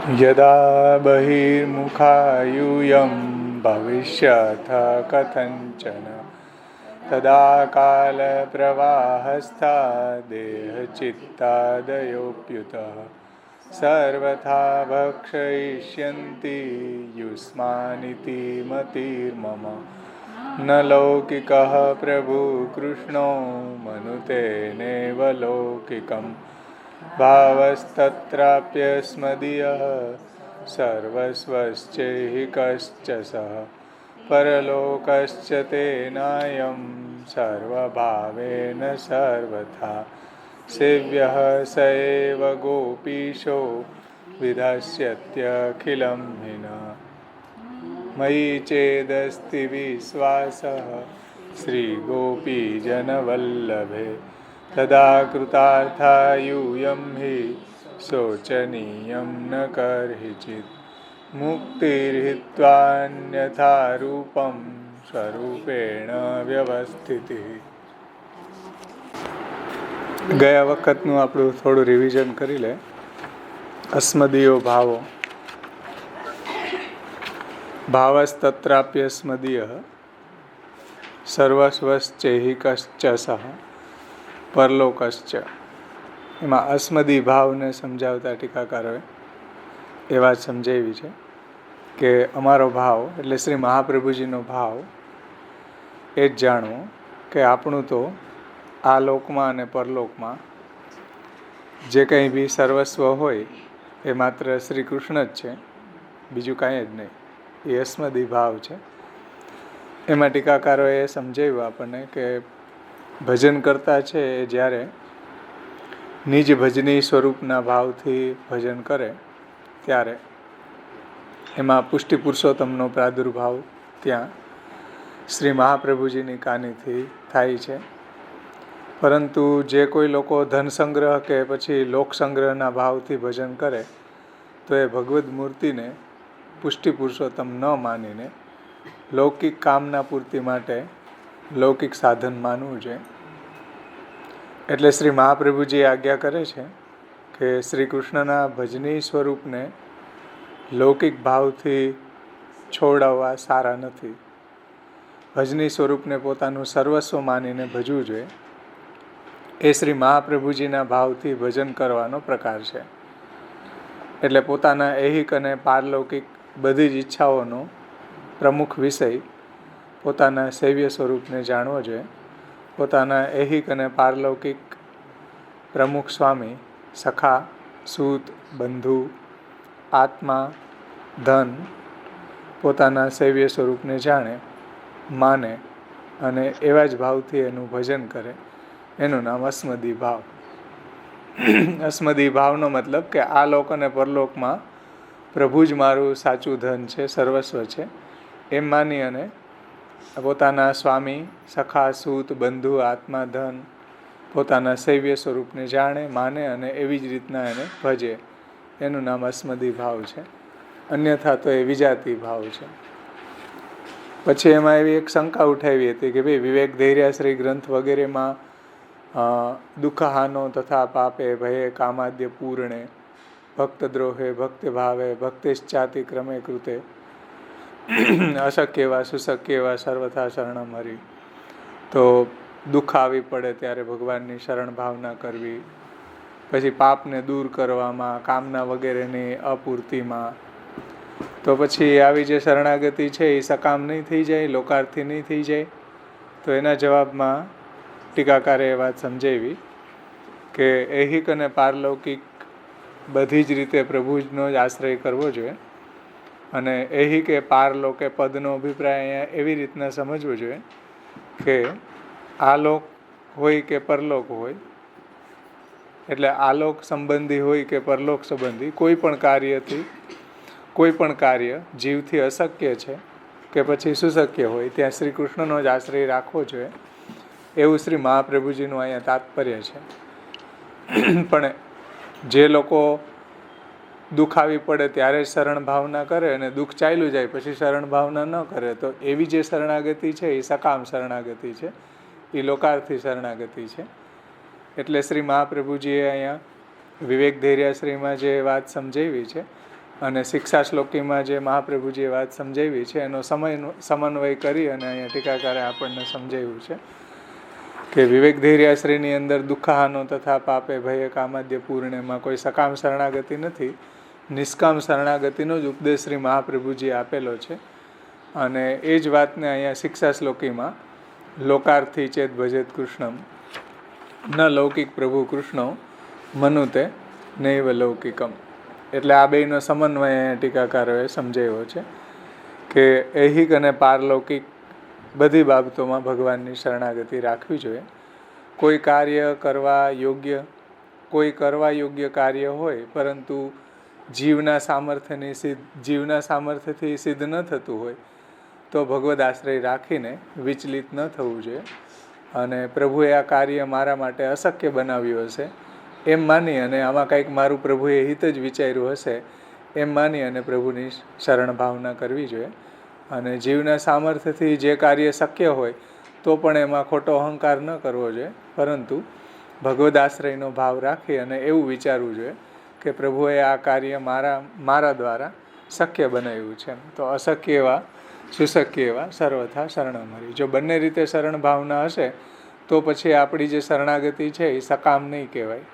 यदा बहिर्मुखायूयं भविष्यथ कथञ्चन तदा कालप्रवाहस्था देहचित्तादयोऽप्युतः सर्वथा भक्षयिष्यन्ति युष्मानिति मतिर्मम न लौकिकः प्रभु कृष्णो मनुते नैव लौकिकम् भावस्तत्राप्यस्मदीयः सर्वस्वश्चैहिकश्च सः परलोकश्च तेनायं सर्वभावेन सर्वथा सेव्यः स एव गोपीशो विधास्यत्यखिलं हिनः मयि चेदस्ति विश्वासः श्रीगोपीजनवल्लभे तदा कृतार्था यूयं हि शोचनीयं न कर्हिचित् मुक्तिर्हित्वान्यथा रूपं સ્વરૂપેણ વ્યવસ્થિતિ. ગયા વખતનું આપણું થોડું રિવિઝન કરી લે. અસ્મદીયો ભાવો ભાવસ્તત્રાપ્યસ્મદીય સર્વસ્વશ્ચૈહિકશ્ચ સહ પરલોકશ્ચ. એમાં અસ્મદી ભાવને સમજાવતા ટીકાકારોએ એ વાત સમજાવી છે કે અમારો ભાવ એટલે શ્રી મહાપ્રભુજીનો ભાવ એ જ જાણવું કે આપણું તો આ લોકમાં અને પરલોકમાં જે કંઈ બી સર્વસ્વ હોય એ માત્ર શ્રી કૃષ્ણ જ છે, બીજું કાંઈ જ નહીં. એ અસ્મદી ભાવ છે. એમાં ટીકાકારોએ સમજાવ્યું આપણને કે ભજન કરતા છે એ જ્યારે નિજ ભજની સ્વરૂપના ભાવથી ભજન કરે ત્યારે એમાં પુષ્ટિ પુરુષોત્તમનો પ્રાદુર્ભાવ ત્યાં શ્રી મહાપ્રભુજીની કાનીથી થાય છે. પરંતુ જે કોઈ લોકો ધન સંગ્રહ કે પછી લોક સંગ્રહના ભાવથી ભજન કરે તો એ ભગવદ્ મૂર્તિને પુષ્ટિ પુરુષોત્તમ ન માનીને લૌકિક કામના પૂર્તિ માટે લૌકિક સાધન માનવું જોઈએ. એટલે શ્રી મહાપ્રભુજી આજ્ઞા કરે છે કે શ્રી કૃષ્ણના ભજની સ્વરૂપને લૌકિક ભાવથી છોડાવવા સારા નથી. ભજની સ્વરૂપને પોતાનું સર્વસ્વ માનીને ભજવું જોઈએ. એ શ્રી મહાપ્રભુજીના ભાવથી ભજન કરવાનો પ્રકાર છે. એટલે પોતાના ઐહિક અને પારલૌકિક બધી જ ઈચ્છાઓનો પ્રમુખ વિષય પોતાના સૈવ્ય સ્વરૂપને જાણવો જોઈએ. પોતાના ઐહિક અને પારલૌકિક પ્રમુખ સ્વામી, સખા, સૂત, બંધુ, આત્મા, ધન પોતાના સૈવ્ય સ્વરૂપને જાણે, માને અને એવા જ ભાવથી એનું ભજન કરે. એનું નામ અસ્મદી ભાવ. અસ્મદી ભાવનો મતલબ કે આ લોક અને પરલોકમાં પ્રભુ જ મારું સાચું ધન છે, સર્વસ્વ છે એમ માની અને પોતાના સ્વામી, સખા, સૂત, બંધુ, આત્મા, ધન પોતાના સૈવ્ય સ્વરૂપને જાણે, માને અને એવી જ રીતના એને ભજે. એનું નામ અસ્મદી ભાવ છે. અન્યથા તો એ વિજાતી ભાવ છે. પછી એમાં એવી એક શંકા ઉઠાવી હતી કે ભાઈ વિવેક ધૈર્યાશ્રી ગ્રંથ વગેરેમાં દુઃખહાનો તથા પાપે ભયે કામાદ્ય પૂર્ણે ભક્તદ્રોહે ભક્તિ ભાવે ભક્તિશ્ચાતિ ક્રમે કૃતે અશક્ય એવા સુશક્ય એવા સર્વથા શરણમ હરિ. તો દુઃખ આવી પડે ત્યારે ભગવાનની શરણ ભાવના કરવી. પછી પાપને દૂર કરવામાં, કામના વગેરેની અપૂર્તિમાં. તો પછી આવી જે શરણાગતિ છે એ સકામ નહીં થઈ જાય, લોકાર્થી નહીં થઈ જાય. તો એના જવાબમાં ટીકાકારે એ વાત સમજાવી કે ઐહિક અને પારલૌકિક બધી જ રીતે પ્રભુનો જ આશ્રય કરવો જોઈએ. અને ઐહિક એ પારલોક એ પદનો અભિપ્રાય અહીંયા એવી રીતના સમજવો જોઈએ કે આલોક હોય કે પરલોક હોય, એટલે આલોક સંબંધી હોય કે પરલોક સંબંધી કોઈ પણ કાર્યથી, કોઈ પણ કાર્ય જીવથી અશક્ય છે કે પછી સુશક્ય હોય ત્યાં શ્રી કૃષ્ણનો જ આશ્રય રાખવો જોઈએ. એવું શ્રી મહાપ્રભુજીનું અહીંયા તાત્પર્ય છે. પણ જે લોકો દુઃખ આવી પડે ત્યારે જ શરણ ભાવના કરે અને દુઃખ ચાલ્યું જાય પછી શરણ ભાવના ન કરે તો એવી જે શરણાગતિ છે એ સકામ શરણાગતિ છે, એ લોકાર્થી શરણાગતિ છે. એટલે શ્રી મહાપ્રભુજીએ અહીંયા વિવેક ધૈર્યાશ્રીમાં જે વાત સમજાવી છે અને શિક્ષા શ્લોકીમાં જે મહાપ્રભુજીએ વાત સમજાવી છે એનો સમન્વય કરી અને અહીંયા ટીકાકારે આપણને સમજાવ્યું છે કે વિવેક ધૈર્યાશ્રીની અંદર દુઃખાનો તથા પાપે ભય કામાદ્ય પૂર્ણેમાં કોઈ સકામ શરણાગતિ નથી, નિષ્કામ શરણાગતિનો જ ઉપદેશ શ્રી મહાપ્રભુજીએ આપેલો છે. અને એ જ વાતને અહીંયા શિક્ષા શ્લોકીમાં લોકાર્થી ચેત ભજેત કૃષ્ણમ ન લૌકિક પ્રભુ કૃષ્ણો મનુતે નૈવ લૌકિકમ, એટલે આ બેયનો સમન્વય અહીંયા ટીકાકારોએ સમજાવ્યો છે કે ઐહિક અને પારલૌકિક બધી બાબતોમાં ભગવાનની શરણાગતિ રાખવી જોઈએ. કોઈ કાર્ય કરવા યોગ્ય, કોઈ કરવા યોગ્ય કાર્ય હોય પરંતુ જીવના સામર્થ્યથી સિદ્ધ ન થતું હોય તો ભગવદ આશ્રય રાખીને વિચલિત ન થવું જોઈએ. અને પ્રભુએ આ કાર્ય મારા માટે અશક્ય બનાવ્યું હશે એમ માની અને આમાં કંઈક મારું પ્રભુએ હિત જ વિચાર્યું હશે એમ માની અને પ્રભુની શરણ ભાવના કરવી જોઈએ. અને જીવના સામર્થ્યથી જે કાર્ય શક્ય હોય તો પણ એમાં ખોટો અહંકાર ન કરવો જોઈએ, પરંતુ ભગવદ આશ્રયનો ભાવ રાખી અને એવું વિચારવું જોઈએ કે પ્રભુએ આ કાર્ય મારા દ્વારા શક્ય બનાવ્યું છે, તો અશક્ય એવા સુશક્ય એવા સર્વથા શરણમરી. જો બંને રીતે શરણ ભાવના હશે તો પછી આપણી જે શરણાગતિ છે એ સકામ નહીં કહેવાય.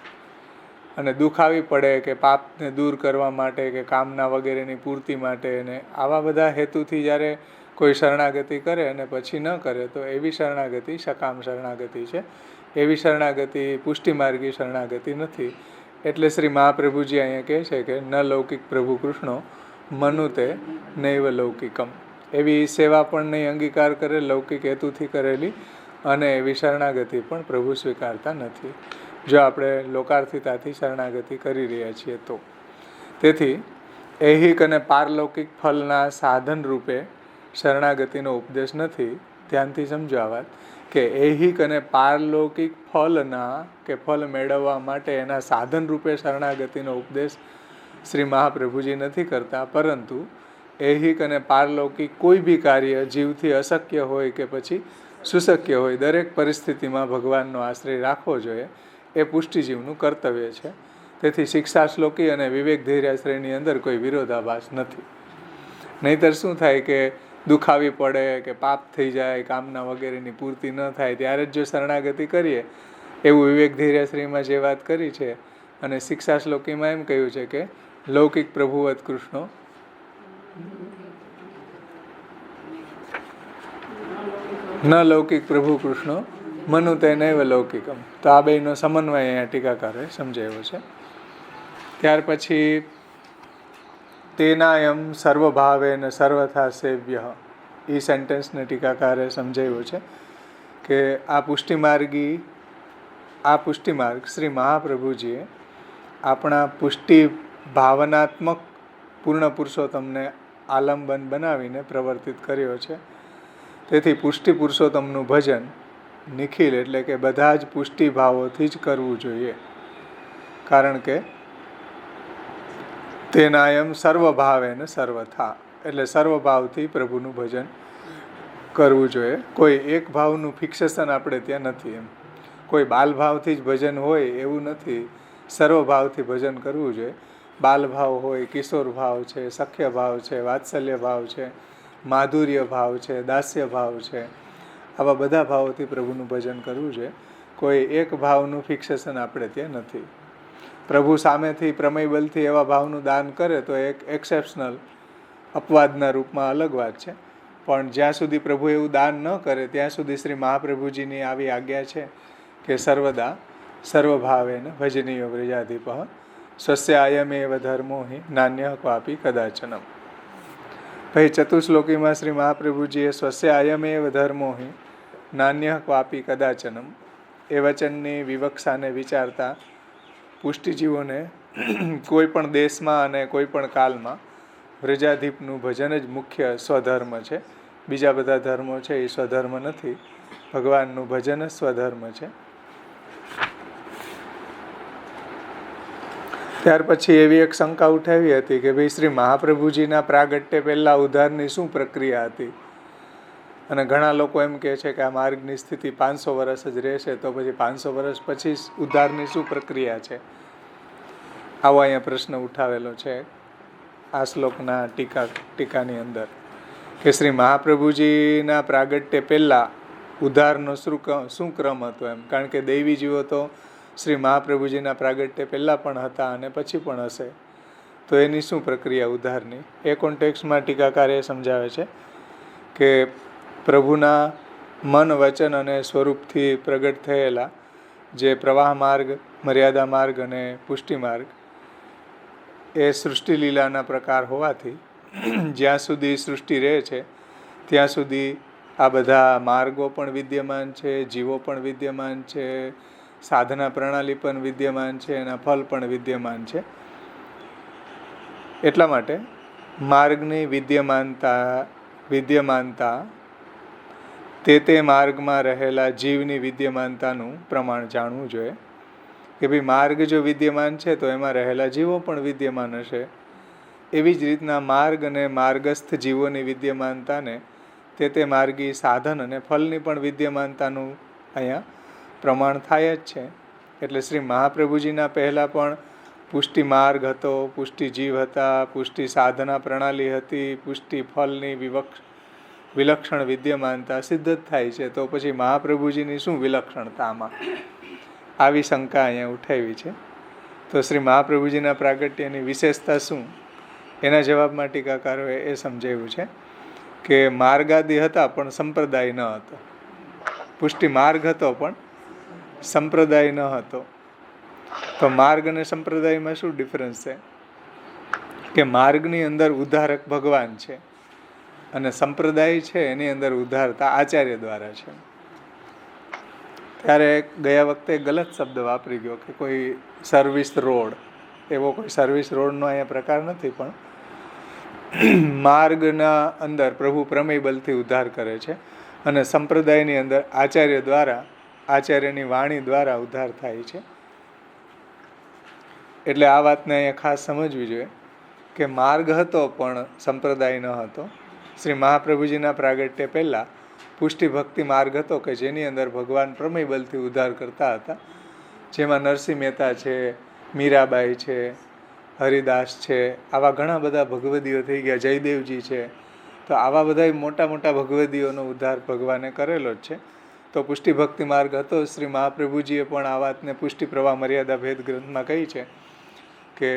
અને દુઃખ આવી પડે કે પાપને દૂર કરવા માટે કે કામના વગેરેની પૂર્તિ માટે અને આવા બધા હેતુથી જ્યારે કોઈ શરણાગતિ કરે અને પછી ન કરે તો એવી શરણાગતિ સકામ શરણાગતિ છે. એવી શરણાગતિ પુષ્ટિમાર્ગી શરણાગતિ નથી. એટલે શ્રી મહાપ્રભુજી અહીંયા કહે છે કે ન લૌકિક પ્રભુ કૃષ્ણો મનુતે નૈવ લૌકિકમ, એવી સેવા પણ નહીં અંગીકાર કરે લૌકિક હેતુથી કરેલી, અને એવી શરણાગતિ પણ પ્રભુ સ્વીકારતા નથી જો આપણે લોકાર્થિતાથી શરણાગતિ કરી રહ્યા છીએ તો. તેથી ઐહિક અને પારલૌકિક ફલના સાધન રૂપે શરણાગતિનો ઉપદેશ નથી. ધ્યાનથી સમજો આ વાત કે ઐહિક અને પારલૌકિક ફલના કે ફલ મેળવવા માટે એના સાધન રૂપે શરણાગતિનો ઉપદેશ શ્રી મહાપ્રભુજી નથી કરતા, પરંતુ ઐહિક અને પારલૌકિક કોઈ બી કાર્ય જીવથી અશક્ય હોય કે પછી સુશક્ય હોય દરેક પરિસ્થિતિમાં ભગવાનનો આશ્રય રાખવો જોઈએ એ પુષ્ટિજીવનું કર્તવ્ય છે. તેથી શિક્ષા શ્લોકી અને વિવેક ધૈર્યાશ્રયની અંદર કોઈ વિરોધાભાસ નથી. નહીંતર શું થાય કે દુઃખ આવી પડે કે પાપ થઈ જાય, કામના વગેરેની પૂર્તિ ન થાય ત્યારે જ જો શરણાગતિ કરીએ એવું વિવેક ધૈર્યાશ્રયમાં જે વાત કરી છે અને શિક્ષા શ્લોકીમાં એમ કહ્યું છે કે લૌકિક પ્રભુવત કૃષ્ણો ન લૌકિક પ્રભુ કૃષ્ણો મનુતે નૈવ લૌકિકમ. તો આ બેયનો સમન્વય અહીંયા ટીકાકારે સમજાવ્યો છે. ત્યાર પછી તેનાયમ સર્વભાવેન સર્વથા સેવ્ય, એ સેન્ટેન્સને ટીકાકારે સમજાવ્યું છે કે આ પુષ્ટિમાર્ગ શ્રી મહાપ્રભુજીએ આપણા પુષ્ટિ ભાવનાત્મક પૂર્ણ પુરુષોત્તમને આલંબન બનાવીને પ્રવર્તિત કર્યો છે. તેથી પુષ્ટિ પુરુષોત્તમનું ભજન નિખિલ એટલે કે બધા જ પુષ્ટિ ભાવોથી જ કરવું જોઈએ. કારણ કે તેનાયમ સર્વભાવેન સર્વથા, એટલે સર્વભાવથી પ્રભુનું ભજન કરવું જોઈએ. કોઈ એક ભાવનું ફિક્સેશન આપણે ત્યાં નથી. એમ કોઈ બાલભાવથી જ ભજન હોય એવું નથી. સર્વભાવથી ભજન કરવું જોઈએ. બાલભાવ હોય, કિશોર ભાવ છે, સખ્ય ભાવ છે, વાત્સલ્ય ભાવ છે, માધુર્ય ભાવ છે, દાસ્ય ભાવ છે, આવા બધા ભાવોથી પ્રભુનું ભજન કરવું જોઈએ. કોઈ એક ભાવનું ફિક્સેશન આપણે ત્યાં નથી. પ્રભુ સામેથી પ્રમેય બલથી એવા ભાવનું દાન કરે તો એક એક્સેપ્શનલ અપવાદના રૂપમાં અલગ વાત છે. પણ જ્યાં સુધી પ્રભુ એવું દાન ન કરે ત્યાં સુધી શ્રી મહાપ્રભુજીની આવી આજ્ઞા છે કે સર્વદા સર્વભાવેન ભજનીયો વ્રજાધિપ સ્વસ્ય અયમેવ ધર્મો હિ નાન્ય ક્વાપી કદાચનમ. ભાઈ ચતુશ્લોકીમાં શ્રી મહાપ્રભુજીએ સ્વસ્ય અયમેવ ધર્મો હિ નાન્ય ક્વાપી કદાચનમ એ વચનની વિવક્ષાને વિચારતા પુષ્ટિજીવોને કોઈ પણ દેશમાં અને કોઈ પણ કાલમાં વ્રજાધિપનું ભજન જ મુખ્ય સ્વધર્મ છે. બીજા બધા ધર્મો છે એ સ્વધર્મ નથી. ભગવાનનું ભજન જ સ્વધર્મ છે. ત્યાર પછી એવી એક શંકા ઉઠાવી હતી કે ભાઈ શ્રી મહાપ્રભુજીના પ્રાગટ્ય પહેલાં ઉદ્ધારની શું પ્રક્રિયા હતી, અને ઘણા લોકો એમ કહે છે કે આ માર્ગની સ્થિતિ 500 વર્ષ જ રહેશે, તો પછી 500 વર્ષ પછી ઉદ્ધારની શું પ્રક્રિયા છે? આવો અહીંયા પ્રશ્ન ઉઠાવેલો છે. આ શ્લોકના ટીકાની અંદર, કે શ્રી મહાપ્રભુજીના પ્રાગટ્ય પહેલાં ઉદ્ધારનો શું ક્રમ હતો એમ. કારણ કે દૈવી જીવો તો શ્રી મહાપ્રભુજીના પ્રાગટ્ય પહેલાં પણ હતા અને પછી પણ હશે, તો એની શું પ્રક્રિયા ઉદ્ધારની? એ કોન્ટેક્સમાં ટીકાકારે સમજાવે છે કે પ્રભુના મન, વચન અને સ્વરૂપથી પ્રગટ થયેલા જે પ્રવાહ માર્ગ, મર્યાદા માર્ગ અને પુષ્ટિ માર્ગ, એ સૃષ્ટિ લીલાના પ્રકાર હોવાથી જ્યાં સુધી સૃષ્ટિ રહે છે ત્યાં સુધી આ બધા માર્ગો પણ વિદ્યમાન છે, જીવો પણ વિદ્યમાન છે, સાધના પ્રણાલી પણ વિદ્યમાન છે, એના ફલ પણ વિદ્યમાન છે. એટલા માટે માર્ગની વિદ્યમાનતા તે માર્ગમાં રહેલા જીવની વિદ્યમાનતાનું પ્રમાણ જાણવું જોઈએ. કે ભાઈ માર્ગ જો વિદ્યમાન છે તો એમાં રહેલા જીવો પણ વિદ્યમાન હશે. એવી જ રીતના માર્ગ અને માર્ગસ્થ જીવોની વિદ્યમાનતાને તે માર્ગી સાધન અને ફલની પણ વિદ્યમાનતાનું અહીંયા પ્રમાણ થાય જ છે. એટલે શ્રી મહાપ્રભુજીના પહેલાં પણ પુષ્ટિ માર્ગ હતો, પુષ્ટિ જીવ હતા, પુષ્ટિ સાધના પ્રણાલી હતી, પુષ્ટિ ફલની વિલક્ષણ વિદ્યમાનતા સિદ્ધ જ થાય છે. તો પછી મહાપ્રભુજીની શું વિલક્ષણતા આમાં? આવી શંકા અહીંયા ઉઠાવી છે. તો શ્રી મહાપ્રભુજીના પ્રાગટ્યની વિશેષતા શું? એના જવાબમાં ટીકાકારોએ એ સમજાવ્યું છે કે માર્ગાદિ હતા પણ સંપ્રદાય ન હતો. પુષ્ટિ માર્ગ હતો પણ સંપ્રદાય ન હતો. તો માર્ગ અને સંપ્રદાયમાં શું ડિફરન્સ છે? કે માર્ગની અંદર ઉદ્ધારક ભગવાન છે અને સંપ્રદાય છે એની અંદર ઉદ્ધારતા આચાર્ય દ્વારા છે. ત્યારે ગયા વખતે ગલત શબ્દ વાપરી ગયો કે કોઈ સર્વિસ રોડ, એવો કોઈ સર્વિસ રોડનો અહીંયા પ્રકાર નથી. પણ માર્ગના અંદર પ્રભુ પ્રમેય બલથી ઉદ્ધાર કરે છે અને સંપ્રદાયની અંદર આચાર્ય દ્વારા, આચાર્યની વાણી દ્વારા ઉદ્ધાર થાય છે. એટલે આ વાતને અહીંયા ખાસ સમજવી જોઈએ કે માર્ગ હતો પણ સંપ્રદાય ન હતો. શ્રી મહાપ્રભુજીના પ્રાગટ્ય પહેલાં પુષ્ટિ ભક્તિ માર્ગ હતો કે જેની અંદર ભગવાન પ્રમેય બલથી ઉદ્ધાર કરતા હતા. જેમાં નરસિંહ મહેતા છે, મીરાબાઈ છે, હરિદાસ છે, આવા ઘણા બધા ભગવદીઓ થઈ ગયા, જયદેવજી છે. તો આવા બધા મોટા મોટા ભગવદીઓનો ઉદ્ધાર ભગવાને કરેલો જ છે. તો પુષ્ટિ ભક્તિ માર્ગ હતો. શ્રી મહાપ્રભુજીએ પણ આ વાતને પુષ્ટિ પ્રવાહ મર્યાદા ભેદ ગ્રંથમાં કહી છે કે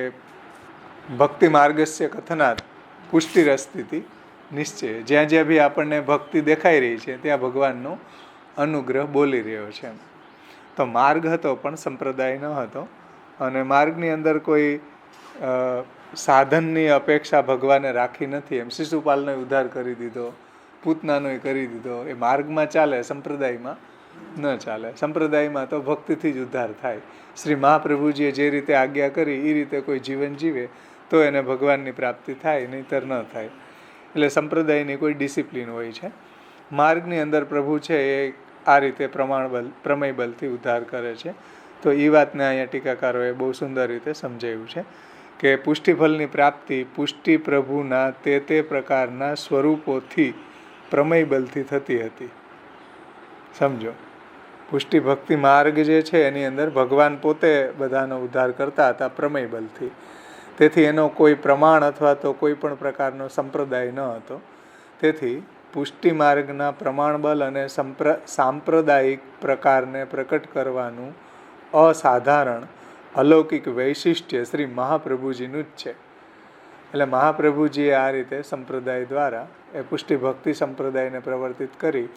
ભક્તિ માર્ગસ્ય કથનાત પુષ્ટિરસ્થિતિ નિશ્ચય. જ્યાં જ્યાં બી આપણને ભક્તિ દેખાઈ રહી છે ત્યાં ભગવાનનો અનુગ્રહ બોલી રહ્યો છે. તો માર્ગ હતો પણ સંપ્રદાય ન હતો. અને માર્ગની અંદર કોઈ સાધનની અપેક્ષા ભગવાને રાખી નથી. એમ શિશુપાલનો ઉદ્ધાર કરી દીધો, પૂતનાનો કરી દીધો, એ માર્ગમાં ચાલે, સંપ્રદાયમાં ન ચાલે. સંપ્રદાયમાં તો ભક્તિથી જ ઉદ્ધાર થાય. શ્રી મહાપ્રભુજીએ જે રીતે આજ્ઞા કરી એ રીતે કોઈ જીવન જીવે તો એને ભગવાનની પ્રાપ્તિ થાય, નહીંતર ન થાય. એટલે સંપ્રદાયની કોઈ ડિસિપ્લિન હોય છે. માર્ગની અંદર પ્રભુ છે એ આ રીતે પ્રમેય બલથી ઉદ્ધાર કરે છે. તો એ વાતને અહીંયા ટીકાકારોએ બહુ સુંદર રીતે સમજાવ્યું છે કે પુષ્ટિફલની પ્રાપ્તિ પુષ્ટિ પ્રભુના તે પ્રકારના સ્વરૂપોથી પ્રમેય બલથી થતી હતી. સમજો, પુષ્ટિ ભક્તિ માર્ગ જે છે એની અંદર ભગવાન પોતે બધાનો ઉદ્ધાર કરતા હતા પ્રમેય બલથી. તેથી એનો કોઈ પ્રમાણ અથવા તો કોઈ પણ પ્રકારનો સંપ્રદાય ન હતો. તેથી પુષ્ટિ માર્ગના પ્રમાણબલ અને સાંપ્રદાયિક પ્રકારને પ્રકટ કરવાનું અસાધારણ અલૌકિક વૈશિષ્ટ્ય શ્રી મહાપ્રભુજીનું જ છે. એટલે મહાપ્રભુજીએ આ રીતે સંપ્રદાય દ્વારા એ પુષ્ટિ ભક્તિ સંપ્રદાયને પ્રવર્તિત કરી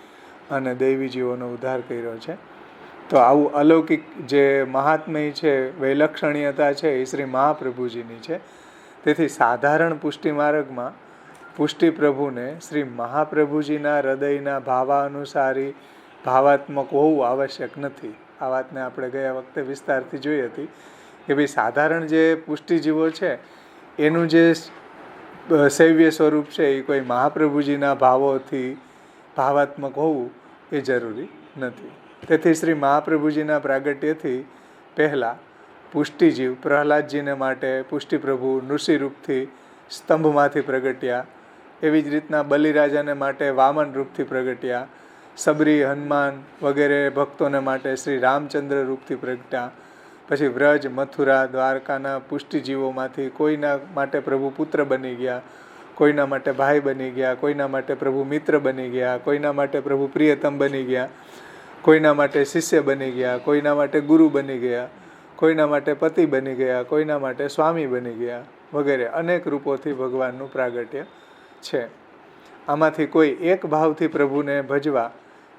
અને દૈવી જીવોનો ઉદ્ધાર કર્યો છે. તો આવું અલૌકિક જે મહાત્મય છે, વૈલક્ષણ્યતા છે, એ શ્રી મહાપ્રભુજીની છે. તેથી સાધારણ પુષ્ટિ માર્ગમાં પુષ્ટિ પ્રભુને શ્રી મહાપ્રભુજીના હૃદયના ભાવાનુસારી ભાવાત્મક હોવું આવશ્યક નથી. આ વાતને આપણે ગયા વખતે વિસ્તારથી જોઈ હતી કે ભાઈ સાધારણ જે પુષ્ટિજીવો છે એનું જે સૈવ્ય સ્વરૂપ છે એ કોઈ મહાપ્રભુજીના ભાવોથી ભાવાત્મક હોવું એ જરૂરી નથી. તેથી શ્રી મહાપ્રભુજીના પ્રાગટ્યથી પહેલાં પુષ્ટિજીવ પ્રહલાદજીને માટે પુષ્ટિ પ્રભુ નૃસિંહ રૂપથી સ્તંભમાંથી પ્રગટ્યા. એવી જ રીતના બલિરાજાને માટે વામન રૂપથી પ્રગટ્યા. સબરી, હનુમાન વગેરે ભક્તોને માટે શ્રી રામચંદ્ર રૂપથી પ્રગટ્યા. પછી વ્રજ, મથુરા, દ્વારકાના પુષ્ટિજીવોમાંથી કોઈના માટે પ્રભુ પુત્ર બની ગયા, કોઈના માટે ભાઈ બની ગયા, કોઈના માટે પ્રભુ મિત્ર બની ગયા, કોઈના માટે પ્રભુ પ્રિયતમ બની ગયા, કોઈના માટે શિષ્ય બની ગયા, કોઈના માટે ગુરુ બની ગયા, કોઈના માટે પતિ બની ગયા, કોઈના માટે સ્વામી બની ગયા, વગેરે અનેક રૂપોથી ભગવાનનું પ્રાગટ્ય છે. આમાંથી કોઈ એક ભાવથી પ્રભુને ભજવા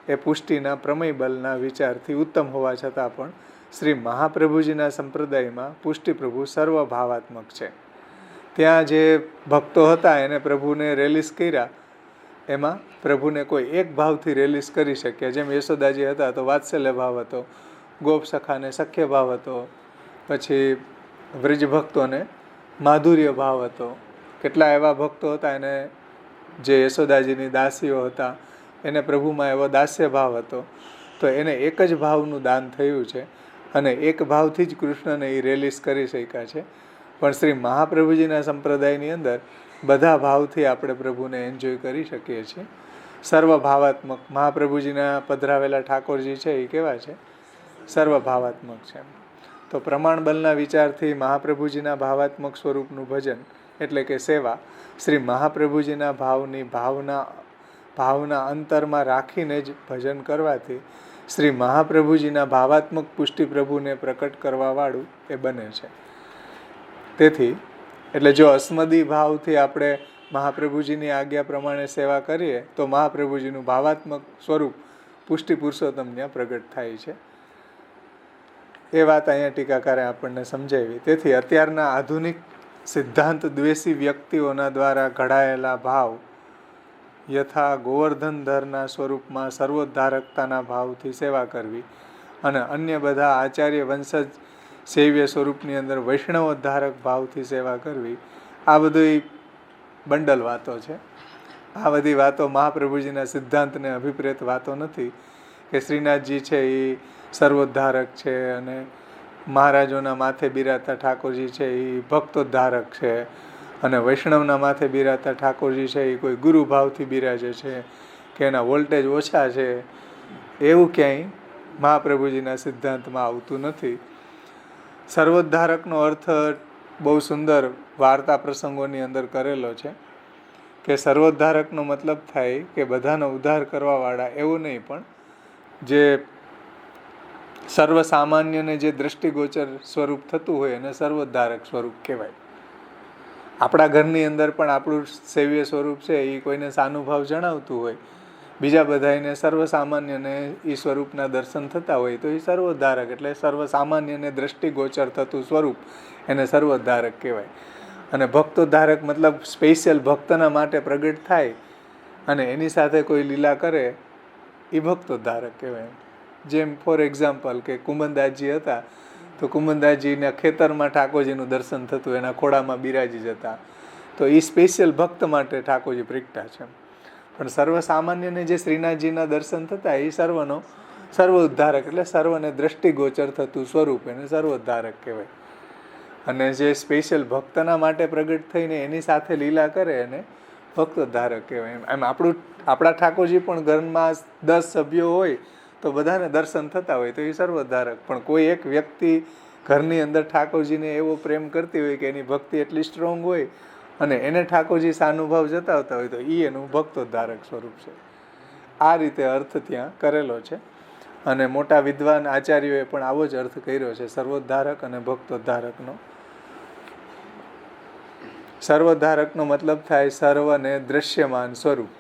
એ પુષ્ટિના પ્રમેય બલના વિચારથી ઉત્તમ હોવા છતાં પણ શ્રી મહાપ્રભુજીના સંપ્રદાયમાં પુષ્ટિ પ્રભુ સર્વભાવાત્મક છે. ત્યાં જે ભક્તો હતા એને પ્રભુને રેલીસ કર્યા, એમાં પ્રભુને કોઈ એક ભાવથી રેલીસ કરી શક્યા. જેમ યશોદાજી હતા તો વાત્સલ્ય ભાવ હતો, ગોપ સખાને સખ્ય ભાવ હતો, પછી વ્રજ ભક્તોને માધુર્ય ભાવ હતો. કેટલા એવા ભક્તો હતા એને જે યશોદાજીની દાસીઓ હતા એને પ્રભુમાં એવો દાસ્ય ભાવ હતો. તો એને એક જ ભાવનું દાન થયું છે અને એક ભાવથી જ કૃષ્ણને એ રેલીસ કરી શક્યા છે. પણ શ્રી મહાપ્રભુજીના સંપ્રદાયની અંદર બધા ભાવથી આપણે પ્રભુને એન્જોય કરી શકીએ છીએ. સર્વભાવાત્મક મહાપ્રભુજીના પધરાવેલા ઠાકોરજી છે એ કેવા છે? સર્વભાવાત્મક છે. તો પ્રમાણ બલના વિચારથી મહાપ્રભુજીના ભાવાત્મક સ્વરૂપનું ભજન એટલે કે સેવા શ્રી મહાપ્રભુજીના ભાવની ભાવના અંતરમાં રાખીને જ ભજન કરવાથી શ્રી મહાપ્રભુજીના ભાવાત્મક પુષ્ટિ પ્રભુને પ્રકટ કરવાવાળું એ બને છે. તેથી એટલે જો અસ્મદી ભાવથી આપણે મહાપ્રભુજીની આજ્ઞા પ્રમાણે સેવા કરીએ તો મહાપ્રભુજીનું ભાવાત્મક સ્વરૂપ પુષ્ટિ પુરુષોત્તમ ત્યાં પ્રગટ થાય છે. એ વાત અહીંયા ટીકાકારે આપણને સમજાવી. તેથી અત્યારના આધુનિક સિદ્ધાંત દ્વેષી વ્યક્તિઓના દ્વારા ઘડાયેલા ભાવ યથા ગોવર્ધનધરના સ્વરૂપમાં સર્વોદ્ધારકતાના ભાવથી સેવા કરવી અને અન્ય બધા આચાર્ય વંશજ સેવ્ય સ્વરૂપની અંદર વૈષ્ણવોદ્ધારક ભાવથી સેવા કરવી, આ બધી બંડલ વાતો છે. આ બધી વાતો મહાપ્રભુજીના સિદ્ધાંતને અભિપ્રેત વાતો નથી કે શ્રીનાથજી છે એ સર્વોદ્ધારક છે અને મહારાજોના માથે બિરાજતા ઠાકોરજી છે એ ભક્તોદ્ધારક છે અને વૈષ્ણવના માથે બિરાજતા ઠાકોરજી છે એ કોઈ ગુરુ ભાવથી બિરાજે છે કે એના વોલ્ટેજ ઓછા છે. એવું ક્યાંય મહાપ્રભુજીના સિદ્ધાંતમાં આવતું નથી. સર્વોદ્ધારકનો અર્થ બહુ સુંદર વાર્તા પ્રસંગોની અંદર કરેલો છે કે સર્વોદ્ધારકનો મતલબ થાય કે બધાનો ઉદ્ધાર કરવાવાળા એવું નહીં, પણ જે સર્વસામાન્યને જે દ્રષ્ટિગોચર સ્વરૂપ થતું હોય એને સર્વોદ્ધારક સ્વરૂપ કહેવાય. આપણા ઘરની અંદર પણ આપણું સેવ્ય સ્વરૂપ છે એ કોઈને સાનુભાવ જણાવતું હોય, બીજા બધાને સર્વસામાન્યને એ સ્વરૂપના દર્શન થતા હોય તો એ સર્વોદ્ધારક એટલે સર્વસામાન્યને દ્રષ્ટિગોચર થતું સ્વરૂપ એને સર્વોદ્ધારક કહેવાય. અને ભક્તોદ્ધારક મતલબ સ્પેશિયલ ભક્તના માટે પ્રગટ થાય અને એની સાથે કોઈ લીલા કરે એ ભક્તોદ્ધારક કહેવાય. જેમ ફોર એક્ઝામ્પલ કે કુંભનદાસજી હતા તો કુંભનદાસજીના ખેતરમાં ઠાકોરજીનું દર્શન થતું, એના ખોળામાં બિરાજી જતા, તો એ સ્પેશિયલ ભક્ત માટે ઠાકોરજી પ્રગટા છે. પણ સર્વસામાન્યને જે શ્રીનાથજીના દર્શન થતા એ સર્વનો સર્વોદ્ધારક એટલે સર્વને દ્રષ્ટિગોચર થતું સ્વરૂપ એને સર્વોદ્ધારક કહેવાય. અને જે સ્પેશિયલ ભક્તના માટે પ્રગટ થઈને એની સાથે લીલા કરે એને ભક્તોદ્ધારક કહેવાય. એમ આપણા ઠાકોરજી પણ ઘરમાં 10 સભ્યો હોય તો બધાને દર્શન થતા હોય તો એ સર્વોદ્ધારક. પણ કોઈ એક વ્યક્તિ ઘરની અંદર ઠાકોરજીને એવો પ્રેમ કરતી હોય કે એની ભક્તિ એટલી સ્ટ્રોંગ હોય અને એને ઠાકોરજી સાનુભાવ જતાવતા હોય તો એ એનું ભક્તોદ્ધારક સ્વરૂપ છે. આ રીતે અર્થ ત્યાં કરેલો છે અને મોટા વિદ્વાન આચાર્યોએ પણ આવો જ અર્થ કર્યો છે સર્વોદ્ધારક અને ભક્તોદ્ધારકનો. સર્વોદ્ધારકનો મતલબ થાય સર્વને દ્રશ્યમાન સ્વરૂપ,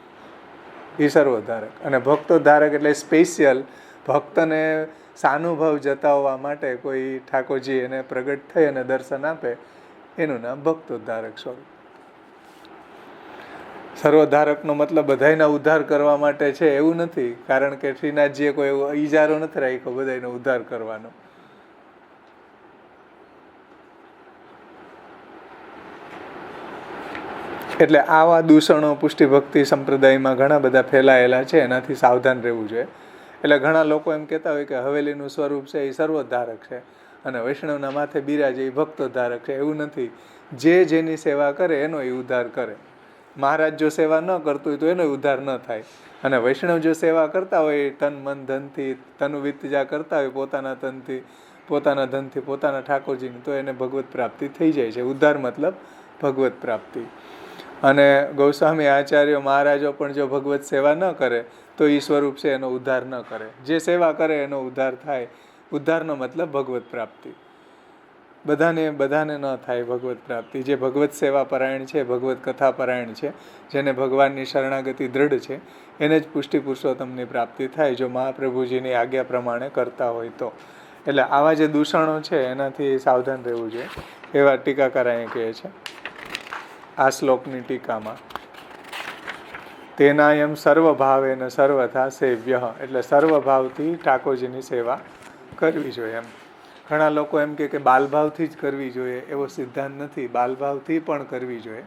એ સર્વોદ્ધારક. અને ભક્તોદ્ધારક એટલે સ્પેશિયલ ભક્તને સાનુભાવ જતાવવા માટે કોઈ ઠાકોરજી એને પ્રગટ થઈ અને દર્શન આપે એનું નામ ભક્તોદ્ધારક સ્વરૂપ. સર્વોદ્ધારકનો મતલબ બધાયના ઉદ્ધાર કરવા માટે છે એવું નથી, કારણ કે શ્રીનાથજીએ કોઈ એવો ઈજારો નથી રાખ્યો બધાયનો ઉદ્ધાર કરવાનો. એટલે આવા દૂષણો પુષ્ટિ ભક્તિ સંપ્રદાયમાં ઘણા બધા ફેલાયેલા છે, એનાથી સાવધાન રહેવું જોઈએ. એટલે ઘણા લોકો એમ કહેતા હોય કે હવેલીનું સ્વરૂપ છે એ સર્વોદ્ધારક છે અને વૈષ્ણવના માથે બિરાજે એ ભક્તોદ્ધારક છે. એવું નથી. જે જેની સેવા કરે એનો એ ઉદ્ધાર કરે. મહારાજ જો સેવા ન કરતું હોય તો એનો ઉદ્ધાર ન થાય, અને વૈષ્ણવ જો સેવા કરતા હોય તન મન ધનથી તનુ વિત્તજા કરતા હોય પોતાના તનથી પોતાના ધનથી પોતાના ઠાકોરજીની, તો એને ભગવત પ્રાપ્તિ થઈ જાય છે. ઉદ્ધાર મતલબ ભગવત પ્રાપ્તિ. અને ગોસ્વામી આચાર્યો મહારાજો પણ જો ભગવત સેવા ન કરે તો એ સ્વરૂપ છે એનો ઉદ્ધાર ન કરે. જે સેવા કરે એનો ઉદ્ધાર થાય. ઉદ્ધારનો મતલબ ભગવત પ્રાપ્તિ. બધાને ન થાય ભગવત પ્રાપ્તિ. જે ભગવત સેવા પરાયણ છે, ભગવત કથા પરાયણ છે, જેને ભગવાનની શરણાગતિ દ્રઢ છે, એને જ પુષ્ટિ પુરુષોત્તમની પ્રાપ્તિ થાય, જો મહાપ્રભુજીની આજ્ઞા પ્રમાણે કરતા હોય તો. એટલે આવા જે દૂષણો છે એનાથી સાવધાન રહેવું જોઈએ, એવા ટીકાકાર અહીંયા કહે છે આ શ્લોકની ટીકામાં. તેનાયમ સર્વભાવેન સર્વથા સેવ્ય, એટલે સર્વભાવથી ઠાકોરજીની સેવા કરવી જોઈએ. એમ ઘણા લોકો એમ કે બાલભાવથી જ કરવી જોઈએ, એવો સિદ્ધાંત નથી. બાલભાવથી પણ કરવી જોઈએ,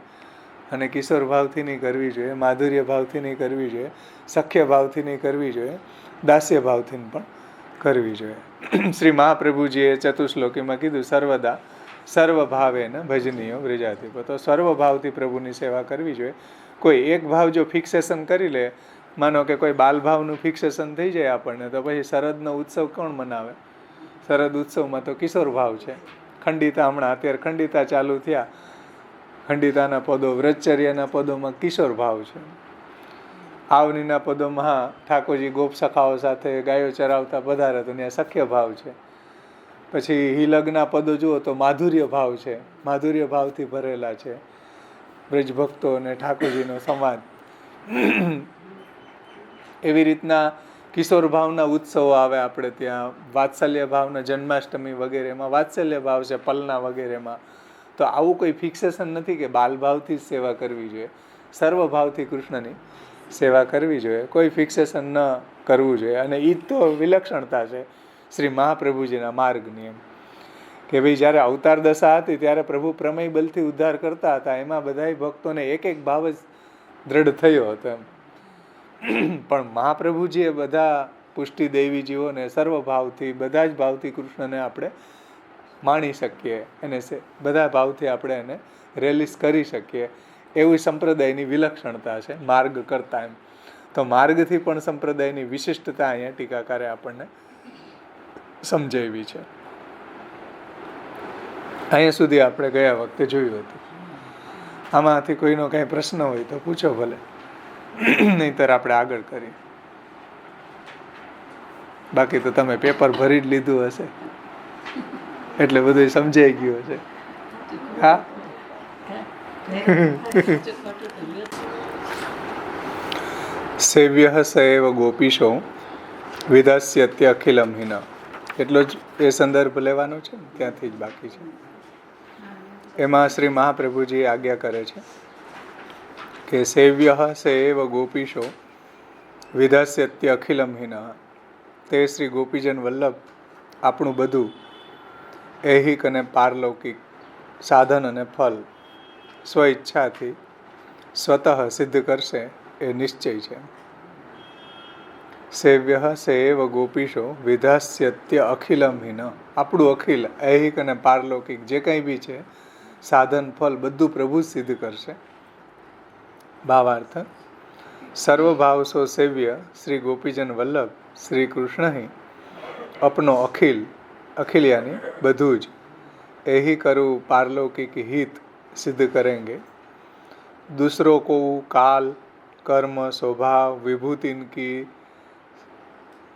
અને કિશોર ભાવથી નહીં કરવી જોઈએ, માધુર્ય ભાવથી નહીં કરવી જોઈએ, સખ્ય ભાવથી નહીં કરવી જોઈએ, દાસ્ય ભાવથી પણ કરવી જોઈએ. શ્રી મહાપ્રભુજીએ ચતુશ્લોકીમાં કીધું સર્વદા સર્વભાવેન ભજનીયો વ્રજાધિપો. તો સર્વભાવથી પ્રભુની સેવા કરવી જોઈએ. કોઈ એક ભાવ જો ફિક્સેશન કરી લે, માનો કે કોઈ બાલભાવનું ફિક્સેશન થઈ જાય આપણને, તો પછી શરદનો ઉત્સવ કોણ મનાવે? શરદ ઉત્સવમાં તો કિશોર ભાવ છે. ખંડિતા હમણાં અત્યારે ખંડિતા ચાલુ થયા, ખંડિતાના પદો, વ્રતચર્યાના પદોમાં કિશોર ભાવ છે. આવનીના પદોમાં ઠાકોરજી ગોપ સખાઓ સાથે ગાયો ચરાવતા પધારે તો ત્યાં સખ્ય ભાવ છે. પછી હિલગના પદો જુઓ તો માધુર્ય ભાવ છે, માધુર્ય ભાવથી ભરેલા છે. બ્રજભક્તો અને ઠાકોરજીનો સંવાદ. એવી રીતના કિશોર ભાવના ઉત્સવો આવે આપણે ત્યાં. વાત્સલ્ય ભાવના જન્માષ્ટમી વગેરેમાં વાત્સલ્ય ભાવ છે, પલના વગેરેમાં. તો આવું કોઈ ફિક્સેશન નથી કે બાલભાવથી જ સેવા કરવી જોઈએ. સર્વભાવથી કૃષ્ણની સેવા કરવી જોઈએ, કોઈ ફિક્સેશન ન કરવું જોઈએ. અને એ તો વિલક્ષણતા છે શ્રી મહાપ્રભુજીના માર્ગની. એમ કે ભાઈ જ્યારે અવતાર દશા હતી ત્યારે પ્રભુ પ્રમેય બલથી ઉદ્ધાર કરતા હતા, એમાં બધા ભક્તોને એક એક ભાવ જ દ્રઢ થયો હતો. એમ પણ મહાપ્રભુજીએ બધા પુષ્ટિ દેવીજીઓને સર્વભાવથી, બધા જ ભાવથી કૃષ્ણને આપણે માણી શકીએ, એને બધા ભાવથી આપણે એને રેલીસ કરી શકીએ, એવી સંપ્રદાયની વિલક્ષણતા છે માર્ગ કરતા. એમ તો માર્ગથી પણ સંપ્રદાયની વિશિષ્ટતા અહીંયા ટીકાકારે આપણને સમજાવી છે. અહીંયા સુધી આપણે ગયા વખતે જોયું હતું. આમાંથી કોઈનો કાંઈ પ્રશ્ન હોય તો પૂછો ભલે, નહીંતર આપણે આગળ કરીએ. બાકી તો તમે પેપર ભરી જ લીધું હશે એટલે બધું સમજાઈ ગયું હશે. હા, સેવ્ય સએવ ગોપીશો વિધાસ્યત્ય અખિલમ હિન, એટલો જ એ સંદર્ભ લેવાનો છે ને, ત્યાંથી જ બાકી છે. એમાં શ્રી મહાપ્રભુજી આજ્ઞા કરે છે કે સેવ્ય સએવ ગોપીશો વિધાસ્યત્ય અખિલમ હિન. તે શ્રી ગોપીજન વલ્લભ આપણું બધું ઐહિક અને પારલૌકિક સાધન અને ફલ સ્વઈચ્છાથી સ્વતઃ સિદ્ધ કરશે એ નિશ્ચય છે. સેવ્ય સેવ ગોપીશો વિધાસ્યત્ય અખિલમ હિન. આપણું અખિલ ઐહિક અને પારલૌકિક જે કંઈ બી છે, સાધન ફલ બધું પ્રભુ સિદ્ધ કરશે. ભાવાર્થ સર્વભાવસો સેવ્ય શ્રી ગોપીજન વલ્લભ શ્રી કૃષ્ણ અપનો અખિલ, અખિલ યાની બધું જ, એહી કરું पारलौकिक हित सिद्ध करेंगे. दूसरों को काल कर्म स्वभाव विभूति की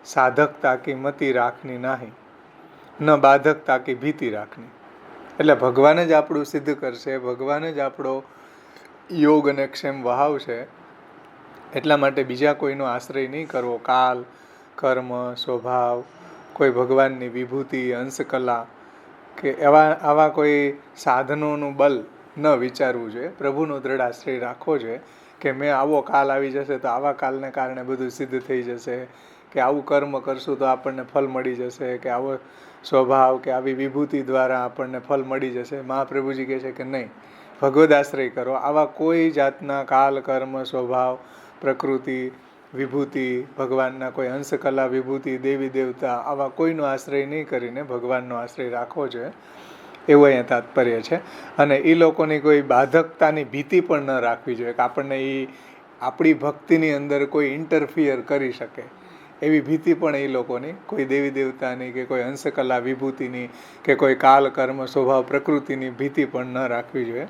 साधकता की मति રાખની નહીં, ન બાધકતા की ભીતિ રાખની. એટલે ભગવાન જ આપણું સિદ્ધ કરશે, ભગવાન જ આપણો યોગ અને ક્ષેમ વહાવશે. એટલા માટે બીજા કોઈનો આશ્રય નહીં કરવો. કાલ, કર્મ, સ્વભાવ, કોઈ ભગવાનની વિભૂતિ, અંશકલા કે આવા કોઈ સાધનોનું બલ ન વિચારવું જોઈએ. પ્રભુનો દ્રઢ આશ્રય રાખવો જોઈએ કે મેં આવો કાલ આવી જશે તો આવા કાલને કારણે બધું સિદ્ધ થઈ જશે, કે આવું કર્મ કરશું તો આપણને ફલ મળી જશે, કે આવો સ્વભાવ કે આવી વિભૂતિ દ્વારા આપણને ફલ મળી જશે. મહાપ્રભુજી કહે છે કે નહીં, ભગવદ આશ્રય કરો. આવા કોઈ જાતના કાલ, કર્મ, સ્વભાવ, પ્રકૃતિ, વિભૂતિ, ભગવાનના કોઈ અંશકલા, વિભૂતિ, દેવી દેવતા, આવા કોઈનો આશ્રય નહીં કરીને ભગવાનનો આશ્રય રાખવો જોઈએ, એવું અહીંયા તાત્પર્ય છે. અને એ લોકોની કોઈ બાધકતાની ભીતિ પણ ન રાખવી જોઈએ કે આપણને એ આપણી ભક્તિની અંદર કોઈ ઇન્ટરફિયર કરી શકે, એવી ભીતિ પણ એ લોકોની કોઈ દેવી દેવતાની કે કોઈ અંશકલા વિભૂતિની કે કોઈ કાલ કર્મ સ્વભાવ પ્રકૃતિની ભીતિ પણ ન રાખવી જોઈએ.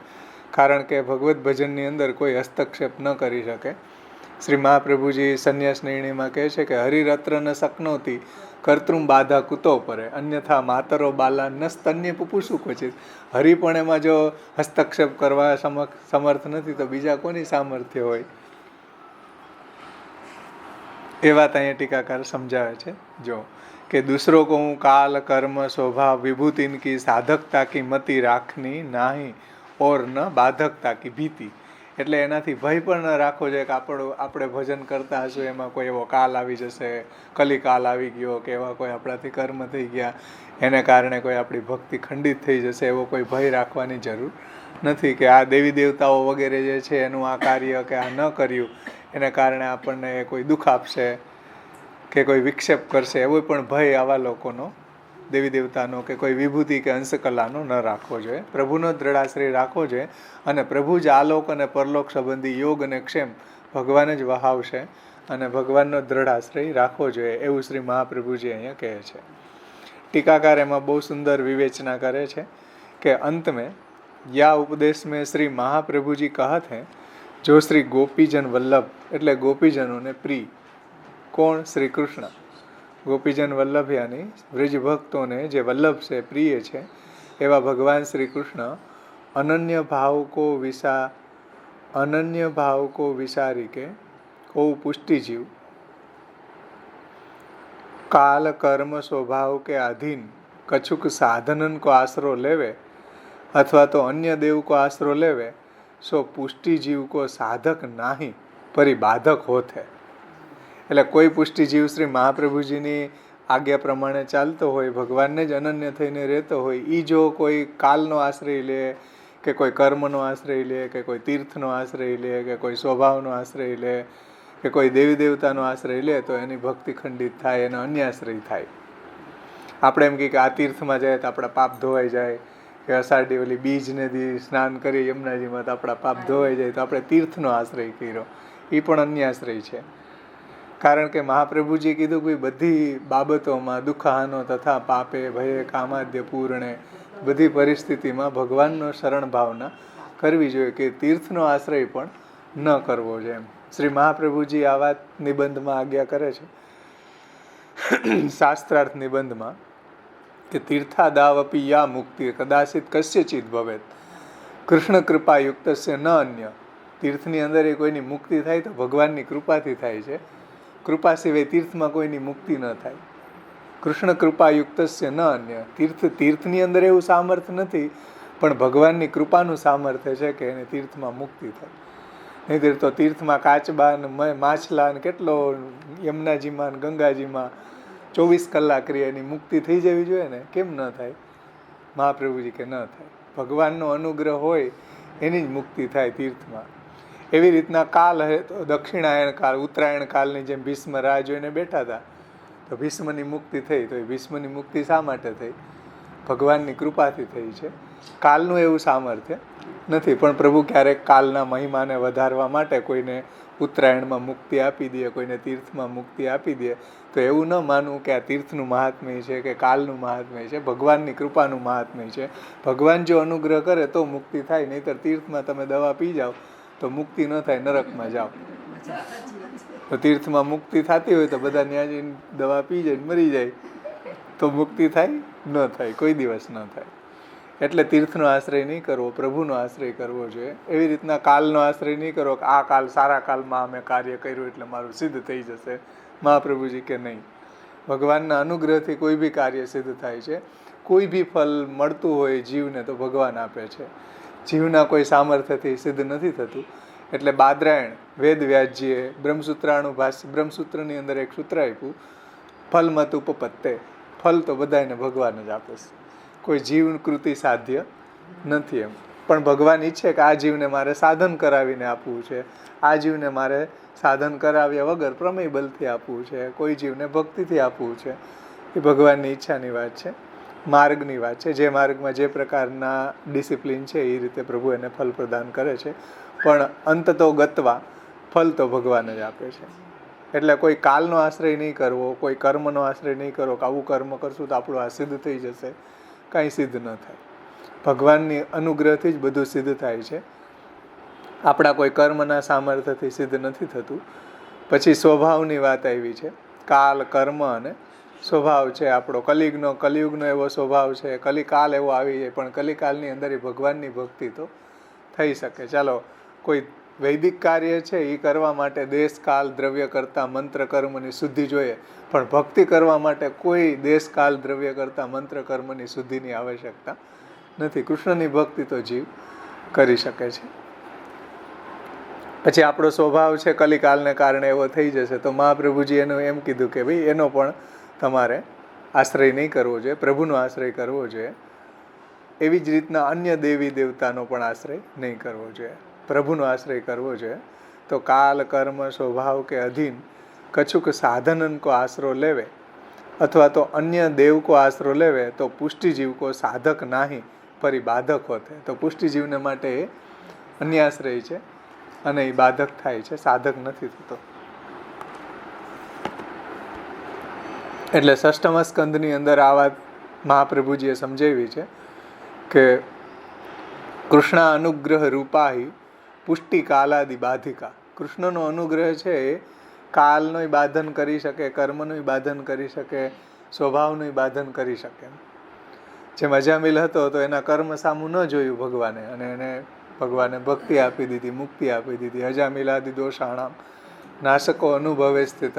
કારણ કે ભગવદ્ ભજનની અંદર કોઈ હસ્તક્ષેપ ન કરી શકે. શ્રી મહાપ્રભુજી સંન્યાસ નિર્ણયમાં કહે છે કે હરિરત્ર ન શકનોતી કર્તૃમ બાધા કૂતો પરે અન્યથા માતરો બાલા ન સ્તન્ય પુપુસુ ક્વચિત. હરિ પણ એમાં જો હસ્તક્ષેપ કરવા સમર્થ નથી તો બીજા કોની સામર્થ્ય હોય. એ વાત અહીંયા ટીકાકાર સમજાવે છે જો કે દૂસરો કો હું કાલ કર્મ સ્વભાવ વિભૂતિન કી સાધકતા કી મતિ રાખની નાહી ઓર ન બાધકતા કી ભીતિ. એટલે એનાથી ભય પણ ન રાખવો જોઈએ કે આપણે ભજન કરતા હશું એમાં કોઈ એવો કાલ આવી જશે, કલિકાલ આવી ગયો કે એવા કોઈ આપણાથી કર્મ થઈ ગયા એને કારણે કોઈ આપણી ભક્તિ ખંડિત થઈ જશે, એવો કોઈ ભય રાખવાની જરૂર નથી કે આ દેવી દેવતાઓ વગેરે જે છે એનું આ કાર્ય કે આ ન કર્યું એને કારણે આપણને કોઈ દુઃખ આપશે કે કોઈ વિક્ષેપ કરશે, એવો પણ ભય આવા લોકોનો દેવી દેવતાનો કે કોઈ વિભૂતિ કે અંશકલાનો ન રાખવો જોઈએ. પ્રભુનો દ્રઢાશ્રય રાખવો જોઈએ અને પ્રભુ જ આલોક અને પરલોક સંબંધી યોગ અને ક્ષેમ ભગવાન જ વહાવશે અને ભગવાનનો દ્રઢાશ્રય રાખવો જોઈએ એવું શ્રી મહાપ્રભુજી અહીંયા કહે છે. ટીકાકાર એમાં બહુ સુંદર વિવેચના કરે છે કે અંત મેં યા ઉપદેશ મેં શ્રી મહાપ્રભુજી કહત હૈ જો શ્રી ગોપીજન વલ્લભ એટલે ગોપીજનોને પ્રિય. કોણ? શ્રી કૃષ્ણ. ગોપીજન વલ્લભ યાની વ્રજ ભક્તોને જે વલ્લભ છે, પ્રિય છે એવા ભગવાન શ્રી કૃષ્ણ અનન્ય ભાવ કો વિસારી કે કો પુષ્ટિ જીવ કાલ કર્મ સ્વભાવ કે આધીન કછુક સાધનન કો આશરો લેવે અથવા તો અન્ય દેવ કો આશરો લેવે સો પુષ્ટિ જીવ કો સાધક નાહી પરી બાધક હોત હૈ. એટલે કોઈ પુષ્ટિ જીવ શ્રી મહાપ્રભુજીની આજ્ઞા પ્રમાણે ચાલતો હોય, ભગવાનને જ અનન્ય થઈને રહેતો હોય, એ જો કોઈ કાલનો આશ્રય લે કે કોઈ કર્મનો આશ્રય લે કે કોઈ તીર્થનો આશ્રય લે કે કોઈ સ્વભાવનો આશ્રય લે કે કોઈ દેવી દેવતાનો આશ્રય લે તો એની ભક્તિ ખંડિત થાય, એનો અન્યાશ્રય થાય. આપણે એમ કહીએ કે આ તીર્થમાં જાય તો આપણા પાપ ધોવાઈ જાય કે અષાઢી ઓલી બીજને દી સ્નાન કરી યમુનાજીમાં તો આપણા પાપ ધોવાઈ જાય તો આપણે તીર્થનો આશ્રય કર્યો, એ પણ અન્યાશ્રય છે. કારણ કે મહાપ્રભુજીએ કીધું કે બધી બાબતોમાં દુઃખાનો તથા પાપે ભયે કામાદ્ય પૂર્ણે બધી પરિસ્થિતિમાં ભગવાનનો શરણ ભાવના કરવી જોઈએ કે તીર્થનો આશ્રય પણ ન કરવો જોઈએ. શ્રી મહાપ્રભુજી આ વાત નિબંધમાં આજ્ઞા કરે છે શાસ્ત્રાર્થ નિબંધમાં કે તીર્થાદાવપી યા મુક્તિ કદાચિત કસ્યચિત ભવેત કૃષ્ણ કૃપા યુક્તસ્ય ન અન્ય. તીર્થની અંદર એ કોઈની મુક્તિ થાય તો ભગવાનની કૃપાથી થાય છે. કૃપા સિવાય તીર્થમાં કોઈની મુક્તિ ન થાય. કૃષ્ણ કૃપા યુક્તસ્ય ન અન્ય. તીર્થની અંદર એવું સામર્થ્ય નથી પણ ભગવાનની કૃપાનું સામર્થ્ય છે કે એને તીર્થમાં મુક્તિ થાય. નહીં તો તીર્થમાં કાચબા ને માછલા ને કેટલો યમુનાજીમાં ગંગાજીમાં 24 કલાક રહે એની મુક્તિ થઈ જવી જોઈએ ને, કેમ ન થાય? મહાપ્રભુજી કે ન થાય. ભગવાનનો અનુગ્રહ હોય એની જ મુક્તિ થાય તીર્થમાં. એવી રીતના કાલ હે તો દક્ષિણાયણ કાળ, ઉત્તરાયણ કાળની જેમ ભીષ્મ રાહ જોઈને બેઠા હતા તો ભીષ્મની મુક્તિ થઈ. તો એ ભીષ્મની મુક્તિ શા માટે થઈ? ભગવાનની કૃપાથી થઈ છે. કાલનું એવું સામર્થ્ય નથી પણ પ્રભુ ક્યારેક કાલના મહિમાને વધારવા માટે કોઈને ઉત્તરાયણમાં મુક્તિ આપી દે, કોઈને તીર્થમાં મુક્તિ આપી દે તો એવું ન માનવું કે આ તીર્થનું મહાત્મ્ય છે કે કાલનું મહાત્મ્ય છે. ભગવાનની કૃપાનું મહાત્મ્ય છે. ભગવાન જો અનુગ્રહ કરે તો મુક્તિ થાય, નહીંતર તીર્થમાં તમે દવા પી જાઓ તો મુક્તિ ન થાય, નરકમાં જાઓ. તો તીર્થમાં મુક્તિ થતી હોય તો બધા ત્યાં જઈને દવા પી જાય મરી જાય તો મુક્તિ થાય? ન થાય, કોઈ દિવસ ન થાય. એટલે તીર્થનો આશ્રય નહીં કરવો, પ્રભુનો આશ્રય કરવો જોઈએ. એવી રીતના કાલનો આશ્રય નહીં કરવો કે આ કાલ સારા કાલમાં અમે કાર્ય કર્યું એટલે મારું સિદ્ધ થઈ જશે. મહાપ્રભુજી કે નહીં, ભગવાનના અનુગ્રહથી કોઈ બી કાર્ય સિદ્ધ થાય છે. કોઈ બી ફલ મળતું હોય જીવને તો ભગવાન આપે છે. જીવના કોઈ સામર્થ્યથી સિદ્ધ નથી થતું. એટલે બાદરાયણ વેદ વ્યાસજીએ બ્રહ્મસૂત્રની અંદર એક સૂત્ર આપ્યું, ફલમત ઉપપત્તે. ફલ તો બધાને ભગવાન જ આપે છે, કોઈ જીવકૃતિ સાધ્ય નથી એમ. પણ ભગવાન ઈચ્છે કે આ જીવને મારે સાધન કરાવીને આપવું છે, આ જીવને મારે સાધન કરાવ્યા વગર પ્રમેય બલથી આપવું છે, કોઈ જીવને ભક્તિથી આપવું છે. એ ભગવાનની ઈચ્છાની વાત છે, માર્ગની વાત છે. જે માર્ગમાં જે પ્રકારના ડિસિપ્લિન છે એ રીતે પ્રભુ એને ફલ પ્રદાન કરે છે. પણ અંત તો ગત્વા ફલ તો ભગવાન જ આપે છે. એટલે કોઈ કાલનો આશ્રય નહીં કરવો, કોઈ કર્મનો આશ્રય નહીં કરવો કે આવું કર્મ કરશું તો આપણું આ સિદ્ધ થઈ જશે. કાંઈ સિદ્ધ ન થાય. ભગવાનની અનુગ્રહથી જ બધું સિદ્ધ થાય છે. આપણા કોઈ કર્મના સામર્થ્યથી સિદ્ધ નથી થતું. પછી સ્વભાવની વાત આવી છે. કાલ, કર્મ અને સ્વભાવ છે આપણો. કલિયુગનો એવો સ્વભાવ છે. કલિકાલ એવો આવી જાય, પણ કલિકાલની અંદર ભગવાનની ભક્તિ તો થઈ શકે. ચાલો, કોઈ વૈદિક કાર્ય છે એ કરવા માટે દેશ, કાલ, દ્રવ્ય કરતા મંત્ર કર્મની શુદ્ધિ જોઈએ, પણ ભક્તિ કરવા માટે કોઈ દેશ, કાલ, દ્રવ્ય કરતા મંત્ર કર્મની શુદ્ધિની આવશ્યકતા નથી. કૃષ્ણની ભક્તિ તો જીવ કરી શકે છે. પછી આપણો સ્વભાવ છે કલિકાલને કારણે એવો થઈ જશે, તો મહાપ્રભુજી એનું એમ કીધું કે ભાઈ એનો પણ તમારે આશ્રય નહીં કરવો જોઈએ, પ્રભુનો આશ્રય કરવો જોઈએ. એવી જ રીતના અન્ય દેવી દેવતાનો પણ આશ્રય નહીં કરવો જોઈએ, પ્રભુનો આશ્રય કરવો જોઈએ. તો કાલ, કર્મ, સ્વભાવ કે અધીન કછુક સાધનન કો આશરો લેવે અથવા તો અન્ય દેવ કો આશરો લેવે તો પુષ્ટિજીવ કો સાધક નાહી પરી બાધક હોતે. તો પુષ્ટિજીવને માટે એ અન્ય આશ્રય છે અને એ બાધક થાય છે, સાધક નથી થતો. એટલે ષષ્ઠમ સ્કંદની અંદર આ વાત મહાપ્રભુજીએ સમજાવી છે કે કૃષ્ણ અનુગ્રહ રૂપાહી પુષ્ટિ કાલાદિ બાધિકા. કૃષ્ણનો અનુગ્રહ છે એ કાલનોય બાધન કરી શકે, કર્મનોય બાધન કરી શકે, સ્વભાવનોય બાધન કરી શકે. જેમ અજામિલ હતો તો એના કર્મ સામું ન જોયું ભગવાને, અને એને ભગવાને ભક્તિ આપી દીધી, મુક્તિ આપી દીધી. અજામિલાદિ દોષાણામ નાશકો અનુભવે સ્થિત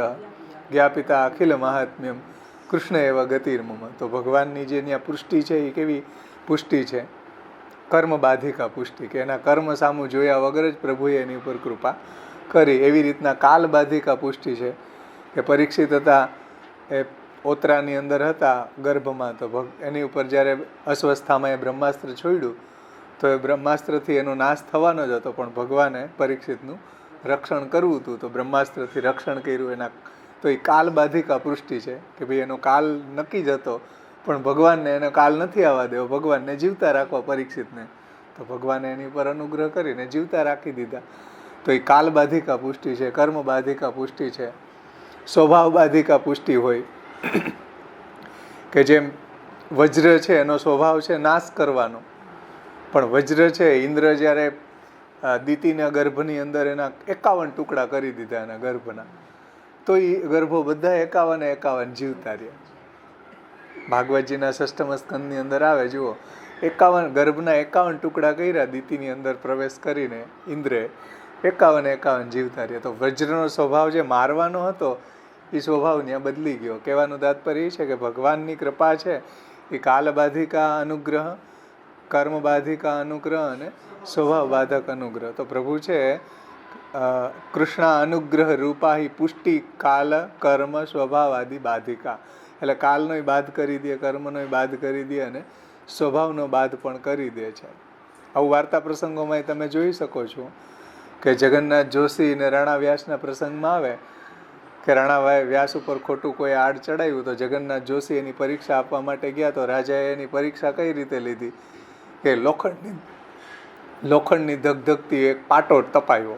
જ્ઞાપિતા અખિલ મહાત્મ્યમ કૃષ્ણ એવા ગતિર્મમ. તો ભગવાનની જે ત્યાં પુષ્ટિ છે એ કેવી પુષ્ટિ છે? કર્મ બાધિકા પુષ્ટિ, કે એના કર્મ સામું જોયા વગર જ પ્રભુએ એની ઉપર કૃપા કરી. એવી રીતના કાલ બાધિકા પુષ્ટિ છે કે પરીક્ષિત હતા, એ ઓતરાની અંદર હતા ગર્ભમાં, તો એની ઉપર જ્યારે અસ્વસ્થામાં એ બ્રહ્માસ્ત્ર છોડ્યું તો એ બ્રહ્માસ્ત્રથી એનો નાશ થવાનો જ હતો, પણ ભગવાને પરીક્ષિતનું રક્ષણ કરવું હતું તો બ્રહ્માસ્ત્રથી રક્ષણ કર્યું એના. તો એ કાલ બાધિકા પુષ્ટિ છે કે ભાઈ એનો કાલ નક્કી જ હતો, પણ ભગવાનને એનો કાલ નથી આવવા દેવો, ભગવાનને જીવતા રાખવા પરીક્ષિતને, તો ભગવાને એની પર અનુગ્રહ કરીને જીવતા રાખી દીધા. તો એ કાલ બાધિકા પુષ્ટિ છે. કર્મ બાધિકા પુષ્ટિ છે. સ્વભાવ બાધિકા પુષ્ટિ હોય કે જેમ વજ્ર છે એનો સ્વભાવ છે નાશ કરવાનો, પણ વજ્ર છે ઇન્દ્ર જ્યારે દિતિના ગર્ભની અંદર એના 51 ટુકડા કરી દીધા એના ગર્ભના, તો એ ગર્ભો બધા 51 જીવતા રહ્યા. ભાગવતજીના ષષ્ઠમ સ્કંદની અંદર આવે, જુઓ, 51 ગર્ભના 51 ટુકડા કર્યા દિતિની અંદર પ્રવેશ કરીને ઇન્દ્રે, 51 જીવતા રહ્યા. તો વજ્રનો સ્વભાવ જે મારવાનો હતો એ સ્વભાવ ત્યાં બદલી ગયો. કહેવાનું તાત્પર્ય એ છે કે ભગવાનની કૃપા છે એ કાલ બાધિકા અનુગ્રહ, કર્મ બાધિકા અનુગ્રહ અને સ્વભાવ બાધક અનુગ્રહ. તો પ્રભુ છે કૃષ્ણ અનુગ્રહ રૂપાહી પુષ્ટિ કાલ, કર્મ, સ્વભાવ આદિ બાધિકા. એટલે કાલનોય બાદ કરી દે, કર્મનોય બાદ કરી દે અને સ્વભાવનો બાદ પણ કરી દે છે. આવું વાર્તા પ્રસંગોમાં તમે જોઈ શકો છો કે જગન્નાથ જોશી અને રાણા વ્યાસના પ્રસંગમાં આવે કે રાણા વ્યાસ ઉપર ખોટું કોઈ આડ ચડાવ્યું, તો જગન્નાથ જોશી એની પરીક્ષા આપવા માટે ગયા, તો રાજાએ એની પરીક્ષા કઈ રીતે લીધી કે લોખંડની ધગધગતી એક પાટો તપાયો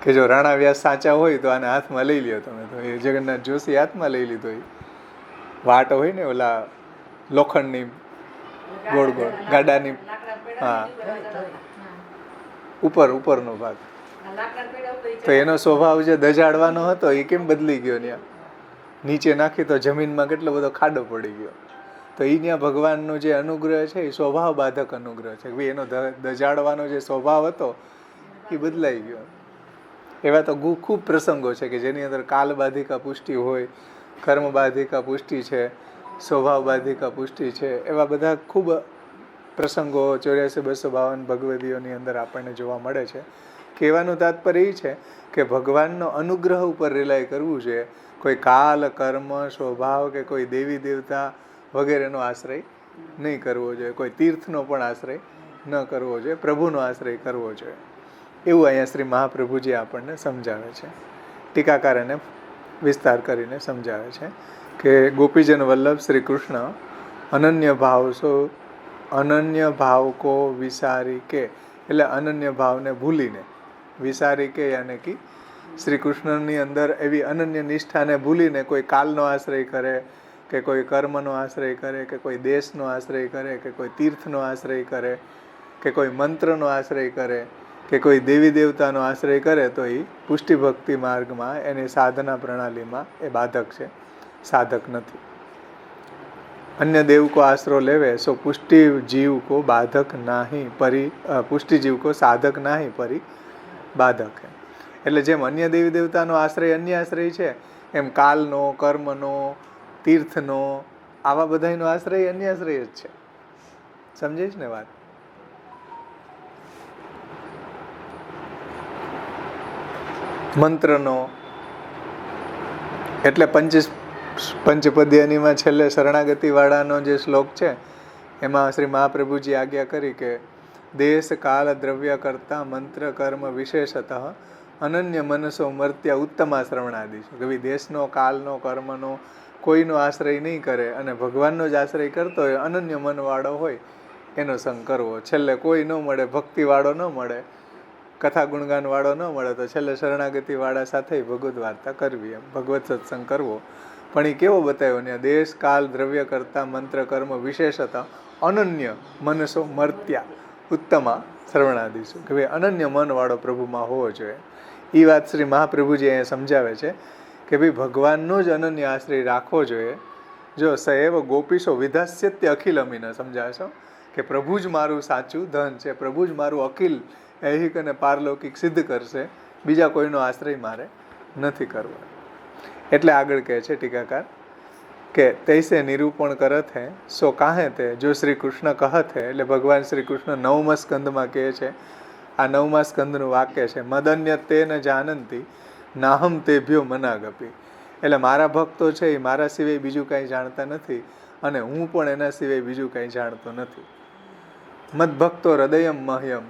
કે જો રાણા વ્યાસ સાચા હોય તો આને હાથમાં લઈ લ્યો તમે. તો એ જગન્નાથ જોશી હાથમાં લઈ લીધો. એ વાટ હોય ને ઓલા લોખંડની ગોળ ગોળ ગાડાની, હા, ઉપરનો ભાગ, તો એનો સ્વભાવ જે દજાડવાનો હતો એ કેમ બદલી ગયો? ત્યાં નીચે નાખી તો જમીનમાં કેટલો બધો ખાડો પડી ગયો. તો એ ત્યાં ભગવાનનો જે અનુગ્રહ છે એ સ્વભાવ બાધક અનુગ્રહ છે. ભાઈ એનો દજાડવાનો જે સ્વભાવ હતો એ બદલાઈ ગયો. એવા તો ખૂબ પ્રસંગો છે કે જેની અંદર કાલ બાધિકા પુષ્ટિ હોય, કર્મ બાધિકા પુષ્ટિ છે, સ્વભાવ બાધિકા પુષ્ટિ છે. એવા બધા ખૂબ પ્રસંગો 84-252 ભગવદીઓની અંદર આપણને જોવા મળે છે. કહેવાનું તાત્પર્ય એ છે કે ભગવાનનો અનુગ્રહ ઉપર રિલાય કરવું જોઈએ. કોઈ કાલ, કર્મ, સ્વભાવ કે કોઈ દેવી દેવતા વગેરેનો આશ્રય નહીં કરવો જોઈએ. કોઈ તીર્થનો પણ આશ્રય ન કરવો જોઈએ, પ્રભુનો આશ્રય કરવો જોઈએ. એવું અહીંયા શ્રી મહાપ્રભુજી આપણને સમજાવે છે. ટીકાકાર એને વિસ્તાર કરીને સમજાવે છે કે ગોપીજન વલ્લભ શ્રી કૃષ્ણ અનન્ય ભાવ કો વિસારી કે, એટલે અનન્ય ભાવને ભૂલીને, વિસારી કે યાને કે શ્રી કૃષ્ણની અંદર એવી અનન્ય નિષ્ઠાને ભૂલીને કોઈ કાલનો આશ્રય કરે, કે કોઈ કર્મનો આશ્રય કરે, કે કોઈ દેશનો આશ્રય કરે, કે કોઈ તીર્થનો આશ્રય કરે, કે કોઈ મંત્રનો આશ્રય કરે, કે કોઈ દેવી દેવતાનો આશ્રય કરે, તો એ પુષ્ટિ ભક્તિ માર્ગમાં એની સાધના પ્રણાલીમાં એ બાધક છે, સાધક નથી. अन्य देव को आश्रो लेवे सो पुष्टि जीव को बाधक नाही परि पुष्टि जीव को साधक नाही परि बाधक है. એટલે જેમ અન્ય દેવી દેવતાનો આશ્રય અન્ય આશ્રય છે, એમ કાલનો, કર્મનો, તીર્થનો, આવા બધાનો આશ્રય અન્ય આશ્રય જ છે. સમજાય છે ને વાત? મંત્રનો એટલે પંચપદ્યનીમાં છેલ્લે શરણાગતિવાળાનો જે શ્લોક છે, એમાં શ્રી મહાપ્રભુજી આજ્ઞા કરી કે દેશ કાળ દ્રવ્ય કરતા મંત્ર કર્મ વિશેષતઃ અનન્ય મનસો મર્ત્ય ઉત્તમા શ્રવણાદિ છે. કે ભાઈ દેશનો, કાલનો, કર્મનો કોઈનો આશ્રય નહીં કરે અને ભગવાનનો જ આશ્રય કરતો હોય, અનન્ય મનવાળો હોય, એનો સંગ કરવો. છેલ્લે કોઈ ન મળે, ભક્તિવાળો ન મળે, કથા ગુણગાનવાળો ન મળે, તો છેલ્લે શરણાગતિવાળા સાથે ભગવદ્ વાર્તા કરવી, એમ ભગવત સત્સંગ કરવો. પણ એ કેવો બતાવ્યો ને? દેશ કાલ દ્રવ્ય કરતા મંત્ર કર્મ વિશેષતઃ અનન્ય મનસો મર્ત્યા ઉત્તમા શ્રવણાદિશું. કે ભાઈ અનન્ય મનવાળો પ્રભુમાં હોવો જોઈએ. એ વાત શ્રી મહાપ્રભુજી અહીંયા સમજાવે છે કે ભાઈ ભગવાનનો જ અનન્ય આશ્રય રાખવો જોઈએ. જો સએવ ગોપીશો વિધાસ્યત્ય અખિલ અમીને સમજાવશો કે પ્રભુ જ મારું સાચું ધન છે, પ્રભુ જ મારું અખિલ ઐહિક અને પારલૌકિક સિદ્ધ કરશે, બીજા કોઈનો આશ્રય મારે નથી કરવો. એટલે આગળ કહે છે ટીકાકાર કે તૈસે નિરૂપણ કરત હે સો કાહે તે જો શ્રી કૃષ્ણ કહત હે. એટલે ભગવાન શ્રી કૃષ્ણ 9મા સ્કંદમાં કહે છે, આ 9મા સ્કંદનું વાક્ય છે, મદન્ય તે ન જાનંતી નાહમ તેભ્યો મનાગપી. એટલે મારા ભક્તો છે એ મારા સિવાય બીજું કાંઈ જાણતા નથી અને હું પણ એના સિવાય બીજું કાંઈ જાણતો નથી. મદ ભક્તો હૃદયમ મહ્યમ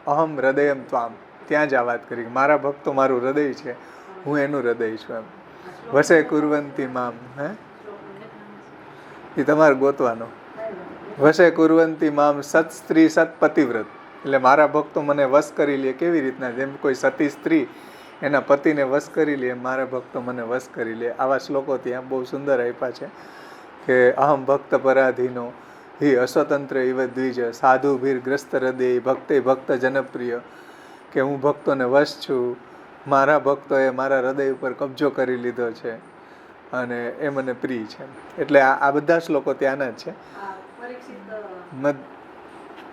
અહમ હૃદયમ ત્વામ. ત્યાં જ આ વાત કરી, મારા ભક્તો મારું હૃદય છે, હું એનું હૃદય છું. એમ વસે કુર્વંતી મામ, હે એ તમારે ગોતવાનો. વસે કુર્વંતી મામ સત સ્ત્રી સત પતિવ્રત. એટલે મારા ભક્તો મને વશ કરી લે. કેવી રીતના? જેમ કોઈ સતી સ્ત્રી એના પતિને વશ કરી લે, મારા ભક્તો મને વશ કરી લે. આવા શ્લોકો ત્યાં બહુ સુંદર આપ્યા છે કે અહમ ભક્ત પરાધીનો હિ અસ્વતંત્ર ઇવ દ્વિજ સાધુભીર ગ્રસ્ત હૃદય ભક્તે ભક્ત જનપ્રિય. કે હું ભક્તોને વશ છું, મારા ભક્તોએ મારા હૃદય ઉપર કબજો કરી લીધો છે અને એ મને પ્રિય છે. એટલે આ બધા શ્લોકો ત્યાંના જ છે.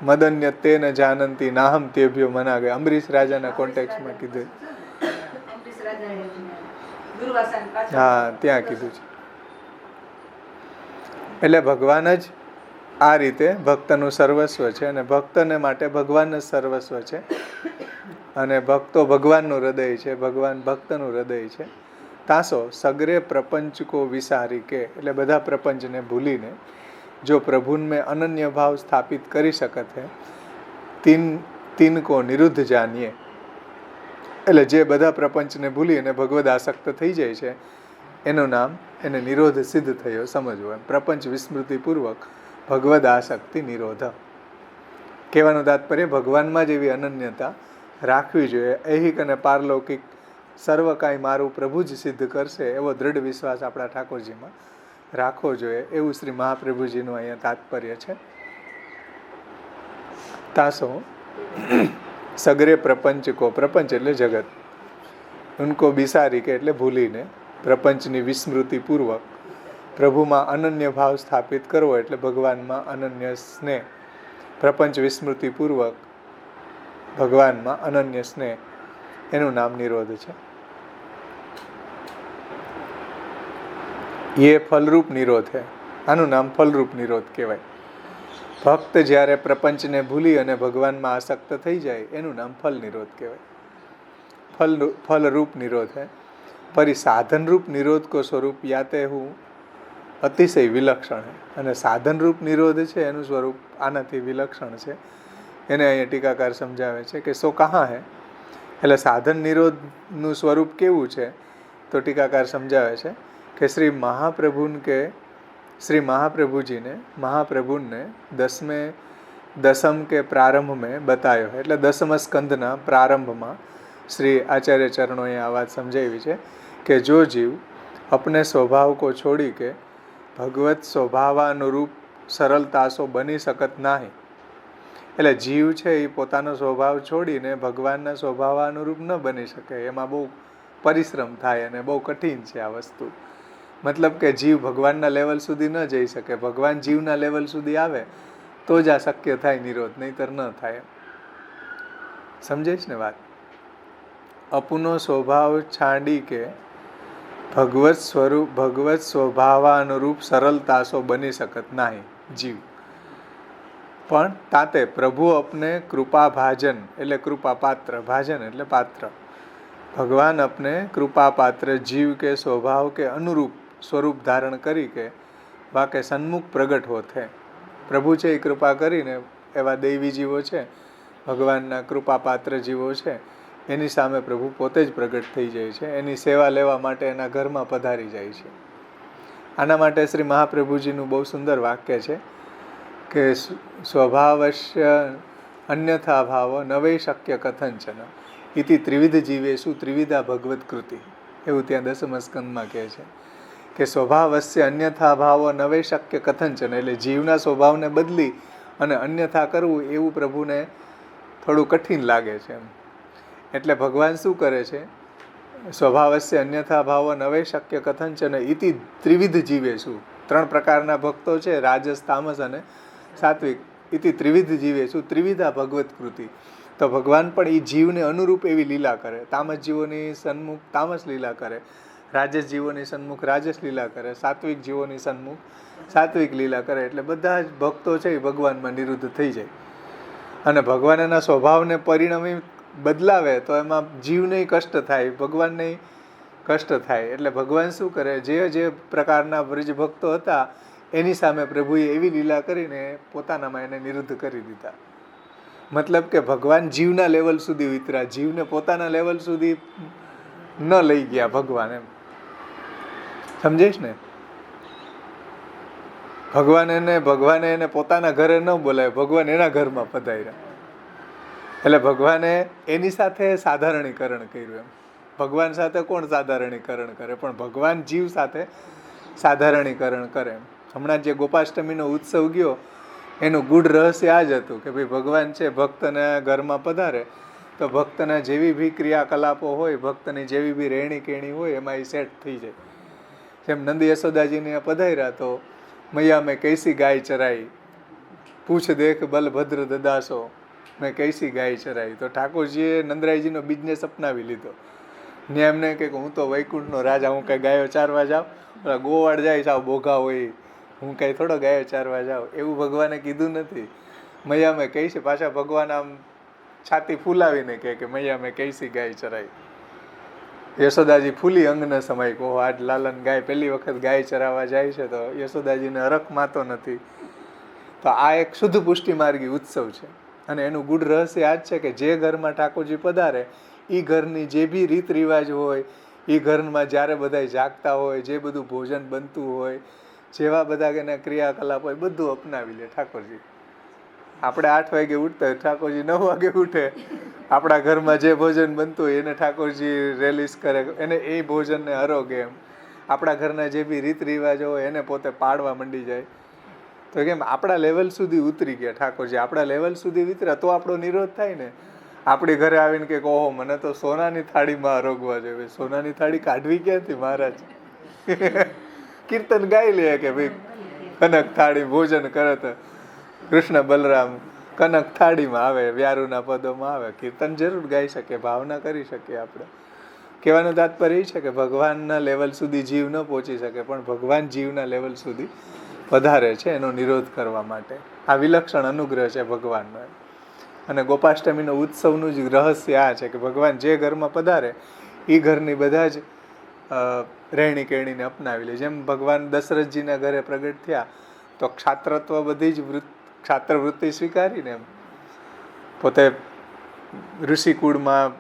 મદન્ય તે ન જાનંતી નાહમ તેભ્યો મનાગે. અંબરીશ રાજાના કોન્ટેક્સમાં કીધું. હા, ત્યાં કીધું છે. એટલે ભગવાન જ આ રીતે ભક્તનું સર્વસ્વ છે અને ભક્તને માટે ભગવાન જ સર્વસ્વ છે અને ભક્તો ભગવાનનું હૃદય છે, ભગવાન ભક્તનું હૃદય છે. તાસો સગરે પ્રપંચકો વિસારી કે. એટલે બધા પ્રપંચને ભૂલીને જો પ્રભુન મેં અનન્ય ભાવ સ્થાપિત કરી શકત હે તીન કો નિરુદ્ધ જાનીએ. એટલે જે બધા પ્રપંચને ભૂલી અને ભગવદ આસક્ત થઈ જાય છે, એનું નામ, એને નિરોધ સિદ્ધ થયો સમજવો. એમ પ્રપંચ વિસ્મૃતિપૂર્વક ભગવદ આસક્તિ નિરોધ. કહેવાનું તાત્પર્ય ભગવાનમાં જ એવી અનન્યતા રાખવી જોઈએ. ઐહિક અને પારલૌકિક સર્વ કાંઈ મારું પ્રભુ જ સિદ્ધ કરશે એવો દ્રઢ વિશ્વાસ આપણા ઠાકોરજીમાં રાખવો જોઈએ. એવું શ્રી મહાપ્રભુજીનું અહીંયા તાત્પર્ય છે. તાસો સગરે પ્રપંચ કો, પ્રપંચ એટલે જગત, ઉनको બિસારી કે એટલે ભૂલીને પ્રપંચની વિસ્મૃતિપૂર્વક પ્રભુમાં અનન્ય ભાવ સ્થાપિત કરવો એટલે ભગવાનમાં અનન્ય સ્નેહ. પ્રપંચ વિસ્મૃતિપૂર્વક ભગવાનમાં અનન્ય સ્નેહ, એનું નામ નિરોધ છે. એ ફલરૂપ નિરોધ હે. આનું નામ ફલરૂપ નિરોધ કહેવાય. ભક્ત જ્યારે પ્રપંચને ભૂલી અને ભગવાનમાં આસક્ત થઈ જાય એનું નામ ફલ નિરોધ કહેવાય. ફલરૂપ નિરોધ હે. પરી સાધનરૂપ નિરોધ કો સ્વરૂપ યાતે હું અતિશય વિલક્ષણ હે. અને સાધનરૂપ નિરોધ છે એનું સ્વરૂપ આનાથી વિલક્ષણ છે. એને અહીંયા ટીકાકાર સમજાવે છે કે સો કહા હે. એટલે સાધન નિરોધનું સ્વરૂપ કેવું છે તો ટીકાકાર સમજાવે છે કે શ્રી મહાપ્રભુને દસમ કે પ્રારંભ મેં બતાયો. એટલે 10મ સ્કંદના પ્રારંભમાં શ્રી આચાર્ય ચરણોએ આ વાત સમજાવી છે કે જો જીવ अपने स्वभाव को छोड़ी के भगवत स्वभावानुरूप સરળતાસો બની શકત નહીં. એટલે જીવ છે એ પોતાનો સ્વભાવ છોડીને ભગવાનના સ્વભાવ અનુરૂપ ન બની શકે. એમાં બહુ પરિશ્રમ થાય અને બહુ કઠિન છે આ વસ્તુ. મતલબ કે જીવ ભગવાનના લેવલ સુધી ન જઈ શકે. ભગવાન જીવના લેવલ સુધી આવે તો જ આ શક્ય થાય નિરોધ, નહીતર ન થાય. સમજે છે ને વાત? અપનો સ્વભાવ છાંડી કે ભગવત સ્વભાવાનુરૂપ સરળતાસો બની શકત નહીં જીવ. પણ તાતે પ્રભુ અપને કૃપા ભાજન એટલે કૃપા પાત્ર, ભાજન એટલે પાત્ર, ભગવાન અપને કૃપા પાત્ર જીવ કે સ્વભાવ કે અનુરૂપ સ્વરૂપ ધારણ કરી કે વાકે સન્મુખ પ્રગટ હોતે. પ્રભુ છે એ કૃપા કરીને એવા દૈવી જીવો છે, ભગવાનના કૃપા પાત્ર જીવો છે, એની સામે પ્રભુ પોતે જ પ્રગટ થઈ જાય છે. એની સેવા લેવા માટે એના ઘરમાં પધારી જાય છે. આના માટે શ્રી મહાપ્રભુજીનું બહુ સુંદર વાક્ય છે કે સ્વભાવસ્ય અન્યથા ભાવ નવે શક્ય કથંચન ઇતિ ત્રિવિધ જીવેશુ ત્રિવિધા ભગવત કૃતિ. એવું ત્યાં દસમ સ્કંદમાં કહે છે કે સ્વભાવસ્ય અન્યથા ભાવ નવે શક્ય કથંચન, એટલે જીવના સ્વભાવને બદલી અને અન્યથા કરવું એવું પ્રભુને થોડું કઠિન લાગે છે. એટલે ભગવાન શું કરે છે? સ્વભાવસ્ય અન્યથા ભાવ નવે શક્ય કથંચન ઇતિ ત્રિવિધ જીવેશુ, ત્રણ પ્રકારના ભક્તો છે, રાજસ, તામસ અને સાત્વિક. ઇતિ ત્રિવિધ જીવેશુ ત્રિવિધા ભગવત કૃતિ. તો ભગવાન પણ એ જીવને અનુરૂપ એવી લીલા કરે. તામસ જીવોની સન્મુખ તામસ લીલા કરે, રાજસ જીવોની સન્મુખ રાજસ લીલા કરે, સાત્વિક જીવોની સન્મુખ સાત્વિક લીલા કરે. એટલે બધા જ ભક્તો છે એ ભગવાનમાં નિરુદ્ધ થઈ જાય. અને ભગવાન એના સ્વભાવને પરિણમી બદલાવે તો એમાં જીવને કષ્ટ થાય, ભગવાનને કષ્ટ થાય. એટલે ભગવાન શું કરે? જે પ્રકારના બ્રજ ભક્તો હતા એની સામે પ્રભુએ એવી લીલા કરીને પોતાનામાં એને નિરુદ્ધ કરી દીધા. મતલબ કે ભગવાન જીવના લેવલ સુધી વિતરા, જીવને પોતાના લેવલ સુધી ન લઈ ગયા ભગવાન. એમ સમજેશ ને? ભગવાને એને પોતાના ઘરે ન બોલાય, ભગવાન એના ઘરમાં પધાર્યા. એટલે ભગવાને એની સાથે સાધારણીકરણ કર્યું. એમ ભગવાન સાથે કોણ સાધારણીકરણ કરે? પણ ભગવાન જીવ સાથે સાધારણીકરણ કરે. હમણાં જે ગોપાષ્ટમીનો ઉત્સવ ગયો એનું ગૂઢ રહસ્ય આ જ હતું કે ભાઈ ભગવાન છે ભક્તને ઘરમાં પધારે તો ભક્તના જેવી બી ક્રિયાકલાપો હોય, ભક્તની જેવી બી રહેણી કેણી હોય એમાં એ સેટ થઈ જાય. જેમ નંદી યશોદાજીને પધાર્યા તો મૈયા મેં કૈસી ગાય ચરાઈ, પૂછ દેખ બલભદ્ર દદાસો, મેં કૈસી ગાય ચરાઈ. તો ઠાકોરજીએ નંદરાયજીનો બિઝનેસ અપનાવી લીધો. ને એમને કે હું તો વૈકુંઠનો રાજા, હું કંઈ ગાયો ચારવા જાઉં, ગોવાડ જાય સાવ બોઘા હોય, હું કંઈ થોડો ગાયો ચારવા જાઉં, એવું ભગવાને કીધું નથી. મૈયા મેં કૈસી, પાછા ભગવાન આમ છાતી ફૂલાવીને કે મૈયા મેં કૈસી ગાય ચરાઈ. યશોદાજી ફૂલી અંગને સમય કહો, આજ લાલન ગાય પહેલી વખત ગાય ચરાવવા જાય છે તો યશોદાજીને હરખ માતો નથી. તો આ એક શુદ્ધ પુષ્ટિ માર્ગી ઉત્સવ છે. અને એનું ગૂઢ રહસ્ય આ જ છે કે જે ઘરમાં ઠાકોરજી પધારે એ ઘરની જે બી રીત રિવાજ હોય, એ ઘરમાં જ્યારે બધા જાગતા હોય, જે બધું ભોજન બનતું હોય, જેવા બધા એના ક્રિયાકલાપ હોય, બધું અપનાવી લે ઠાકોરજી. આપણે 8 વાગે ઉઠતા હોય, ઠાકોરજી 9 વાગે ઉઠે. આપણા ઘરમાં જે ભોજન બનતું હોય એને ઠાકોરજી રેલીસ કરે, એને એ ભોજનને આરોગે. એમ આપણા ઘરના જે બી રીત રિવાજો હોય એને પોતે પાડવા માંડી જાય. તો કેમ આપણા લેવલ સુધી ઉતરી ગયા ઠાકોરજી. આપણા લેવલ સુધી ઉતર્યા તો આપણો નિરોધ થાય ને. આપણી ઘરે આવીને કે ઓહો મને તો સોનાની થાળીમાં આરોગવા જોઈએ. સોનાની થાળી કાઢવી ક્યાંથી મહારાજ? કીર્તન ગાઈ લે કે ભાઈ કનક થાળી ભોજન કરે તો કૃષ્ણ બલરામ કનક થાળીમાં આવે, વ્યારુના પદોમાં આવે. કીર્તન જરૂર ગાઈ શકે, ભાવના કરી શકીએ આપણે. કહેવાનું તાત્પર્ય એ છે કે ભગવાનના લેવલ સુધી જીવ ન પહોંચી શકે, પણ ભગવાન જીવના લેવલ સુધી પધારે છે એનો નિરોધ કરવા માટે. આ વિલક્ષણ અનુગ્રહ છે ભગવાનનો. અને ગોપાષ્ટમીનો ઉત્સવનું જ રહસ્ય આ છે કે ભગવાન જે ઘરમાં પધારે એ ઘરની બધા જ રહેણી કેણીને અપનાવી લે. જેમ ભગવાન દશરથજીના ઘરે પ્રગટ થયા તો ક્ષાત્રત્વ બધી જ ક્ષાત્ર વૃત્તિ સ્વીકારીને એમ પોતે ઋષિકુળમાં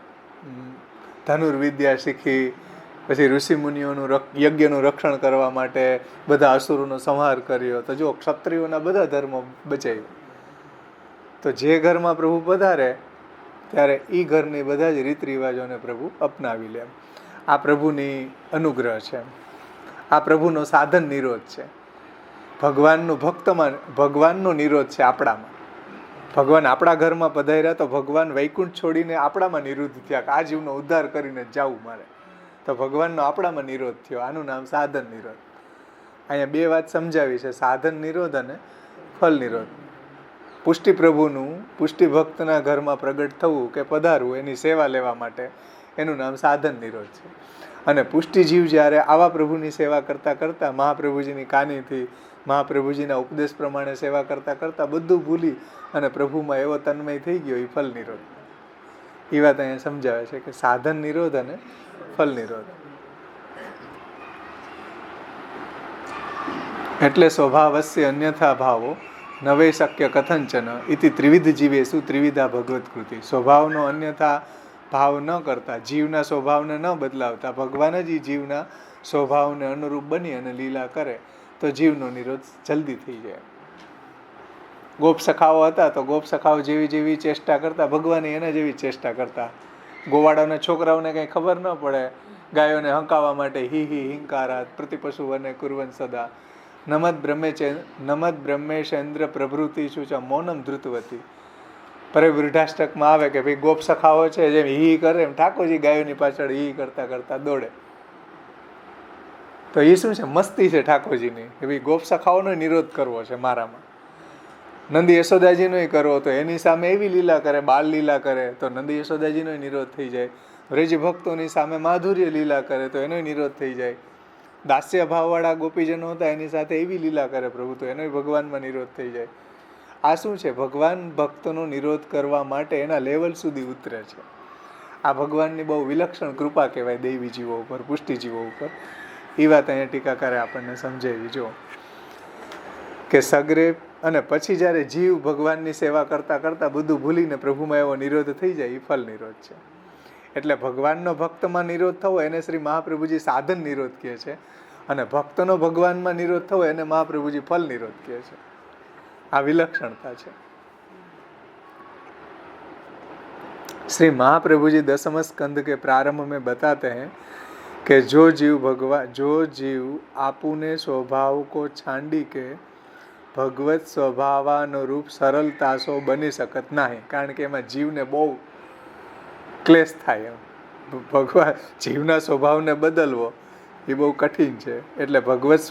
ધનુર્વિદ્યા શીખી, પછી ઋષિમુનિઓનું યજ્ઞનું રક્ષણ કરવા માટે બધા અસુરોનો સંહાર કર્યો. તો જો ક્ષત્રિયોના બધા ધર્મો બચાવ્યો. તો જે ઘરમાં પ્રભુ પધારે ત્યારે એ ઘરની બધા જ રીત રિવાજોને પ્રભુ અપનાવી લે. આ પ્રભુની અનુગ્રહ છે, આ પ્રભુનો સાધન નિરોધ છે. ભગવાનનું ભક્તમાં ભગવાનનો નિરોધ છે આપણામાં. ભગવાન આપણા ઘરમાં પધાર્યા તો ભગવાન વૈકુંઠ છોડીને આપણામાં નિરુદ્ધ થયા કે આ જીવનો ઉદ્ધાર કરીને જવું મારે, તો ભગવાનનો આપણામાં નિરોધ થયો. આનું નામ સાધન નિરોધ. અહીંયા બે વાત સમજાવી છે, સાધન નિરોધ અને ફલ નિરોધ. પુષ્ટિ પ્રભુનું પુષ્ટિ ભક્તના ઘરમાં પ્રગટ થવું કે પધારવું, એની સેવા લેવા માટે એનું નામ સાધન નિરોધ છે. અને પુષ્ટિ જીવ જ્યારે આવા પ્રભુની સેવા કરતાં કરતાં મહાપ્રભુજીની કાનીથી મહાપ્રભુજીના ઉપદેશ પ્રમાણે સેવા કરતાં કરતાં બધું ભૂલી અને પ્રભુમાં એવો તન્મય થઈ ગયો, એ ફલ નિરોધ. એ વાત અહીંયા સમજાવે છે કે સાધન નિરોધ અને ફલ નિરોધ. એટલે સ્વભાવસ્ય અન્યથા ભાવો નવે શક્ય કથંચન ઇતિ ત્રિવિધ જીવેશુ ત્રિવિધા ભગવત કૃતિ. સ્વભાવનો અન્યથા ભાવ ન કરતા, જીવના સ્વભાવને ન બદલાવતા, ભગવાન જ એ જીવના સ્વભાવને અનુરૂપ બની અને લીલા કરે તો જીવનો નિરોધ જલ્દી થઈ જાય. ગોપ સખાઓ હતા તો ગોપ સખાઓ જેવી જેવી ચેષ્ટા કરતા, ભગવાને એના જેવી ચેષ્ટા કરતા. ગોવાળાના છોકરાઓને કંઈ ખબર ન પડે, ગાયોને હંકાવવા માટે હી હી હિંકારાત પ્રતિપશુ વને કુર્વન સદા નમદ બ્રહ્મેશેન્દ્ર પ્રભૃતિ શુચ મૌનમ ધૃતવતી. પર વૃદ્ધાષ્ટકમાં આવે કે ભાઈ ગોપ સખાઓ છે જેમ હી કરે એમ ઠાકોરજી ગાયોની પાછળ હી કરતા કરતા દોડે. તો એ શું છે? મસ્તી છે ઠાકોરજીની કે ભાઈ ગોપ સખાઓનો નિરોધ કરવો છે મારામાં. નંદી યશોદાજીનો કરવો તો એની સામે એવી લીલા કરે, બાલ લીલા કરે તો નંદી યશોદાજીનો નિરોધ થઈ જાય. વ્રજ ભક્તોની સામે માધુર્ય લીલા કરે તો એનો નિરોધ થઈ જાય. દાસ્ય ભાવવાળા ગોપીજનો હતા એની સાથે એવી લીલા કરે પ્રભુ તો એનો ભગવાનમાં નિરોધ થઈ જાય. આ શું છે? ભગવાન ભક્તનો નિરોધ કરવા માટે એના લેવલ સુધી ઉતરે છે. આ ભગવાનની બહુ વિલક્ષણ કૃપા કહેવાય દૈવી જીવો ઉપર, પુષ્ટિ જીવો ઉપર. એ વાત અહીંયા ટીકાકારે આપણને સમજાવી જો કે સગરે અને પછી જ્યારે જીવ ભગવાનની સેવા કરતાં કરતાં બધું ભૂલીને પ્રભુમાં એવો નિરોધ થઈ જાય, એ ફલ નિરોધ છે. એટલે ભગવાનનો ભક્તમાં નિરોધ થવો એને શ્રી મહાપ્રભુજી સાધન નિરોધ કહે છે, અને ભક્તનો ભગવાનમાં નિરોધ થવો એને મહાપ્રભુજી ફલ નિરોધ કહે છે. આ વિલક્ષણતા છે. श्री महाप्रभु जी दसम स्कंद के प्रारंभ में बताते हैं कि जो जीव आपुने स्वभाव को छांडी के भगवत स्वभावानुरूप सरलता सो बनी सकत नहीं. कारण के एमां जीवने बहु क्लेश थाय. भगवान जीवना स्वभावने बदलवो એ બહુ કઠિન છે. એટલે ભગવત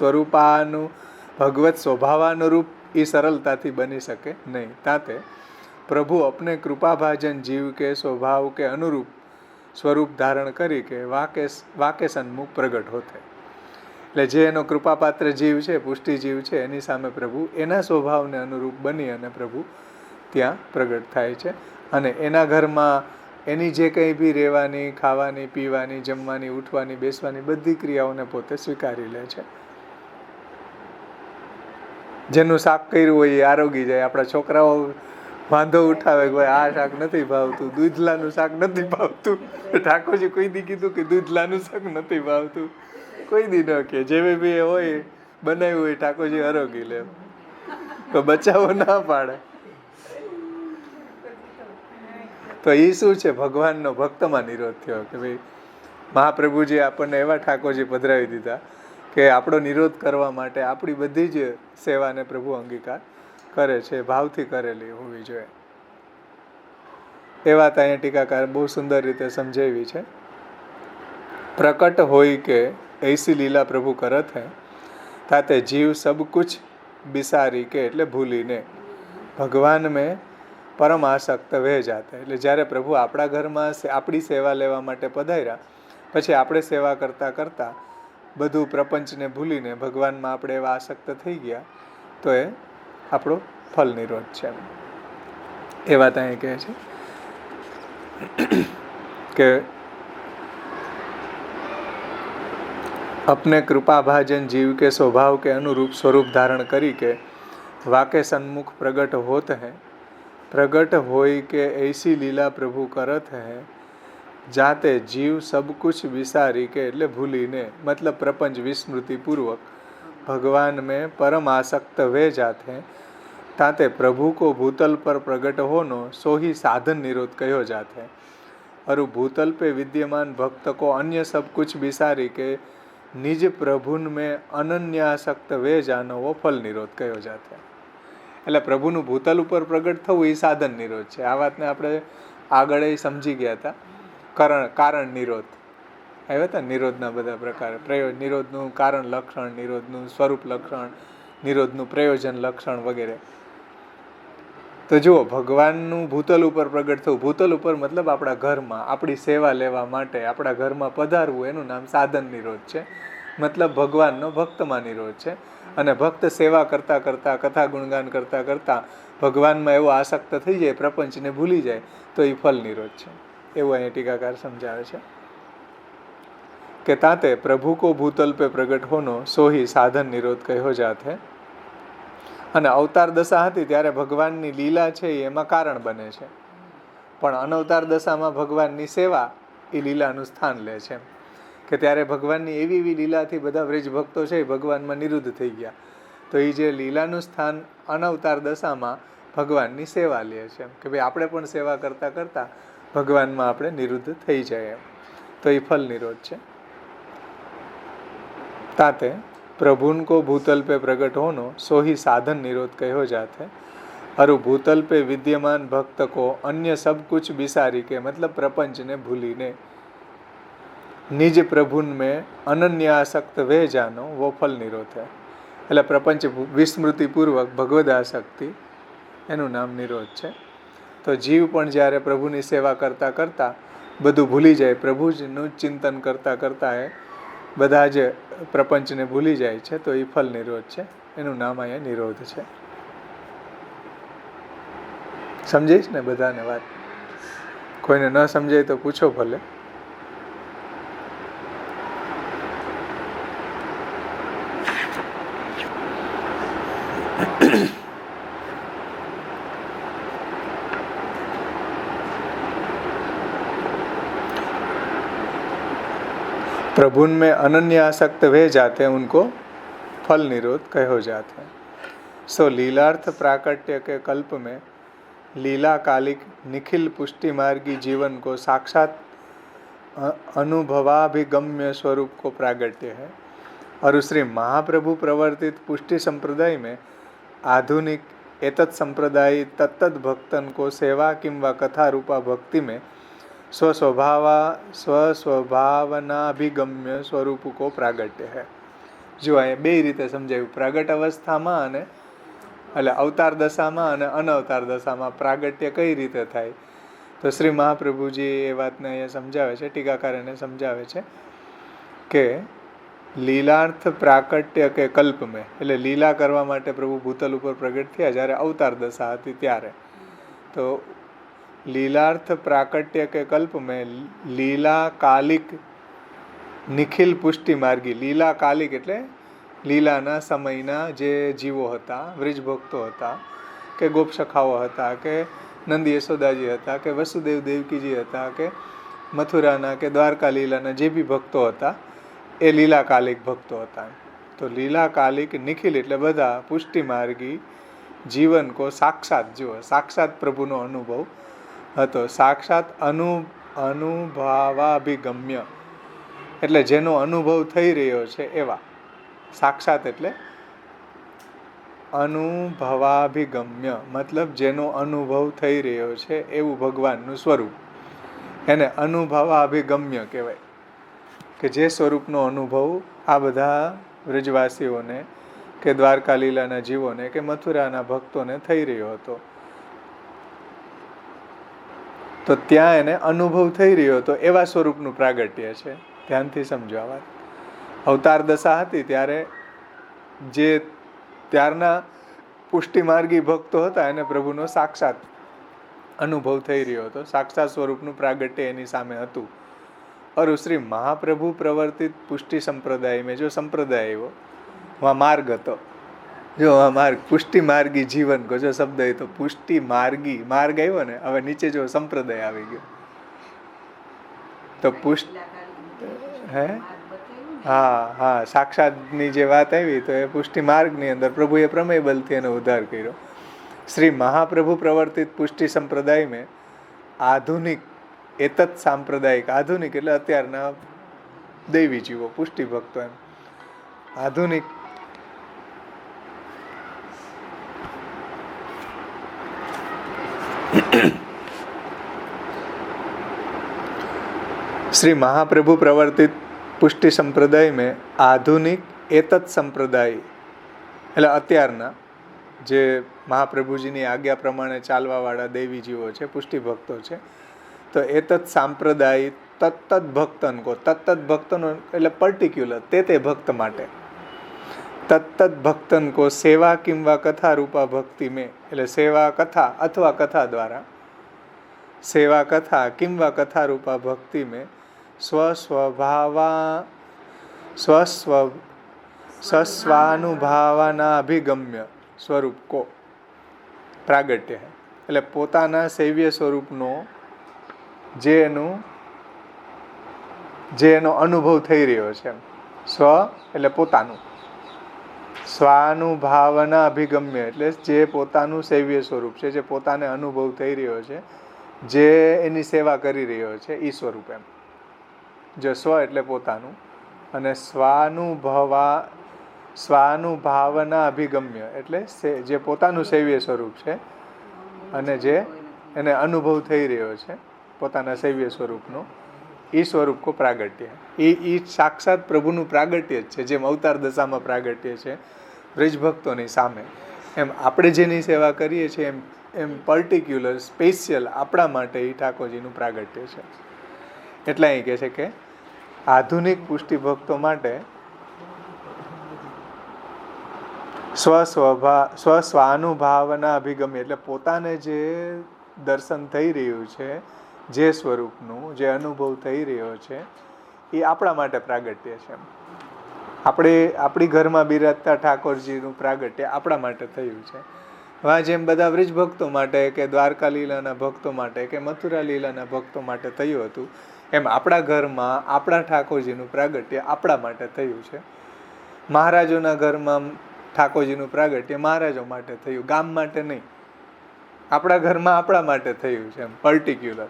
સ્વભાવાનુરૂપ એ સરળતાથી બની શકે નહીં. તાતે પ્રભુ અપને કૃપાભાજન જીવ કે સ્વભાવ કે અનુરૂપ સ્વરૂપ ધારણ કરી કે વાકે સન્મુખ પ્રગટ હોતે. એટલે જે એનો કૃપાપાત્ર જીવ છે, પુષ્ટિ જીવ છે, એની સામે પ્રભુ એના સ્વભાવને અનુરૂપ બની અને પ્રભુ ત્યાં પ્રગટ થાય છે. અને એના ઘરમાં એની જે કંઈ બી રહેવાની, ખાવાની, પીવાની, જમવાની, ઉઠવાની, બેસવાની બધી ક્રિયાઓને પોતે સ્વીકારી લે છે. જેનું શાક કર્યું હોય એ આરોગી જાય. આપણા છોકરાઓ વાંધો ઉઠાવે કે ભાઈ આ શાક નથી ભાવતું, દૂધલાનું શાક નથી ભાવતું. ઠાકોરજી કોઈ દી કીધું કે દૂધલાનું શાક નથી ભાવતું? કોઈ દી ન કે. જેવી બી હોય બનાવ્યું હોય ઠાકોરજી આરોગી લે, તો બચાવો ના પાડે. તો એ શું છે? ભગવાનનો ભક્તમાં નિરોધ થયો કે ભાઈ મહાપ્રભુજી આપણને એવા ઠાકોરજી પધરાવી દીધા કે આપણો નિરોધ કરવા માટે આપણી બધી જ સેવાને પ્રભુ અંગીકાર કરે છે, ભાવથી કરેલી હોવી જોઈએ. એ વાત અહીંયા ટીકાકાર બહુ સુંદર રીતે સમજાવી છે. પ્રકટ હોય કે ऐसी લીલા પ્રભુ કરત હૈ તાતે જીવ સબ કુછ બિસારી કે એટલે ભૂલીને ભગવાન મેં પરમ આસક્ત વહે જાતે. એટલે જ્યારે પ્રભુ આપણા ઘરમાં આપણી સેવા લેવા માટે પધાર્યા પછી આપણે સેવા કરતાં કરતાં બધું પ્રપંચને ભૂલીને ભગવાનમાં આપણે એવા આસક્ત થઈ ગયા તો એ આપણો ફલ નિરોધ છે. એ વાત અહીં કહે છે કે अपने कृपाभाजन जीव के स्वभाव के अनुरूप स्वरूप धारण करी के वाके सन्मुख प्रगट होत है. प्रगट होई के ऐसी लीला प्रभु करत है जाते जीव सब कुछ विसारी के એટલે ભૂલીને मतलब प्रपंच विस्मृति पूर्वक भगवान में परम आसक्त वे जाते हैं. ताते प्रभु को भूतल पर प्रकट होनो सो ही साधन निरोध कहो जात है। और भूतल पे विद्यमान भक्त को अन्य सब कुछ बिसारी के निज प्रभुन में अनन्यासक्त वे जानो वो फल निरोध कहो जात है। એટલે પ્રભુનું ભૂતલ ઉપર પ્રગટ થવું એ સાધન નિરોધ છે. આ વાતને આપણે આગળ સમજી ગયા હતા. કારણ નિરોધ આવ્યા હતા, નિરોધના બધા પ્રકાર, નિરોધનું કારણ લક્ષણ, નિરોધનું સ્વરૂપ લક્ષણ, નિરોધનું પ્રયોજન લક્ષણ વગેરે. તો જુઓ, ભગવાનનું ભૂતલ ઉપર પ્રગટ થવું, ભૂતલ ઉપર મતલબ આપણા ઘરમાં આપણી સેવા લેવા માટે આપણા ઘરમાં પધારવું, એનું નામ સાધન નિરોધ છે. મતલબ ભગવાનનો ભક્તમાં નિરોધ છે. અને ભક્ત સેવા કરતાં કરતાં, કથા ગુણગાન કરતાં કરતાં ભગવાનમાં એવો આસક્ત થઈ જાય, પ્રપંચને ભૂલી જાય, તો એ ફલ નિરોધ છે. એવું અહીંયા ટીકાકાર સમજાવે છે કે તાતે પ્રભુ કો ભૂતલ પે પ્રગટ હોનો સો હી સાધન નિરોધ કહ્યો જાત હે. અને અવતાર દશા હતી ત્યારે ભગવાનની લીલા છે એમાં કારણ બને છે, પણ અનવતાર દશામાં ભગવાનની સેવા એ લીલાનું સ્થાન લે છે. કે ત્યારે ભગવાનની એવી એવી લીલાથી બધા વ્રજ ભક્તો છે એ ભગવાનમાં નિરુદ્ધ થઈ ગયા. તો એ જે લીલાનું સ્થાન અનવતાર દશામાં ભગવાનની સેવા લે છે, કે ભાઈ આપણે પણ સેવા કરતાં કરતાં ભગવાનમાં આપણે નિરુદ્ધ થઈ જાય એમ. તો એ ફલ નિરોધ છે. ताते प्रभुन को भूतल पे प्रकट होनो सो ही साधन निरोध कहो जाते। और भूतल पे विद्यमान भक्त को अन्य सब कुछ बिसारी के मतलब प्रपंच ने भूली ने निज प्रभुन में अनन्यासक्त वे जानो वो फल निरोध है. એટલે પ્રપંચ વિસ્મૃતિપૂર્વક ભગવદાસક્તિ એનું નામ નિરોધ છે. તો જીવ પણ જ્યારે પ્રભુની સેવા કરતાં કરતાં બધું ભૂલી જાય, પ્રભુનું ચિંતન કરતાં કરતાં એ બધા જ પ્રપંચને ભૂલી જાય છે, તો એ ફલ નિરોધ છે. એનું નામ અહીંયા નિરોધ છે. સમજીશ ને બધાને વાત? કોઈને ન સમજાય તો પૂછો ભલે. प्रभुन में अनन्य आसक्त वे जाते उनको फल निरोध कहो जाते. सो लीलार्थ प्राकट्य के कल्प में लीला कालिक निखिल पुष्टि मार्गी जीवन को साक्षात अनुभवाभिगम्य स्वरूप को प्रागट्य है. और श्री महाप्रभु प्रवर्तित पुष्टि संप्रदाय में आधुनिक एतत् संप्रदाय तत्तद भक्तन को सेवा किंवा कथा रूपा भक्ति में સ્વસ્વભાવનાભિગમ્ય સ્વરૂપ કો પ્રાગટ્ય હૈ. જો અહીંયા બે રીતે સમજાયું, પ્રાગટ અવસ્થામાં અને એટલે અવતાર દશામાં અને અનવતાર દશામાં પ્રાગટ્ય કઈ રીતે થાય. તો શ્રી મહાપ્રભુજી એ વાતને અહીંયા સમજાવે છે, ટીકાકાર એને સમજાવે છે કે લીલાર્થ પ્રાકટ્ય કે કલ્પ મેં, એટલે લીલા કરવા માટે પ્રભુ ભૂતલ ઉપર પ્રગટ થયા જ્યારે અવતાર દશા હતી ત્યારે. તો लीलार्थ प्राकट्य के कल्प में लीला कालिक निखिल पुष्टि मार्गी, लीला कालिक એટલે લીલાના સમયના જે જીવો હતા, વ્રજભક્તો હતા, કે ગોપસખાઓ હતા, કે નંદ યશોદાજી હતા, કે વસુદેવ દેવકીજી હતા, કે મથુરાના કે દ્વારકા લીલાના જે બી ભક્તો હતા એ લીલા કાલિક ભક્તો હતા. તો લીલા કાલિક નિખિલ એટલે બધા પુષ્ટિ માર્ગી જીવન કો સાક્ષાત, જુઓ સાક્ષાત પ્રભુનો અનુભવ હતો. સાક્ષાત અનુભાવાભિગમ્ય એટલે જેનો અનુભવ થઈ રહ્યો છે એવા. સાક્ષાત એટલે અનુભવાભિગમ્ય મતલબ જેનો અનુભવ થઈ રહ્યો છે એવું ભગવાનનું સ્વરૂપ, એને અનુભવાભિગમ્ય કહેવાય. કે જે સ્વરૂપનો અનુભવ આ બધા વ્રજવાસીઓને કે દ્વારકા લીલાના જીવોને કે મથુરાના ભક્તોને થઈ રહ્યો હતો, તો ત્યાં એને અનુભવ થઈ રહ્યો હતો એવા સ્વરૂપનું પ્રાગટ્ય છે. ધ્યાનથી સમજો આ વાત. અવતાર દશા હતી ત્યારે જે ત્યારના પુષ્ટિમાર્ગી ભક્તો હતા એને પ્રભુનો સાક્ષાત અનુભવ થઈ રહ્યો હતો, સાક્ષાત સ્વરૂપનું પ્રાગટ્ય એની સામે હતું. और श्री महाप्रभु प्रवर्तित पुष्टि संप्रदाय में जो संप्रदाय वो वहाँ मार्ग હતો, જો આ માર્ગ પુષ્ટિ માર્ગી જીવન કો જો શબ્દ है तो પુષ્ટિ માર્ગી માર્ગ આવ્યો ને, હવે નીચે જો સંપ્રદાય આવી ગયો તો હે હા સાક્ષાતની જે વાત આવી તો એ પુષ્ટિ માર્ગની અંદર પ્રભુએ પ્રમેય બલથી એનો ઉદ્ધાર કર્યો. श्री महाप्रभु प्रवर्तित पुष्टि संप्रदाय में आधुनिक एतत् सांप्रदायिक, आधुनिक એટલે અત્યારના દૈવી જીવો, પુષ્ટિ ભક્તો, એમ આધુનિક श्री महाप्रभु प्रवर्तित पुष्टि संप्रदाय में आधुनिक एतत् संप्रदाय એટલે અત્યારના જે મહાપ્રભુજીની આજ્ઞા પ્રમાણે ચાલવાવાળા દૈવી જીવો છે, પુષ્ટિ ભક્તો છે, તો એતत् સાંપ્રદાય તત્ત ભક્તન કો, તત્ત ભક્તનો એટલે પર્ટિક્યુલર તે ભક્ત માટે, તત્ત ભક્તન કો સેવા કિંવા કથા રૂપા ભક્તિ મેં, એટલે સેવા કથા અથવા કથા દ્વારા, સેવા કથા કિંવા કથા રૂપા ભક્તિ મેં સ્વસ્વભાવા સ્વસ્વાનુભાવાના અભિગમ્ય સ્વરૂપ કો પ્રાગટ્ય, એટલે પોતાના સેવ્ય સ્વરૂપનો જે એનો અનુભવ થઈ રહ્યો છે, સ્વ એટલે પોતાનું, સ્વાનુભાવના અભિગમ્ય એટલે જે પોતાનું સેવ્ય સ્વરૂપ છે, જે પોતાને અનુભવ થઈ રહ્યો છે, જે એની સેવા કરી રહ્યો છે, એ સ્વરૂપ. એમ જો સ્વ એટલે પોતાનું અને સ્વાનુભાવના અભિગમ્ય એટલે જે પોતાનું સેવ્ય સ્વરૂપ છે અને જે એને અનુભવ થઈ રહ્યો છે પોતાના સેવ્ય સ્વરૂપનો, એ સ્વરૂપ કો પ્રાગટ્ય. એ સાક્ષાત પ્રભુનું પ્રાગટ્ય જ છે, જેમ અવતાર દશામાં પ્રાગટ્ય છે બ્રજભક્તોની સામે, એમ આપણે જેની સેવા કરીએ છીએ એમ પર્ટિક્યુલર સ્પેશિયલ આપણા માટે એ ઠાકોરજીનું પ્રાગટ્ય છે. એટલે અહીં કહે છે કે આધુનિક પુષ્ટિ ભક્તો માટે સ્વસ્વાનુભાવના અભિગમ્ય એટલે પોતાને જે દર્શન થઈ રહ્યું છે, જે સ્વરૂપનું જે અનુભવ થઈ રહ્યો છે, એ આપણા માટે પ્રાગટ્ય છે. આપણી ઘરમાં બિરાજતા ઠાકોરજીનું પ્રાગટ્ય આપણા માટે થયું છે. હવે જેમ બધા વ્રજ ભક્તો માટે કે દ્વારકા લીલાના ભક્તો માટે કે મથુરા લીલાના ભક્તો માટે થયું હતું, એમ આપણા ઘરમાં આપણા ઠાકોરજીનું પ્રાગટ્ય આપણા માટે થયું છે. મહારાજોના ઘરમાં ઠાકોરજીનું પ્રાગટ્ય મહારાજો માટે થયું, ગામ માટે નહીં. આપણા ઘરમાં આપણા માટે થયું છે, એમ પર્ટિક્યુલર.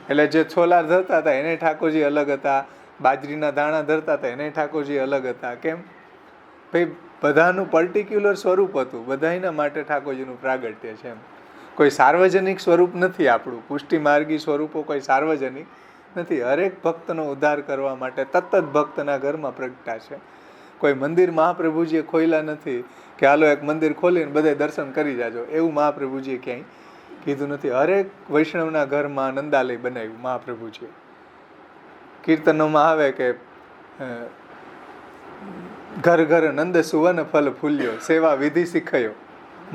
એટલે જે છોલા ધરતા હતા એને ઠાકોરજી અલગ હતા, બાજરીના દાણા ધરતા હતા એને ઠાકોરજી અલગ હતા. કેમ ભાઈ? બધાનું પર્ટિક્યુલર સ્વરૂપ હતું, બધાના માટે ઠાકોરજીનું પ્રાગટ્ય છે. એમ કોઈ સાર્વજનિક સ્વરૂપ નથી આપણું, પુષ્ટિ માર્ગી સ્વરૂપો કોઈ સાર્વજનિક નથી. હરેક ભક્તનો ઉદ્ધાર કરવા માટે તત્ત ભક્તના ઘરમાં પ્રગટા છે. કોઈ મંદિર મહાપ્રભુજીએ ખોલ્યા નથી કે હાલો એક મંદિર ખોલીને બધે દર્શન કરી જાજો, એવું મહાપ્રભુજીએ ક્યાંય કીધું નથી. હરેક વૈષ્ણવના ઘરમાં નંદાલય બનાવ્યું મહાપ્રભુજીએ. કીર્તનોમાં આવે કે ઘર ઘર નંદ સુવન ફલ ફૂલ્યો, સેવા વિધિ શીખયો.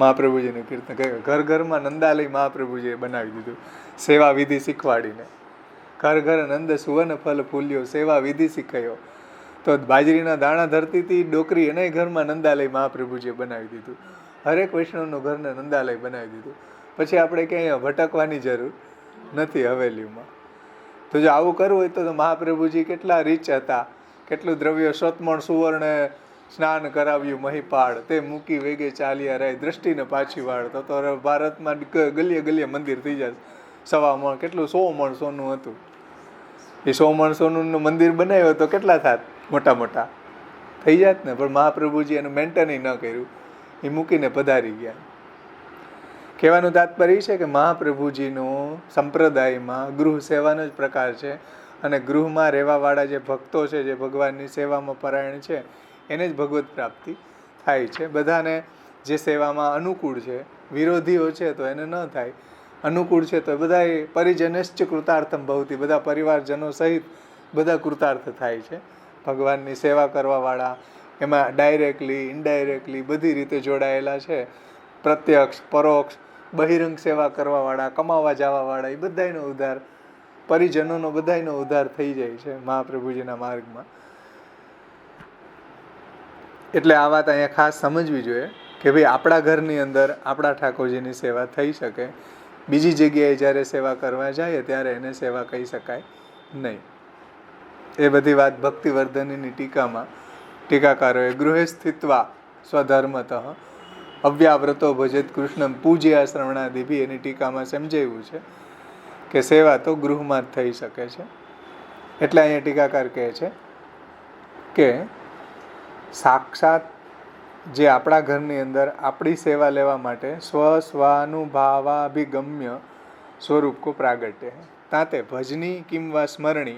મહાપ્રભુજીનું કીર્તન કહ્યું, ઘર ઘરમાં નંદાલય મહાપ્રભુજીએ બનાવી દીધું સેવા વિધિ શીખવાડીને. ઘર ઘર નંદ સુવન ફલ ફૂલ્યો, સેવા વિધિ શીખયો. તો બાજરીના દાણા ધરતી હતી ડોકરી, એને ઘરમાં નંદાલય મહાપ્રભુજીએ બનાવી દીધું. હરેક વૈષ્ણવનું ઘરને નંદાલય બનાવી દીધું. પછી આપણે ક્યાંય ભટકવાની જરૂર નથી હવેલીમાં. તો જો આવું કરવું હોય તો મહાપ્રભુજી કેટલા રીચ હતા, કેટલું દ્રવ્ય સોતમણ સુવર્ણે સ્નાન કરાવ્યું મહીપાળ, તે મૂકી વેગે ચાલ્યા રહે, દ્રષ્ટિને પાછી વાળ. તો ભારતમાં ગલીએ ગલીએ મંદિર થઈ જાય. 1.25 મણ કેટલું 100 મણ સોનું હતું. એ 100 મણ સોનું મંદિર બનાવ્યો તો કેટલા થાત? મોટા મોટા થઈ જાત ને. પણ મહાપ્રભુજી એનું મેન્ટેન ન કર્યું, એ મૂકીને પધારી ગયા. કહેવાનું તાત્પર્ય છે કે મહાપ્રભુજીનો સંપ્રદાયમાં ગૃહ સેવાનો જ પ્રકાર છે, અને ગૃહમાં રહેવાવાળા જે ભક્તો છે, જે ભગવાનની સેવામાં પરાયણ છે, એને જ ભગવત પ્રાપ્તિ થાય છે. બધાને જે સેવામાં અનુકૂળ છે, વિરોધીઓ છે તો એને ન થાય, અનુકૂળ છે તો બધા પરિજનશ્ચ કૃતાર્થમ ભવતી, બધા પરિવારજનો સહિત બધા કૃતાર્થ થાય છે. ભગવાનની સેવા કરવાવાળા એમાં ડાયરેક્ટલી ઇનડાયરેક્ટલી બધી રીતે જોડાયેલા છે. પ્રત્યક્ષ પરોક્ષ બહિરંગ સેવા કરવાવાળા, કમાવા જવાવાળા, એ બધાનો ઉદ્ધાર, પરિજનોનો બધાનો ઉદ્ધાર થઈ જાય છે મહાપ્રભુજીના માર્ગમાં. એટલે આ વાત અહીંયા ખાસ સમજવી જોઈએ કે ભાઈ આપણા ઘરની અંદર આપણા ઠાકોરજીની સેવા થઈ શકે, બીજી જગ્યાએ જ્યારે સેવા કરવા જાય ત્યારે એને સેવા કહી શકાય નહીં. એ બધી વાત ભક્તિવર્ધનીની ટીકામાં ટીકાકારોએ ગૃહે સ્થિત્વા સ્વધર્મતઃ અવ્યાવ્રતો ભજેત કૃષ્ણ પૂજ્યા શ્રવણાદિભી એની ટીકામાં સમજાવ્યું છે કે સેવા તો ગૃહમાં જ થઈ શકે છે. એટલે અહીંયા ટીકાકાર કહે છે કે સાક્ષાત જે આપણા ઘરની અંદર આપણી સેવા લેવા માટે સ્વાનુભાવાભિગમ્ય स्वरूप को प्रागट्य है. ताते भजनी किंवा स्मरणी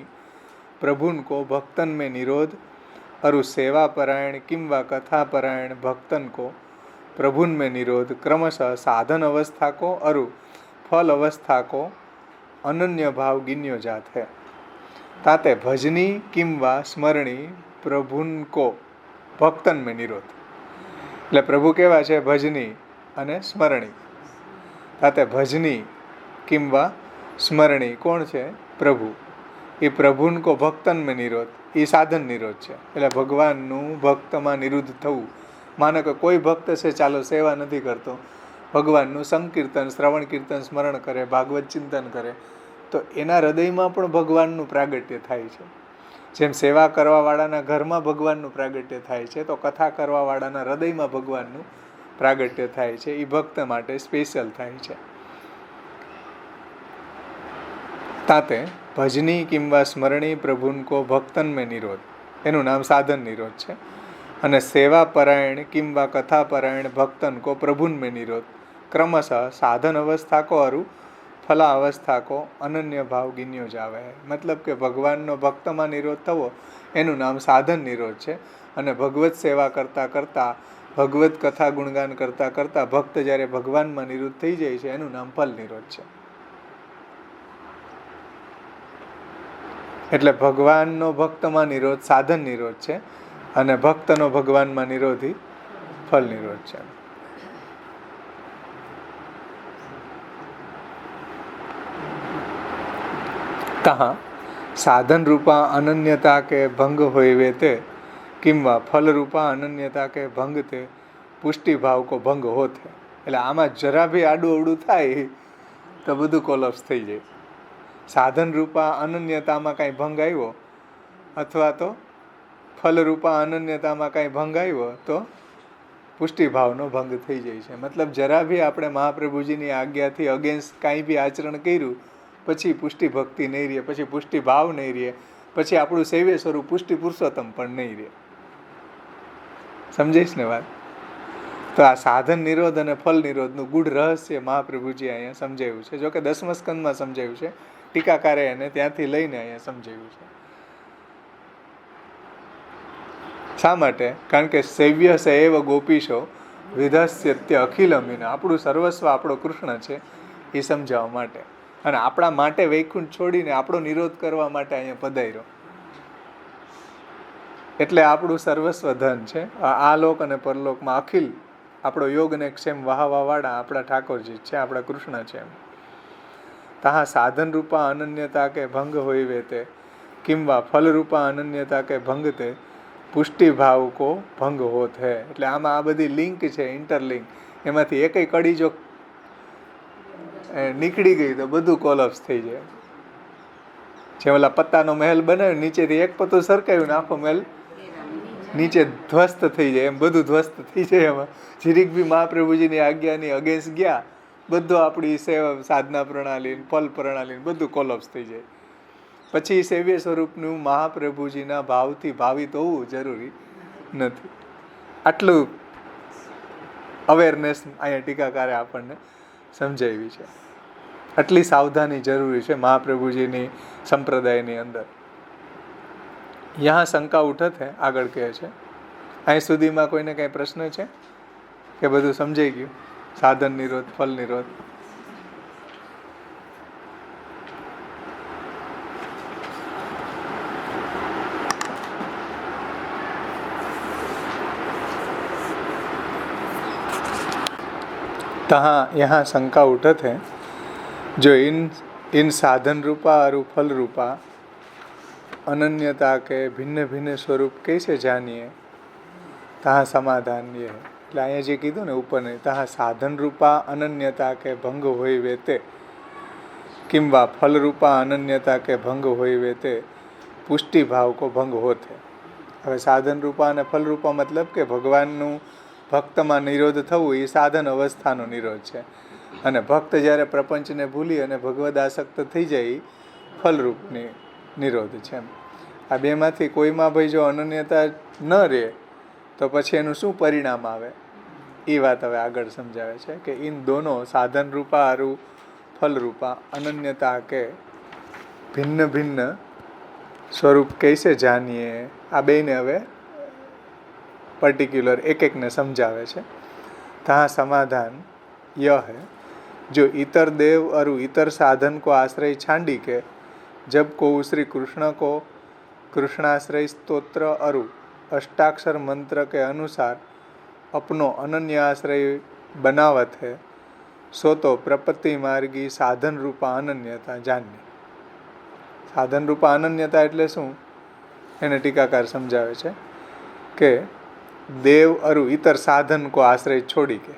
प्रभुन को भक्तन में निरोध अरु सेवा परायण किंवा कथा परायण भक्तन को प्रभुन में निरोध क्रमशः साधन अवस्था को अरु फल अवस्था को अनन्य भाव गिन्यो जात है. ताते भजनी किंवा स्मरणी प्रभुन को भक्तन में निरोध. એટલે પ્રભુ કેવા છે? ભજની અને સ્મરણી. તાતે ભજની કિંવા સ્મરણી કોણ છે? પ્રભુ. એ પ્રભુન કો ભક્તન મેં નિરોધ, એ સાધન નિરોધ છે. એટલે ભગવાનનું ભક્તમાં નિરુદ્ધ થવું. માનો કે કોઈ ભક્ત છે, ચાલો સેવા નથી કરતો, ભગવાનનું સંકીર્તન, શ્રવણ કીર્તન, સ્મરણ કરે, ભાગવત ચિંતન કરે, તો એના હૃદયમાં પણ ભગવાનનું પ્રાગટ્ય થાય છે. જેમ સેવા કરવાવાળાના ઘરમાં ભગવાનનું પ્રાગટ્ય થાય છે, તો કથા કરવાવાળાના હૃદયમાં ભગવાનનું પ્રાગટ્ય થાય છે. એ ભક્ત માટે સ્પેશિયલ થાય છે. તાતે ભજની કિંવા સ્મરણી પ્રભુન કો ભક્તન મેં નિરોધ, એનું નામ સાધન નિરોધ છે. અને સેવા પરાયણ કિંવા કથા પરાયણ ભક્તન કો પ્રભુન મેં નિરોધ ક્રમશઃ સાધન અવસ્થા કો અરુ ફલા અવસ્થા કો અનન્ય ભાવ ગિન્યો જાવે. મતલબ કે ભગવાનનો ભક્તમાં નિરોધ થવો એનું નામ સાધન નિરોધ છે. અને ભગવત સેવા કરતાં કરતાં, ભગવત કથા ગુણગાન કરતાં કરતાં ભક્ત જ્યારે ભગવાનમાં નિરુદ્ધ થઈ જાય છે, એનું નામ ફલ નિરોધ છે. એટલે ભગવાનનો ભક્તમાં નિરોધ સાધન નિરોધ છે, અને ભક્તનો ભગવાનમાં નિરોધી ફલ નિરોધ છે. તહા સાધન રૂપા અનન્યતા કે ભંગ હોઈવે તે કિંવા ફલ રૂપા અનન્યતા કે ભંગ તે પુષ્ટિ ભાવ કો ભંગ હોતે. એટલે આમાં જરા બી આડું અવડું થાય તો બધું કોલેપ્સ થઈ જાય. સાધન રૂપા અનન્યતામાં કાંઈ ભંગ આવ્યો અથવા તો ફલ રૂપા અનન્યતામાં કાંઈ ભંગ આવ્યો તો પુષ્ટિ ભાવનો ભંગ થઈ જાય છે. મતલબ જરા બી આપણે મહાપ્રભુજીની આજ્ઞાથી અગેન્સ્ટ કાંઈ બી આચરણ કર્યું પછી પુષ્ટિ ભક્તિ નહીં રહે, પછી પુષ્ટિ ભાવ નહીં રહે, પછી આપણું સેવ્ય સ્વરૂપ પુષ્ટિ પુરુષોત્તમ પણ નહીં રહે. સમજાઈશ ને વાત? તો આ સાધન નિરોધ અને ફલ નિરોધનું ગૂઢ રહસ્ય મહાપ્રભુજી અહીંયા સમજાવ્યું છે. જો કે 10મા સ્કંદમાં સમજાવ્યું છે, ટીકાકારે એને ત્યાંથી લઈને અહીંયા સમજાવ્યું છે. શા માટે? કારણ કે સેવ્ય સૈવ ગોપીશો વિધસ્યત્ય અખિલમિના, આપણું સર્વસ્વ આપણો કૃષ્ણ છે એ સમજાવવા માટે, અને આપણા માટે વૈકુંઠ છોડીને આપણો નિરોધ કરવા માટે અહીંયા પધાર્યો. એટલે આપણું સર્વસ્વ ધન છે. આ લોક અને પરલોકમાં અખિલ આપણો યોગ અને ક્ષેમ વહાવાવાળા આપણા ઠાકોરજી છે, આપણા કૃષ્ણ છે. તહા સાધન રૂપા અનન્યતા કે ભંગ હોઈવે તે કિંવા ફલ રૂપા અનન્યતા કે ભંગ તે પુષ્ટિ ભાવ કો ભંગ હોત હે. એટલે આમાં આ બધી લિંક છે, ઇન્ટરલિંક. એમાંથી એકય કડી જો નીકળી ગઈ તો બધું કોલેપ્સ થઈ જાય. જે ઓલા પત્તાનો મહેલ બનાવ્યો, નીચેથી એક પત્તું સરકાવ્યું ને આખો મહેલ નીચે ધ્વસ્ત થઈ જાય, એમ બધું ધ્વસ્ત થઈ જાય. એમાં જીરીક બી મહાપ્રભુજીની આજ્ઞાની અગેન્સ્ટ ગયા, બધું આપણી સેવા સાધના પ્રણાલી, ફલ પ્રણાલી બધું કોલેપ્સ થઈ જાય. પછી સેવ્ય સ્વરૂપનું મહાપ્રભુજીના ભાવથી ભાવિત હોવું જરૂરી નથી. આટલું અવેરનેસ અહીંયા ટીકાકારે આપણને સમજાવી છે. આટલી સાવધાની જરૂરી છે મહાપ્રભુજીની સંપ્રદાયની અંદર. યહાં શંકા ઉઠત હે, આગળ કહે છે. અહીં સુધીમાં કોઈને કંઈ પ્રશ્ન છે કે બધું સમજાઈ ગયું? સાધન નિરોધ, ફલ નિરોધ. तहाँ यहाँ शंका उठत है, जो इन साधन रूपा और फल रूपा अनन्यता के भिन्न भिन्न स्वरूप कैसे जानिए, तहाँ समाधान ये है. એટલે અહીંયા જે કીધું ને ઉપરને, તहाँ સાધન રૂપા અનન્યતા કે ભંગ હોય વેતે કિંવા ફલ રૂપા અનન્યતા કે ભંગ હોય વેતે પુષ્ટિ ભાવ કો ભંગ હોતે. હવે સાધન રૂપા અને ફલ રૂપા મતલબ કે ભગવાનનું ભક્તમાં નિરોધ થવું એ સાધન અવસ્થાનો નિરોધ છે, અને ભક્ત જ્યારે પ્રપંચને ભૂલી અને ભગવદ આસક્ત થઈ જાય એ ફલરૂપની નિરોધ છે. આ બેમાંથી કોઈમાં ભાઈ જો અનન્યતા ન રહે તો પછી એનું શું પરિણામ આવે એ વાત હવે આગળ સમજાવે છે કે ઇન દોનો સાધન રૂપા અરુ ફલ રૂપા અનન્યતા કે ભિન્ન ભિન્ન સ્વરૂપ કૈસે જાનીએ. આ બેને હવે पर्टिकुलर एक एक ने समझावे छे. तहाँ समाधान यह है, जो इतर देव अरु इतर साधन को आश्रय छांडी के जब को श्री कृष्ण को कृष्णाश्रय स्तोत्र अरु अष्टाक्षर मंत्र के अनुसार अपनो अनन्य आश्रय बनावत है, सो तो प्रपत्ति मार्गी साधन रूपा अनन्यता जानी. साधन रूपा अनन्यता एटले शुं एने टीकाकार समझावे छे के देव अरु इतर साधन को आश्रय छोड़ी के,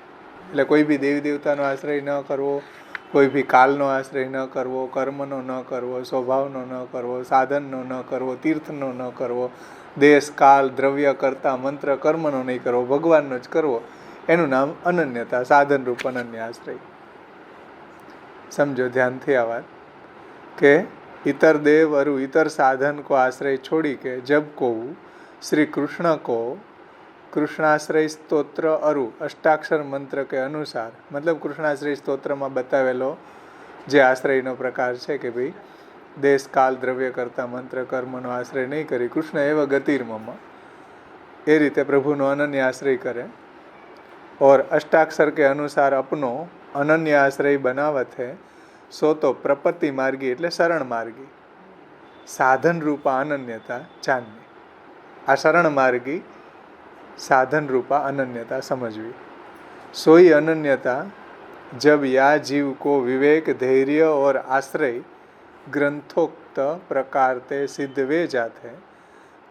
એટલે કોઈ બી દેવી દેવતાનો આશ્રય ન કરવો, કોઈ બી કાલનો આશ્રય ન કરવો, કર્મનો ન કરવો, સ્વભાવનો ન કરવો, સાધનનો ન કરવો, તીર્થનો ન કરવો, દેશ કાલ દ્રવ્ય કરતા મંત્ર કર્મનો નહીં કરવો, ભગવાનનો જ કરવો, એનું નામ અનન્યતા, સાધન રૂપ અનન્ય આશ્રય. સમજો ધ્યાનથી આ વાત કે इतर देव अरु इतर साधन को आश्रय छोड़ी के जब को श्री कृष्ण को कृष्णाश्रय स्तोत्र अरु अष्टाक्षर मंत्र के अनुसार, मतलब कृष्णाश्रय स्तोत्र में बतावेलो जे आश्रयनो प्रकार है कि भाई देश काल द्रव्य करता मंत्र कर्मनो आश्रय नहीं करी, कृष्ण एवं गतिर्मम ए रीते प्रभुनो अनन्य आश्रय करे और अष्टाक्षर के अनुसार अपनो अनन्य आश्रय बनावत है, सो तो प्रपत्ति मार्गी एटले शरण मार्गी साधन रूपा अनन्यता जानी. आ शरण मार्गी साधन रूपा अनन्यता समझवी. सोई अनन्यता जब या जीव को विवेक धैर्य और आश्रय ग्रंथोक्त प्रकार ते सिद्ध वे जाते,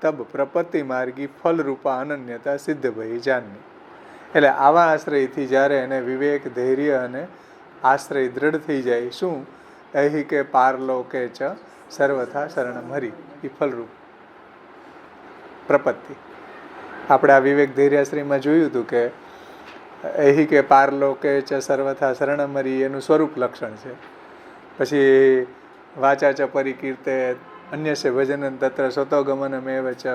तब प्रपत्ति मार्गी फल रूपा अनन्यता सिद्ध भई जानी. એટલે આવા આશ્રયથી જ્યારે એને વિવેક ધૈર્ય અને આશ્રય દૃઢ થઈ જાય, શું અહીં કે પારલોકે ચ સર્વથા શરણમ હરિ, એ ફલરૂપ પ્રપત્તિ. આપણે આ વિવેક ધૈર્યાશ્રયમાં જોયું હતું કે અહીં કે પારલોકે ચ સર્વથા શરણમ હરિ એનું સ્વરૂપ લક્ષણ છે. પછી વાચા ચ પરિકીર્તે અન્યસ્ય ભજનન તત્ર સ્વતોગમનમેવ ચ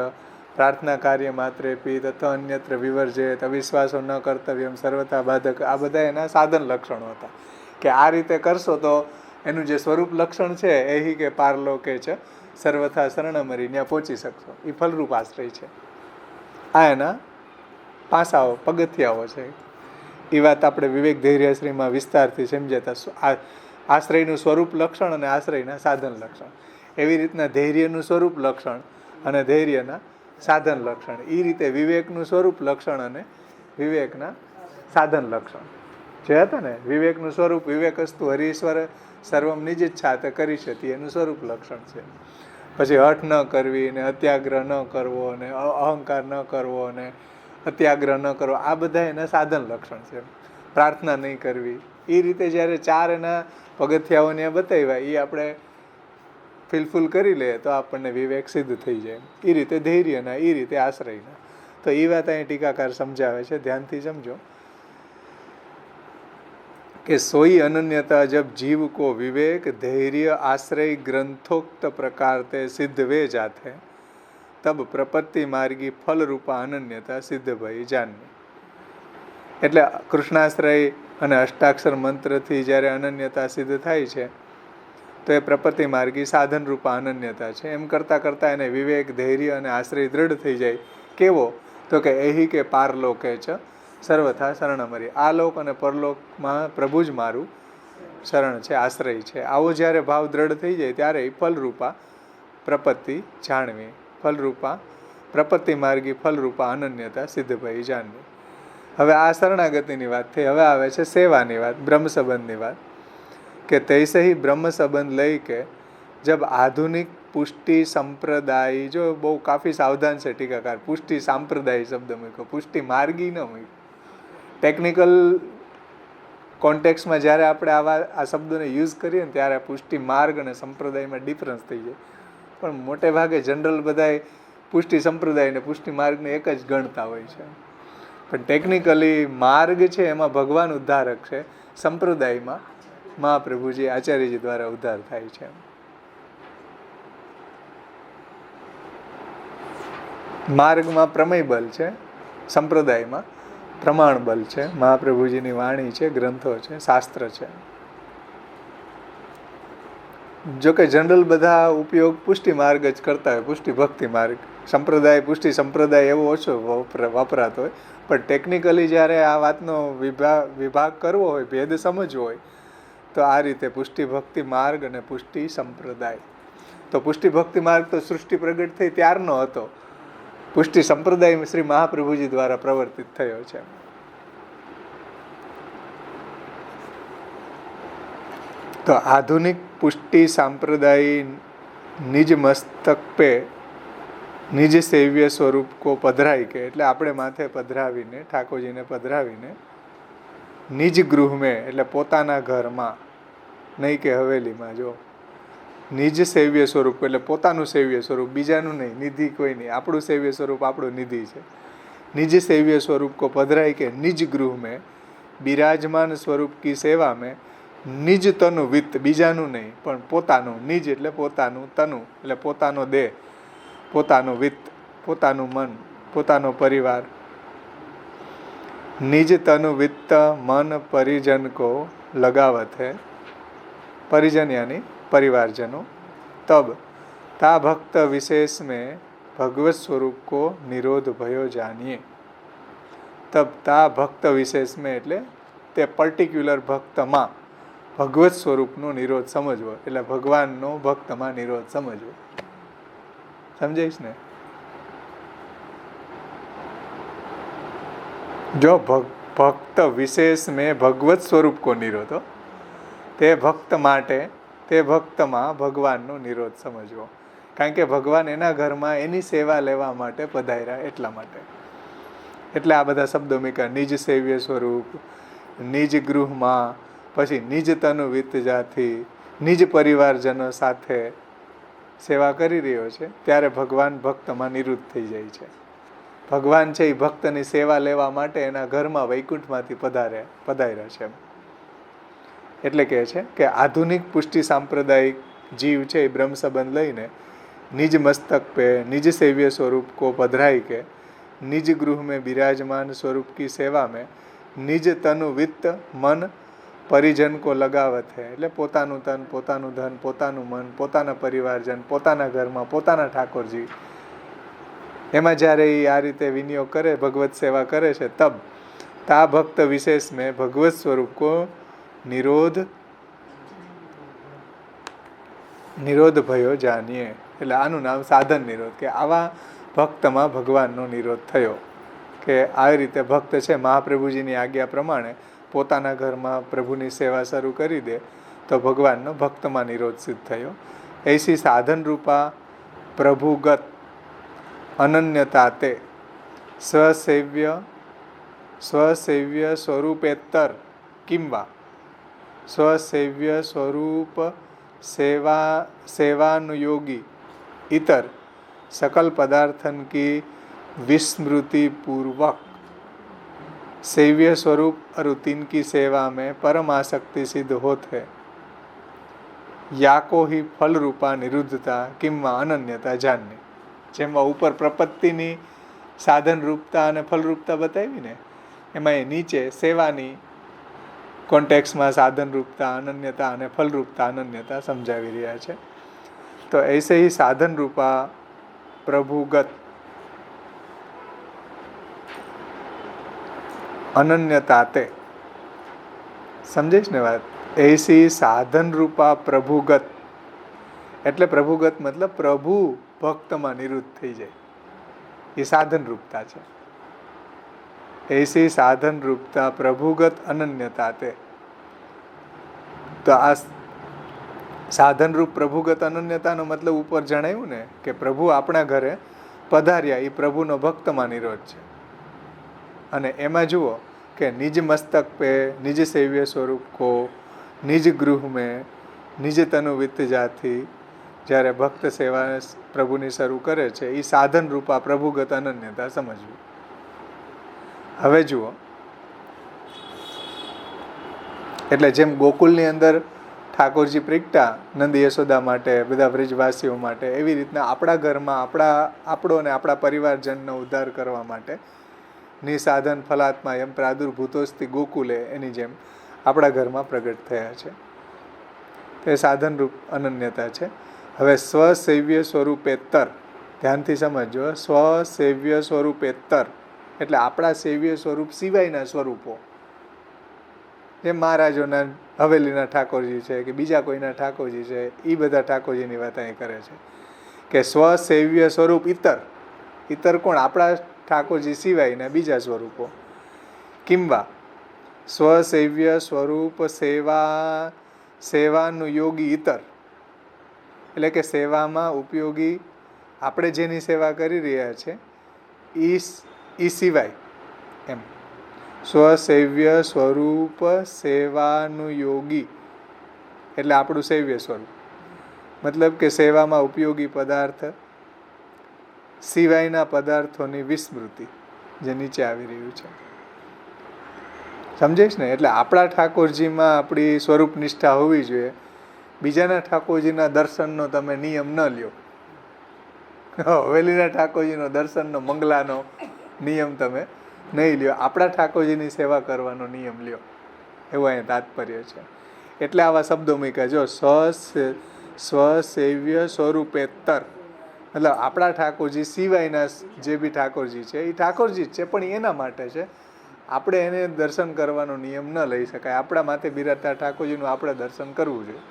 પ્રાર્થના કાર્ય માત્રેપી તથા અન્યત્ર વિવર્જેત અવિશ્વાસો ન કર્તવ્યમ સર્વથા બાધક. આ બધા એના સાધન લક્ષણો હતા કે આ રીતે કરશો તો એનું જે સ્વરૂપ લક્ષણ છે એહી કે પારલોકે છે સર્વથા શરણમરી ત્યાં પહોંચી શકશો, એ ફલરૂપ આશ્રય છે. આ એના પાસાઓ પગથિયાઓ છે. એ વાત આપણે વિવેક ધૈર્યાશ્રયમાં વિસ્તારથી સમજાતા. આશ્રયનું સ્વરૂપ લક્ષણ અને આશ્રયના સાધન લક્ષણ, એવી રીતના ધૈર્યનું સ્વરૂપ લક્ષણ અને ધૈર્યના સાધન લક્ષણ, એ રીતે વિવેકનું સ્વરૂપ લક્ષણ અને વિવેકના સાધન લક્ષણ જે હતા ને. વિવેકનું સ્વરૂપ વિવેકસ્તુ હરીશ્વર સર્વમ નિજિચ્છા તે કરી શકી, એનું સ્વરૂપ લક્ષણ છે. પછી હઠ ન કરવી ને અત્યાગ્રહ ન કરવો ને અહંકાર ન કરવો ને અત્યાગ્રહ ન કરવો, આ બધા એના સાધન લક્ષણ છે. પ્રાર્થના નહીં કરવી, એ રીતે જ્યારે ચાર એના પગથિયાઓને બતાવ્યા એ આપણે ફિલફુલ કરી લે તો આપણને વિવેક સિદ્ધ થઈ જાય. એ રીતે ધૈર્યના, એ રીતે આશ્રયના. તો એ વાત અહીં ટીકાકાર સમજાવે છે, ધ્યાનથી સમજો કે સોઈ અનન્યતા જબ જીવ કો વિવેક ધૈર્ય આશ્રય ગ્રંથોક્ત પ્રકાર તે સિદ્ધ વે જાતે, તબ પ્રપત્તિ માર્ગી ફલ રૂપા અનન્યતા સિદ્ધ ભઈ જાની. એટલે કૃષ્ણાશ્રય અને અષ્ટાક્ષર મંત્રથી જ્યારે અનન્યતા સિદ્ધ થાય છે તો એ પ્રપત્તિ માર્ગી સાધન રૂપા અનન્યતા છે. એમ કરતાં કરતાં એને વિવેક ધૈર્ય અને આશ્રય દ્રઢ થઈ જાય. કેવો? તો કે એહી કે પારલોકે છે સર્વથા શરણમરી, આ લોક અને પરલોકમાં પ્રભુ જ મારું શરણ છે, આશ્રય છે. આવો જ્યારે ભાવ દ્રઢ થઈ જાય ત્યારે એ ફલરૂપા પ્રપત્તિ જાણવી, ફલરૂપા પ્રપત્તિ માર્ગી ફલરૂપા અનન્યતા સિદ્ધ ભઈ જાણવી. હવે આ શરણાગતિની વાત થઈ. હવે આવે છે સેવાની વાત, બ્રહ્મ સંબંધની વાત કે તૈસે ही ब्रह्म संबंध लई के जब आधुनिक पुष्टि संप्रदाय, जो बहु काफ़ी सावधान से टीकाकार, पुष्टि सांप्रदायी शब्द मूक्यो, पुष्टि मार्गी न मूक्यो. ટેકનિકલ કોન્ટેક્સમાં જ્યારે આપણે આવા આ શબ્દોને યુઝ કરીએ ને ત્યારે પુષ્ટિ માર્ગ અને સંપ્રદાયમાં ડિફરન્સ થઈ જાય. પણ મોટે ભાગે જનરલ બધાય પુષ્ટિ સંપ્રદાય અને પુષ્ટિ માર્ગને એક જ ગણતા હોય છે. પણ ટેકનિકલી માર્ગ છે એમાં ભગવાન ઉદ્ધારક છે. સંપ્રદાયમાં મહાપ્રભુજી આચાર્યજી દ્વારા ઉદ્ધાર થાય છે. માર્ગમાં પ્રમેય બલ છે, સંપ્રદાયમાં પ્રમાણ બલ છે. મહાપ્રભુજીની વાણી છે, ગ્રંથો છે, શાસ્ત્ર છે. જોકે જનરલ બધા ઉપયોગ પુષ્ટિ માર્ગ જ કરતા હોય, પુષ્ટિ ભક્તિ માર્ગ. સંપ્રદાય પુષ્ટિ સંપ્રદાય એવો ઓછો વપરાતો હોય. પણ ટેકનિકલી જ્યારે આ વાતનો વિભાગ કરવો હોય, ભેદ સમજવો હોય, તો આ રીતે પુષ્ટિ ભક્તિ માર્ગ અને પુષ્ટિ સંપ્રદાય. તો પુષ્ટિ ભક્તિ માર્ગ તો સૃષ્ટિ પ્રગટ થઈ ત્યારનો હતો. પુષ્ટિ સંપ્રદાય શ્રી મહાપ્રભુજી દ્વારા પ્રવર્તિત થયો છે. તો આધુનિક પુષ્ટિ સંપ્રદાય નિજ મસ્તક પે નિજ સેવ્ય સ્વરૂપ કો પધરાઈ કે, એટલે આપણે માથે પધરાવીને, ઠાકોરજીને પધરાવીને, નિજ ગૃહ મેં એટલે પોતાના ઘરમાં, નહીં કે હવેલીમાં, જો નિજ સેવ્ય સ્વરૂપ એટલે પોતાનું સેવ્ય સ્વરૂપ, બીજાનું નહીં, નિધિ કોઈ નહીં. આપણું સેવ્ય સ્વરૂપ આપણું નિધિ છે. નિજ સેવ્ય સ્વરૂપ કો પધરાઈ કે નિજ ગૃહ મેં બિરાજમાન સ્વરૂપ કી સેવા મેં નિજ તનુ વિત્ત, બીજાનું નહીં પણ પોતાનું. નિજ એટલે પોતાનું, તનુ એટલે પોતાનો દેહ, પોતાનું વિત્ત, પોતાનું મન, પોતાનો પરિવાર. નિજ તનુ વિત્ત મન પરિજન કો લગાવત है, परिजन यानी परिवारजनों. तब ता भक्त विशेष में भगवत स्वरूप को निरोध भयो जानिए. तब ता भक्त विशेष में એટલે તે પર્ટિક્યુલર ભક્તમાં ભગવત સ્વરૂપનો નિરોધ સમજવો, એટલે ભગવાનનો ભક્તમાં નિરોધ સમજવો. સમજાઈશ ને? જો ભક્ત વિશેષ મેં ભગવત સ્વરૂપ કો નિરોધ, તે ભક્ત માટે, તે ભક્તમાં ભગવાનનો નિરોધ સમજવો. કારણ કે ભગવાન એના ઘરમાં એની સેવા લેવા માટે પધાર્યા, એટલા માટે. એટલે આ બધા શબ્દો મૂક્યા. નિજ સેવ્ય સ્વરૂપ, નિજ ગૃહમાં, પછી નિજ તનુ વિત્ત જાથી, નિજ પરિવારજનો સાથે સેવા કરી રહ્યો છે, ત્યારે ભગવાન ભક્તમાં નિવૃત્ત થઈ જાય છે. ભગવાન છે એ ભક્તની સેવા લેવા માટે એના ઘરમાં વૈકુંઠમાંથી પધાર્યા છે. એટલે કહે છે કે આધુનિક પુષ્ટિ સાંપ્રદાયિક જીવ છે એ બ્રહ્મ સંબંધ લઈને નિજ મસ્તક પે નિજ સેવ્ય સ્વરૂપ કો પધરાઈ કે નિજ ગૃહ में બિરાજમાન સ્વરૂપ की સેવા में નિજ તનુ વિત્ત મન પરિજન કો લગાવત है. એટલે પોતાનું તન, પોતાનું ધન, પોતાનું મન, પોતાના પરિવારજન, પોતાના ઘરમાં, પોતાના ઠાકોરજી, એમાં જ્યારે એ આ રીતે વિનિયોગ કરે, ભગવત સેવા કરે છે, તબ તા ભક્ત વિશેષ મેં ભગવત સ્વરૂપ કો નિરોધ ભયો જાનીએ. એટલે આનું નામ સાધન નિરોધ, કે આવા ભક્તમાં ભગવાનનો નિરોધ થયો. કે આવી રીતે ભક્ત છે મહાપ્રભુજીની આજ્ઞા પ્રમાણે પોતાના ઘરમાં પ્રભુની સેવા શરૂ કરી દે તો ભગવાનનો ભક્તમાં નિરોધ સિદ્ધ થયો. એસી સાધન રૂપા પ્રભુગત અનન્યતા તે સ્વસેવ્ય સ્વરૂપેતર કિંવા સ્વસેવ્ય સ્વરૂપ સેવાનુયોગી इतर सकल पदार्थन की विस्मृति पूर्वक सेव्य स्वरूप और तिनकी सेवा में परम आसक्ति सिद्ध होते याको ही फल रूपा निरुद्धता किंवा अनन्यता जाननी. જેમાં ઉપર પ્રપત્તિની સાધન રૂપતા અને ફલરૂપતા બતાવી ને, એમાં એ નીચે સેવાની કોન્ટેક્સમાં સાધન રૂપતા અનન્યતા અને ફલરૂપતા અનન્યતા સમજાવી રહ્યા છે. તો ऐसे ही साधन रूपा प्रभुगत अनन्यता ते, સમજેશ ને વાત? ऐसी साधन रूपा प्रभुगत એટલે પ્રભુગત મતલબ પ્રભુ ભક્તમાં નિવૃત્ત થઈ જાય, એ સાધન રૂપતા છે. ऐसी साधन रूपता प्रभुगत अनन्यता ते. તો આ સાધન રૂપ પ્રભુગત અનન્યતાનો મતલબ ઉપર જણાવ્યું ને, કે પ્રભુ આપણા ઘરે પધાર્યા, એ પ્રભુનો ભક્તમાં નિરોધ છે. અને એમાં જુઓ કે નિજ મસ્તક પે નિજ સેવ્ય સ્વરૂપ કો નિજ ગૃહ મેં નિજ તનુ વિત્ત જાથી જ્યારે ભક્ત સેવા પ્રભુની શરૂ કરે છે, એ સાધન રૂપા પ્રભુગત અનન્યતા સમજવી. હવે જુઓ, એટલે જેમ ગોકુલની અંદર ઠાકોરજી પ્રગટા નંદ યશોદા માટે, બધા વ્રજવાસીઓ માટે, એવી રીતના આપણા ઘરમાં આપણો અને આપણા પરિવારજનનો ઉદ્ધાર કરવા માટે નિસાધન ફલાત્મા એમ પ્રાદુર્ભૂતોસ્તિ ગોકુલે, એની જેમ આપણા ઘરમાં પ્રગટ થયા છે. તે સાધનરૂપ અનન્યતા છે. હવે સ્વસેવ્ય સ્વરૂપેતર, ધ્યાનથી સમજો, સ્વસેવ્ય સ્વરૂપેતર એટલે આપણા સેવ્ય સ્વરૂપ સિવાયના સ્વરૂપો, જેમ મહારાજોના હવેલીના ઠાકોરજી છે કે બીજા કોઈના ઠાકોરજી છે, એ બધા ઠાકોરજીની વાત અહીં કરે છે કે સ્વસેવ્ય સ્વરૂપ ઇતર. ઇતર કોણ? આપણા ઠાકોરજી સિવાયના બીજા સ્વરૂપો. કિંવા સ્વસેવ્ય સ્વરૂપ સેવાનું યોગી ઇતર, એટલે કે સેવામાં ઉપયોગી આપણે જેની સેવા કરી રહ્યા છે એ સિવાય એમ. સ્વસેવ્ય સ્વરૂપ સેવાનુયોગી એટલે આપણું સેવ્ય સ્વરૂપ, મતલબ કે સેવામાં ઉપયોગી પદાર્થ સિવાયના પદાર્થોની વિસ્મૃતિ, જે નીચે આવી રહ્યું છે. સમજેશ ને? એટલે આપણા ઠાકોરજીમાં આપણી સ્વરૂપ નિષ્ઠા હોવી જોઈએ. બીજાના ઠાકોરજીના દર્શનનો તમે નિયમ ન લ્યો. હવેલીના ઠાકોરજીનો દર્શનનો મંગલાનો નિયમ તમે નહીં લ્યો, આપણા ઠાકોરજીની સેવા કરવાનો નિયમ લ્યો, એવું અહીંયા તાત્પર્ય છે. એટલે આવા શબ્દો મૂક્યા. જો સ્વસેવ્ય સ્વરૂપેતર મતલબ આપણા ઠાકોરજી સિવાયના જે બી ઠાકોરજી છે એ ઠાકોરજી જ છે, પણ એના માટે છે. આપણે એને દર્શન કરવાનો નિયમ ન લઈ શકાય. આપણા માથે બિરાજતા ઠાકોરજીનું આપણે દર્શન કરવું જોઈએ.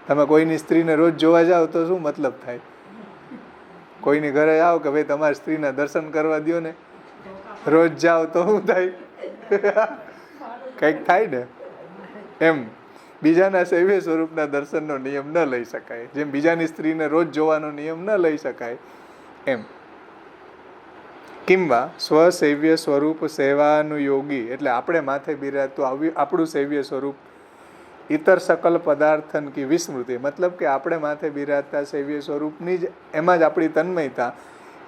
તમે કોઈની સ્ત્રીને રોજ જોવા જાઓ તો શું મતલબ થાય? કોઈની ઘરે જાઓ કે ભાઈ તમારી સ્ત્રીના દર્શન કરવા દો ને, રોજ જાઓ તો શું થાય? કંઈક થાય ને. એમ બીજાના સેવ્ય સ્વરૂપના દર્શનનો નિયમ ન લઈ શકાય, જેમ બીજાની સ્ત્રીને રોજ જોવાનો નિયમ ન લઈ શકાય એમ. કિંવા સ્વસેવ્ય સ્વરૂપ સેવાનુયોગી એટલે આપણે માથે બિરાજતું આપણું સેવ્ય સ્વરૂપ ઇતર સકલ પદાર્થન કી વિસ્મૃતિ, મતલબ કે આપણે માથે બિરાજતા સેવ્ય સ્વરૂપની જ એમાં જ આપણી તન્મયતા,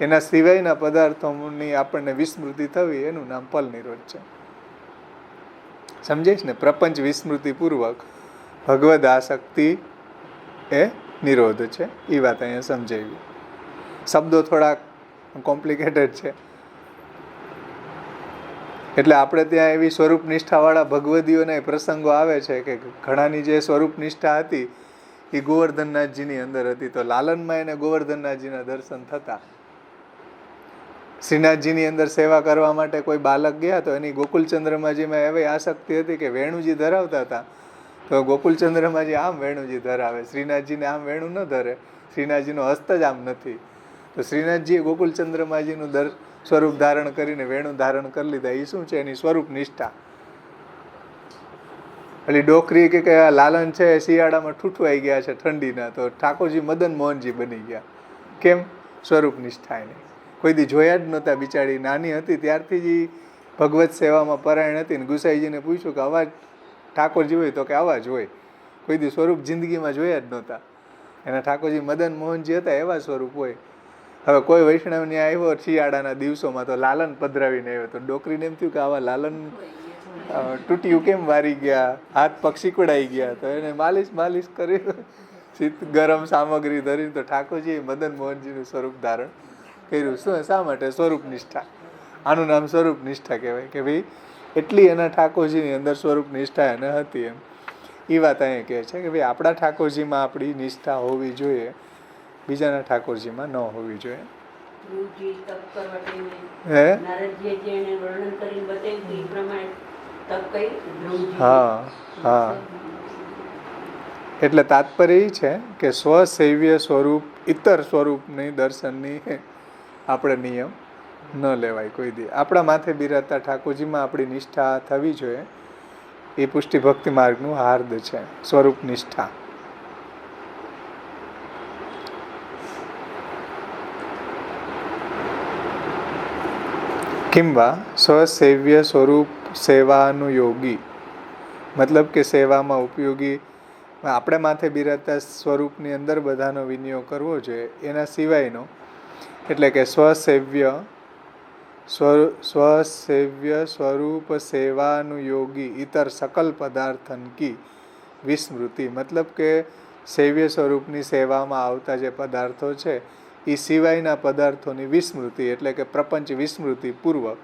એના સિવાયના પદાર્થોની આપણને વિસ્મૃતિ થવી, એનું નામ પલ નિરોધ છે. સમજે છે ને? પ્રપંચ વિસ્મૃતિપૂર્વક ભગવદ આસક્તિ એ નિરોધ છે. એ વાત અહીંયા સમજાવી. શબ્દો થોડાક કોમ્પ્લિકેટેડ છે, એટલે આપણે ત્યાં એવી સ્વરૂપ નિષ્ઠાવાળા ભગવદીઓના પ્રસંગો આવે છે કે ઘણાની જે સ્વરૂપ નિષ્ઠા હતી એ ગોવર્ધનનાથજીની અંદર હતી. તો લાલનમાં એને ગોવર્ધનનાથજીના દર્શન થતા. શ્રીનાથજીની અંદર સેવા કરવા માટે કોઈ બાલક ગયા તો એની ગોકુલચંદ્રમાજીમાં એવી આસક્તિ હતી કે વેણુજી ધરાવતા હતા, તો ગોકુલચંદ્રમાજી આમ વેણુજી ધરાવે, શ્રીનાથજીને આમ વેણુ ન ધરે, શ્રીનાથજીનો હસ્ત જ આમ નથી. તો શ્રીનાથજીએ ગોકુલચંદ્રમાજીનું સ્વરૂપ ધારણ કરીને વેણુ ધારણ કરી લીધા. એ શું છે? એની સ્વરૂપ નિષ્ઠા. એટલે ડોકરી કે લાલન છે શિયાળામાં ઠૂઠવાઈ ગયા છે ઠંડીના, તો ઠાકોરજી મદન મોહનજી બની ગયા. કેમ? સ્વરૂપ નિષ્ઠા એની. કોઈ દી જોયા જ નહોતા. બિચારી નાની હતી ત્યારથી જ ભગવત સેવામાં પરાયણ હતી ને ગુસાઈજીને પૂછ્યું કે અવાજ ઠાકોરજી હોય? તો કે અવાજ હોય. કોઈ દી સ્વરૂપ જિંદગીમાં જોયા જ નહોતા. એના ઠાકોરજી મદન મોહનજી હતા એવા સ્વરૂપ હોય. હવે કોઈ વૈષ્ણવને આવ્યો શિયાળાના દિવસોમાં તો લાલન પધરાવીને આવ્યો, તો ડોકરીને એમ થયું કે આવા લાલન તૂટ્યું કેમ વારી ગયા, હાથ પગ શીકડાઈ ગયા, તો એને માલિશ કરી ગરમ સામગ્રી ધરી, તો ઠાકોરજીએ મદન મોહનજીનું સ્વરૂપ ધારણ કર્યું. શું? શા માટે? સ્વરૂપ નિષ્ઠા. આનું નામ સ્વરૂપ નિષ્ઠા કહેવાય કે ભાઈ એટલી એના ઠાકોરજીની અંદર સ્વરૂપ નિષ્ઠા એને હતી એમ. એ વાત અહીંયા કહે છે કે ભાઈ આપણા ઠાકોરજીમાં આપણી નિષ્ઠા હોવી જોઈએ, બીજાના ઠાકોરજીમાં ન હોવી જોઈએ. હા હા, એટલે તાત્પર્ય એ છે કે સ્વસેવ્ય સ્વરૂપ ઇતર સ્વરૂપની દર્શનની આપણે નિયમ ન લેવાય કોઈ દી. આપણા માથે બિરાજતા ઠાકોરજીમાં આપણી નિષ્ઠા થવી જોઈએ. એ પુષ્ટિ ભક્તિ માર્ગનું હાર્દ છે, સ્વરૂપ નિષ્ઠા. કિંવા સ્વસેવ્ય સ્વરૂપ સેવાનુયોગી મતલબ કે સેવામાં ઉપયોગી આપણે માથે બિરાજતા સ્વરૂપની અંદર બધાનો વિનિયોગ કરવો જોઈએ, એના સિવાયનો એટલે કે સ્વસેવ્ય સ્વસેવ્ય સ્વરૂપ સેવાનુયોગી ઇતર સકલ પદાર્થન કી વિસ્મૃતિ. મતલબ કે સેવ્ય સ્વરૂપની સેવામાં આવતા જે પદાર્થો છે એ સિવાયના પદાર્થોની વિસ્મૃતિ એટલે કે પ્રપંચ વિસ્મૃતિ પૂર્વક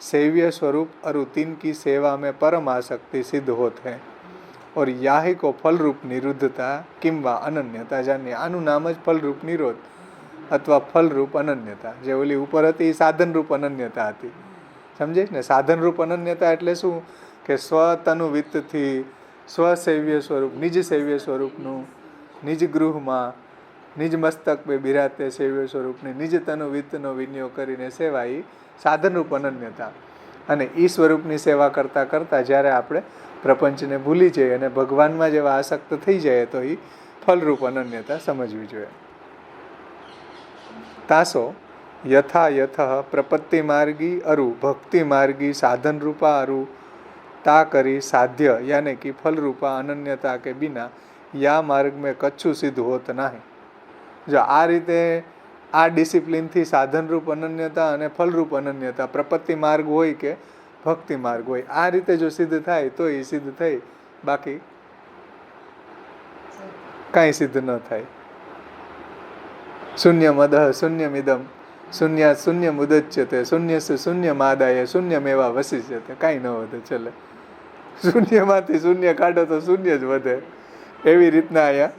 सेव्य स्वरूप अरु तीन की सेवा में परम आसक्ति सिद्ध होत है और याही को फल रूप निरुद्धता किंवा अनन्यता जानिए. આનું નામ જ ફલ રૂપ નિરોધ અથવા ફલ રૂપ અનન્યતા. જે ઓલી ઉપર હતી એ સાધન રૂપ અનન્યતા હતી. સમજે ને? સાધન રૂપ અનન્યતા એટલે શું કે સ્વતનુવિત્તથી સ્વસેવ્ય સ્વરૂપ નિજ સેવ્ય સ્વરૂપનું નિજ ગૃહમાં નિજ મસ્તક પે બિરાતે સેવ્ય સ્વરૂપની નિજ તનુવિત્તનો વિનિયોગ કરીને સેવા એ સાધનરૂપ અનન્યતા. અને ઈ સ્વરૂપની સેવા કરતાં કરતાં જ્યારે આપણે પ્રપંચને ભૂલી જઈએ અને ભગવાનમાં જેવા આસક્ત થઈ જાય તો એ ફલરૂપ અનન્યતા સમજવી જોઈએ. તાસો યથા યથ પ્રપત્તિ માર્ગી અરુ ભક્તિ માર્ગી સાધન રૂપા અરુ તા કરી સાધ્ય યાને કે ફલરૂપા અનન્યતા કે બિના યા માર્ગ મેં કચ્છું સિદ્ધ હોત નહીં. જો આ રીતે આ ડિસિપ્લિનથી સાધનરૂપ અનન્યતા અને ફલરૂપ અનન્યતા પ્રપત્તિ માર્ગ હોય કે ભક્તિ માર્ગ હોય આ રીતે જો સિદ્ધ થાય તો એ સિદ્ધ થઈ, બાકી કાંઈ સિદ્ધ ન થાય. શૂન્ય મદહ શૂન્યમિદમ શૂન્ય શૂન્ય મુદચ્યતે શૂન્ય શૂન્ય માદાય શૂન્યમેવા વસિષ્યતે. કાંઈ ન વધે ચલે. શૂન્યમાંથી શૂન્ય કાઢો તો શૂન્ય જ વધે. એવી રીતના અહીંયા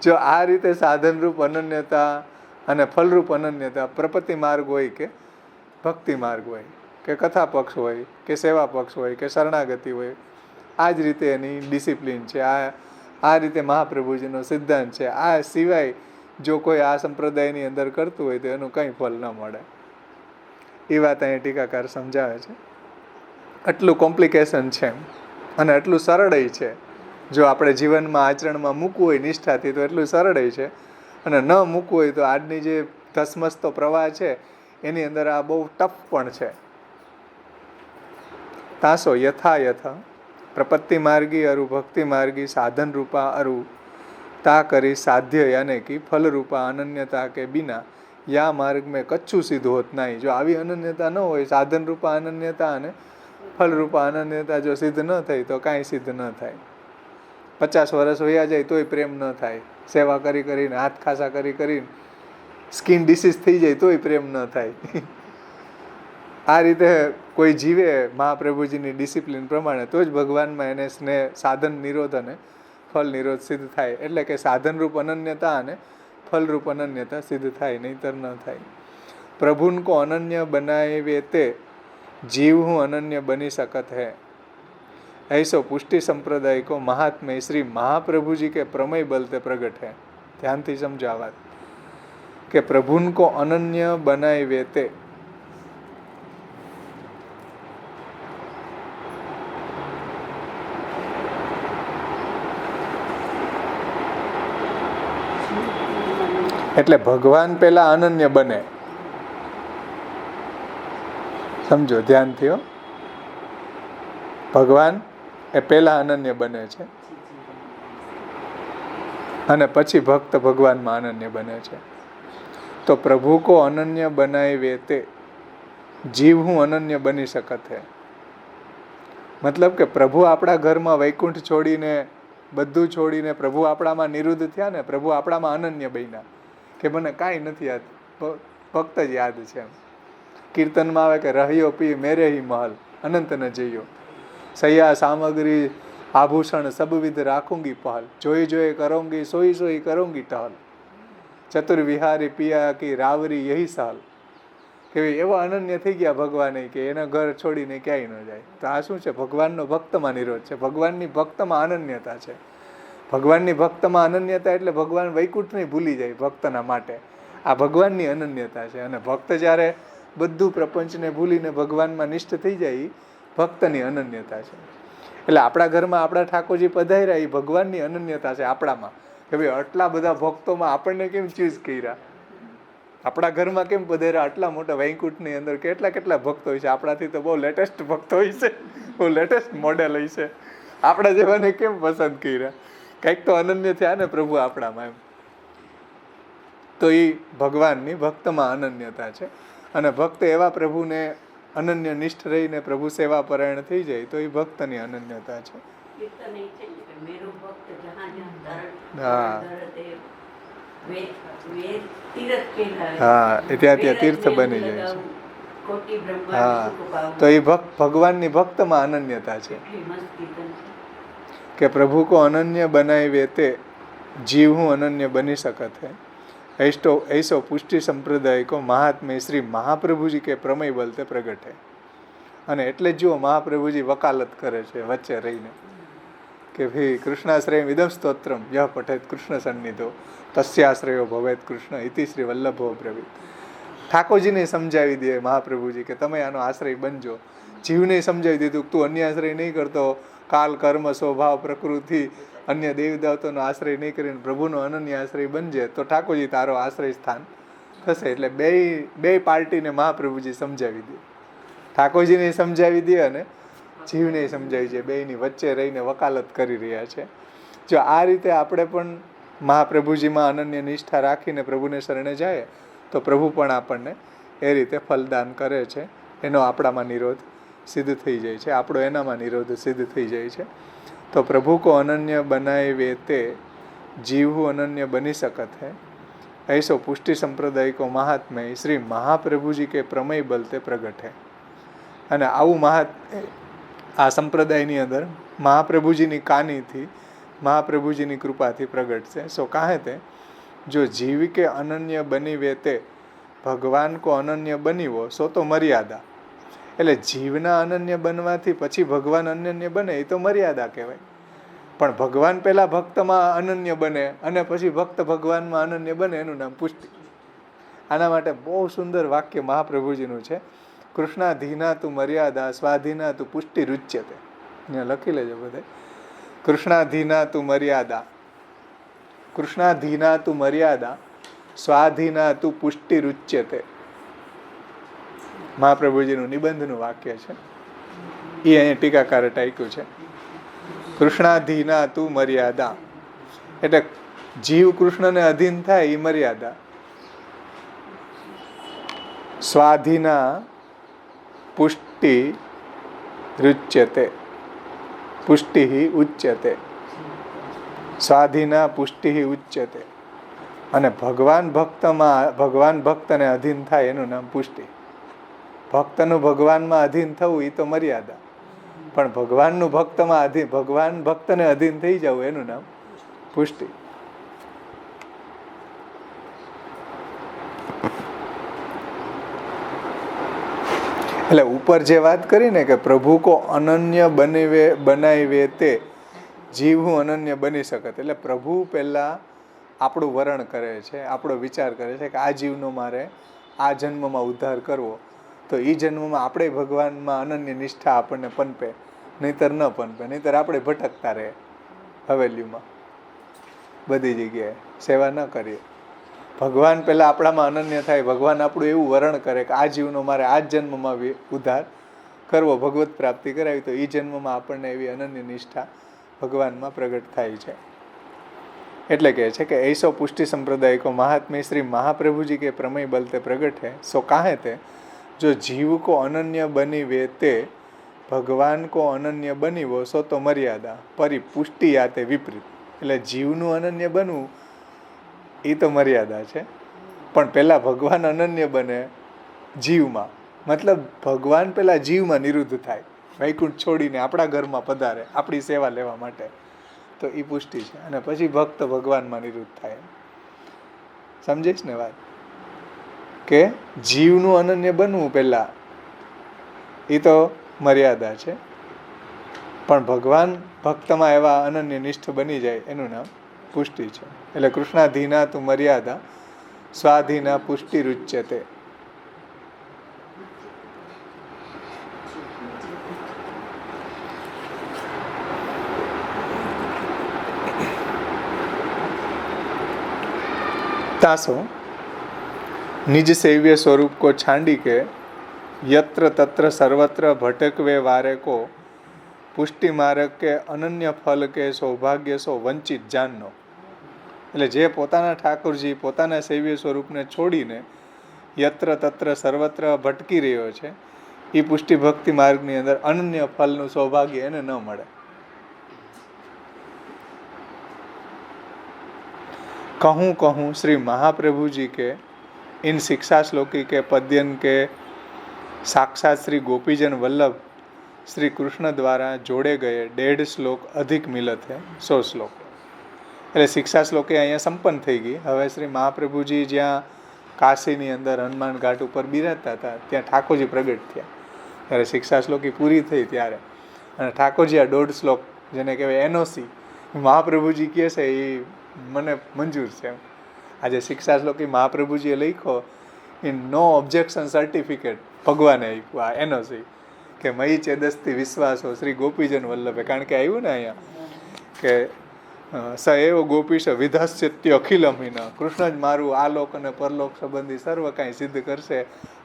જો આ રીતે સાધનરૂપ અનન્યતા અને ફલરૂપ અનન્યતા પ્રપત્તિ માર્ગ હોય કે ભક્તિ માર્ગ હોય કે કથા પક્ષ હોય કે સેવા પક્ષ હોય કે શરણાગતિ હોય, આ જ રીતે એની ડિસિપ્લિન છે. આ રીતે મહાપ્રભુજીનો સિદ્ધાંત છે. આ સિવાય જો કોઈ આ સંપ્રદાયની અંદર કરતું હોય તો એનું કંઈ ફલ ન મળે. એ વાત અહીંયા ટીકાકાર સમજાવે છે. આટલું કોમ્પ્લિકેશન છે અને આટલું સરળય છે. જો આપણે જીવનમાં આચરણમાં મૂકવું હોય નિષ્ઠાથી તો એટલું સરળય છે, અને ન મૂકવું હોય તો આજની જે ધસમસતો પ્રવાહ છે એની અંદર આ બહુ ટફ પણ છે. તાસો યથા યથ પ્રપત્તિ માર્ગી અરુ ભક્તિ માર્ગી સાધન રૂપા અરુ તા કરી સાધ્ય યાને કે ફલ રૂપા અનન્યતા કે બિના યા માર્ગ મેં કચ્છું સિદ્ધ હોત નહીં. જો આવી અનન્યતા ન હોય, સાધન રૂપા અનન્યતા અને ફલ રૂપા અનન્યતા જો સિદ્ધ ન થઈ તો કાંઈ સિદ્ધ ન થાય. 50 વર્ષ વયા જાય તોય પ્રેમ ન થાય. સેવા કરી કરીને હાથ ખાસા કરી કરીને સ્કિન ડિસીઝ થઈ જાય તોય પ્રેમ ન થાય. આ રીતે કોઈ જીવે મહાપ્રભુજીની ડિસિપ્લિન પ્રમાણે તો જ ભગવાનમાં એને સ્નેહ સાધન નિરોધ અને ફલ નિરોધ સિદ્ધ થાય. એટલે કે સાધનરૂપ અનન્યતા અને ફલરૂપ અનન્યતા સિદ્ધ થાય, નહીંતર ન થાય. પ્રભુન કો અનન્ય બનાવે તે जीव हूँ अनन्य बनी सकत है. ऐसो पुष्टि संप्रदाय को महात्म्य श्री महाप्रभु जी के प्रमेय बलते प्रगट है. ध्यान थी समझो आ बात કે પ્રભુન કો અનન્ય બનાવે તે એટલે ભગવાન પેલા અનન્ય બને. સમજો ધ્યાનથી હો. ભગવાન એ પેલા અનન્ય બને છે અને પછી ભક્ત ભગવાનમાં અનન્ય બને છે. તો પ્રભુ કો અનન્ય બનાવે તે જીવ હું અનન્ય બની શકત હે. મતલબ કે પ્રભુ આપણા ઘરમાં વૈકુંઠ છોડીને બધું છોડીને પ્રભુ આપણામાં નિરુદ્ધ થયા ને, પ્રભુ આપણામાં અનન્ય બન્યા કે મને કાંઈ નથી યાદ, ભક્ત જ યાદ છે. કીર્તનમાં આવે કે રહ્યો પી મેરે હી મહલ અનંત ન જઈયો, સૈયા સામગ્રી આભૂષણ સબવિધ રાખુંગી પહલ, જોઈ જોઈ કરોંગી સોઈ સોઈ કરોંગી ટહલ, ચતુર વિહારી પિયા કી રાવરી યહી સહલ. કે એવો અનન્ય થઈ ગયા ભગવાન કે એના ઘર છોડીને ક્યાંય ન જાય. તો આ શું છે? ભગવાનનો ભક્તમાં નિરોધ છે. ભગવાનની ભક્તમાં અનન્યતા છે. ભગવાનની ભક્તમાં અનન્યતા એટલે ભગવાન વૈકુંઠને ભૂલી જાય ભક્તના માટે. આ ભગવાનની અનન્યતા છે. અને ભક્ત જ્યારે બધું પ્રપંચને ભૂલીને ભગવાનમાં નિષ્ઠ થઈ જાય એ ભક્તની અનન્યતા છે. એટલે આપણા ઘરમાં આપણા ઠાકોરજી પધાર્યા એ ભગવાનની અનન્યતા છે આપણામાં. કે ભાઈ આટલા બધા ભક્તોમાં આપણને કેમ ચૂઝ કર્યા, આપણા ઘરમાં કેમ પધાર્યા, આટલા મોટા વૈકુંઠની અંદર કેટલા કેટલા ભક્તો હોય છે. આપણાથી તો બહુ લેટેસ્ટ ભક્તો હોય છે, બહુ લેટેસ્ટ મોડેલ હોય છે. આપણા જેવાને કેમ પસંદ કર્યા? કંઈક તો અનન્ય થયા ને પ્રભુ આપણામાં એમ. તો એ ભગવાનની ભક્તમાં અનન્યતા છે. અને ભક્ત એવા પ્રભુને અનન્ય નિષ્ઠ રહીને પ્રભુ સેવા પરાયણ થઈ જાય તો એ ભક્તની અનન્યતા છે. હા, એ ત્યાં તીર્થ બની જાય છે. હા, તો એ ભગવાનની ભક્તમાં અનન્યતા છે કે પ્રભુ કો અનન્ય બનાવે તે જીવ હું અનન્ય બની શકત હૈ. ऐसो पुष्टि संप्रदाय को महात्म्य श्री महाप्रभुजी के प्रमेय बलते प्रगट है. અને એટલે જ જુઓ મહાપ્રભુજી વકાલત કરે છે વચ્ચે રહીને કે ભાઈ કૃષ્ણાશ્રય ઇદમ સ્તોત્રમ યહ પઠેત કૃષ્ણ સન્નિધો તસ્યાશ્રયો ભવેત કૃષ્ણ ઇતિ શ્રી વલ્લભો બ્રવીત. ઠાકોરજીને સમજાવી દે મહાપ્રભુજી કે તમે આનો આશ્રય બનજો. જીવને સમજાવી દીધું તું અન્ય આશ્રય નહીં કરતો, કાલ કર્મ સ્વભાવ પ્રકૃતિ અન્ય દેવી દેવતાનો આશ્રય નહીં કરીને પ્રભુનો અનન્ય આશ્રય બનજે તો ઠાકોરજી તારો આશ્રય સ્થાન થશે. એટલે બે પાર્ટીને મહાપ્રભુજી સમજાવી દે. ઠાકોરજીને સમજાવી દે અને જીવને સમજાવી છે. બેયની વચ્ચે રહીને વકાલત કરી રહ્યા છે. જો આ રીતે આપણે પણ મહાપ્રભુજીમાં અનન્ય નિષ્ઠા રાખીને પ્રભુને શરણે જાય તો પ્રભુ પણ આપણને એ રીતે ફલદાન કરે છે. એનો આપણામાં નિરોધ સિદ્ધ થઈ જાય છે, આપણો એનામાં નિરોધ સિદ્ધ થઈ જાય છે. તો પ્રભુ કો અનન્ય બનાવે તે જીવ અનન્ય બની શકત હૈ. ऐसो पुष्टि संप्रदाय को महात्म्य श्री महाप्रभुजी के प्रमेय बलते प्रगट है. અને આવું આ સંપ્રદાયની અંદર મહાપ્રભુજીની કાનીથી મહાપ્રભુજીની કૃપાથી પ્રગટ છે. સો કાહે તે જો જીવ કે અનન્ય બની વેતે ભગવાન કો અનન્ય બનીવો સો તો મર્યાદા. એટલે જીવના અનન્ય બનવાથી પછી ભગવાન અનન્ય બને એ તો મર્યાદા કહેવાય. પણ ભગવાન પહેલા ભક્તમાં અનન્ય બને અને પછી ભક્ત ભગવાનમાં અનન્ય બને એનું નામ પુષ્ટિ. આના માટે બહુ સુંદર વાક્ય મહાપ્રભુજીનું છે. કૃષ્ણાધીના તું મર્યાદા સ્વાધીના તું પુષ્ટિ રૂચ્યતે. અહીંયા લખી લેજો બધે. કૃષ્ણાધીના તું મર્યાદા, કૃષ્ણાધીના તું મર્યાદા સ્વાધીના તું પુષ્ટિ રૂચ્યતે. મહાપ્રભુજીનું નિબંધનું વાક્ય છે. એ અહીંયા ટીકાકારે ટાંક્યું છે. કૃષ્ણાધીના તું મર્યાદા એટલે જીવ કૃષ્ણને અધીન થાય એ મર્યાદા. સ્વાધીના પુષ્ટિ રુચ્યતે, પુષ્ટિ ઉચ્યતે. સ્વાધીના પુષ્ટિ ઉચ્યતે. અને ભગવાન ભક્તને અધીન થાય એનું નામ પુષ્ટિ. ભક્તનું ભગવાનમાં અધીન થવું એ તો મર્યાદા, પણ ભગવાનનું ભગવાન ભક્તને અધીન થઈ જવું એનું નામ પુષ્ટિ. એટલે ઉપર જે વાત કરી ને કે પ્રભુ કો અનન્ય બનાવે તે જીવ હું અનન્ય બની શકત. એટલે પ્રભુ પહેલા આપણું વરણ કરે છે, આપણો વિચાર કરે છે કે આ જીવનો મારે આ જન્મમાં ઉદ્ધાર કરવો, તો એ જન્મમાં આપણે ભગવાનમાં અનન્ય નિષ્ઠા આપણને પનપે, નહીતર ન પનપે. નહીતર આપણે ભટકતા રહે હવેલીમાં બધી જગ્યાએ, સેવા ન કરીએ. ભગવાન પહેલાં આપણામાં અનન્ય થાય, ભગવાન આપણું એવું વરણ કરે કે આ જીવનો મારે આ જ જન્મમાં ઉદ્ધાર કરવો, ભગવત પ્રાપ્તિ કરાવી, તો એ જન્મમાં આપણને એવી અનન્ય નિષ્ઠા ભગવાનમાં પ્રગટ થાય છે. એટલે કહે છે કે ऐसो पुष्टि संप्रदाय को महात्म्य श्री महाप्रभुजी के प्रमेय बलते प्रगट है. सो काहे ते जो जीव को अनन्य बनी वेते भगवान को अनन्य बनीવો સો તો મર્યાદા પરી પુષ્ટિ આતે વિપરીત. એટલે જીવનું અનન્ય બનવું એ તો મર્યાદા છે, પણ પહેલાં ભગવાન અનન્ય બને જીવમાં, મતલબ ભગવાન પહેલાં જીવમાં નિરુદ્ધ થાય, વૈકુંઠ છોડીને આપણા ઘરમાં પધારે આપણી સેવા લેવા માટે, તો એ પુષ્ટિ છે. અને પછી ભક્ત ભગવાનમાં નિરુદ્ધ થાય. સમજીશ ને વાત? કે જીવનું અનન્ય બનવું પહેલાં એ તો મર્યાદા છે, પણ ભગવાન ભક્તમાં એવા અનન્ય નિષ્ઠ બની જાય એનું નામ પુષ્ટિ છે. એટલે કૃષ્ણાધીના તું મર્યાદા સ્વાધીના પુષ્ટિ રૂચ્યતે. तासो निज सेव्य स्वरूप को छांडी के यत्र तत्र सर्वत्र भटकवे वारे को पुष्टि मार्ग के अनन्य फल के सौभाग्य सो वंचित जाननो. એટલે જે પોતાના ઠાકોરજી પોતાના સેવ્ય સ્વરૂપને છોડીને યત્ર તત્ર સર્વત્ર ભટકી રહ્યો છે, એ પુષ્ટિ ભક્તિ માર્ગની અંદર અનન્ય ફલનું સૌભાગ્ય એને ન મળે. कहूँ श्री महाप्रभु जी के इन शिक्षा श्लोकी के पद्यन के साक्षात श्री गोपीजन वल्लभ श्री कृष्ण द्वारा जोड़े गए 1.5 श्लोक अधिक मिलत है 100 श्लोक. એટલે શિક્ષા શ્લોકે અહીંયા સંપન્ન થઈ ગઈ. હવે શ્રી મહાપ્રભુજી જ્યાં કાશીની અંદર હનુમાન ઘાટ ઉપર બિરાજતા હતા ત્યાં ઠાકોરજી પ્રગટ થયા. ત્યારે શિક્ષા શ્લોકી પૂરી થઈ ત્યારે અને ઠાકોરજી આ 1.5 શ્લોક જેને કહેવાય એનઓસી મહાપ્રભુજી કહે છે એ મને મંજૂર છે. આજે શિક્ષા શ્લોકી મહાપ્રભુજીએ લખ્યો ઇન નો ઓબ્જેક્શન સર્ટિફિકેટ ભગવાને આપ્યું આ એનઓસી કે મયી ચેદસ્તી વિશ્વાસો શ્રી ગોપીજન વલ્લભે. કારણ કે આવ્યું ને અહીંયા કે સ એવો ગોપીશ વિધસ્યત્ય અખિલમિન, કૃષ્ણ જ મારું આલોક અને પરલોક સંબંધી સર્વ કાંઈ સિદ્ધ કરશે.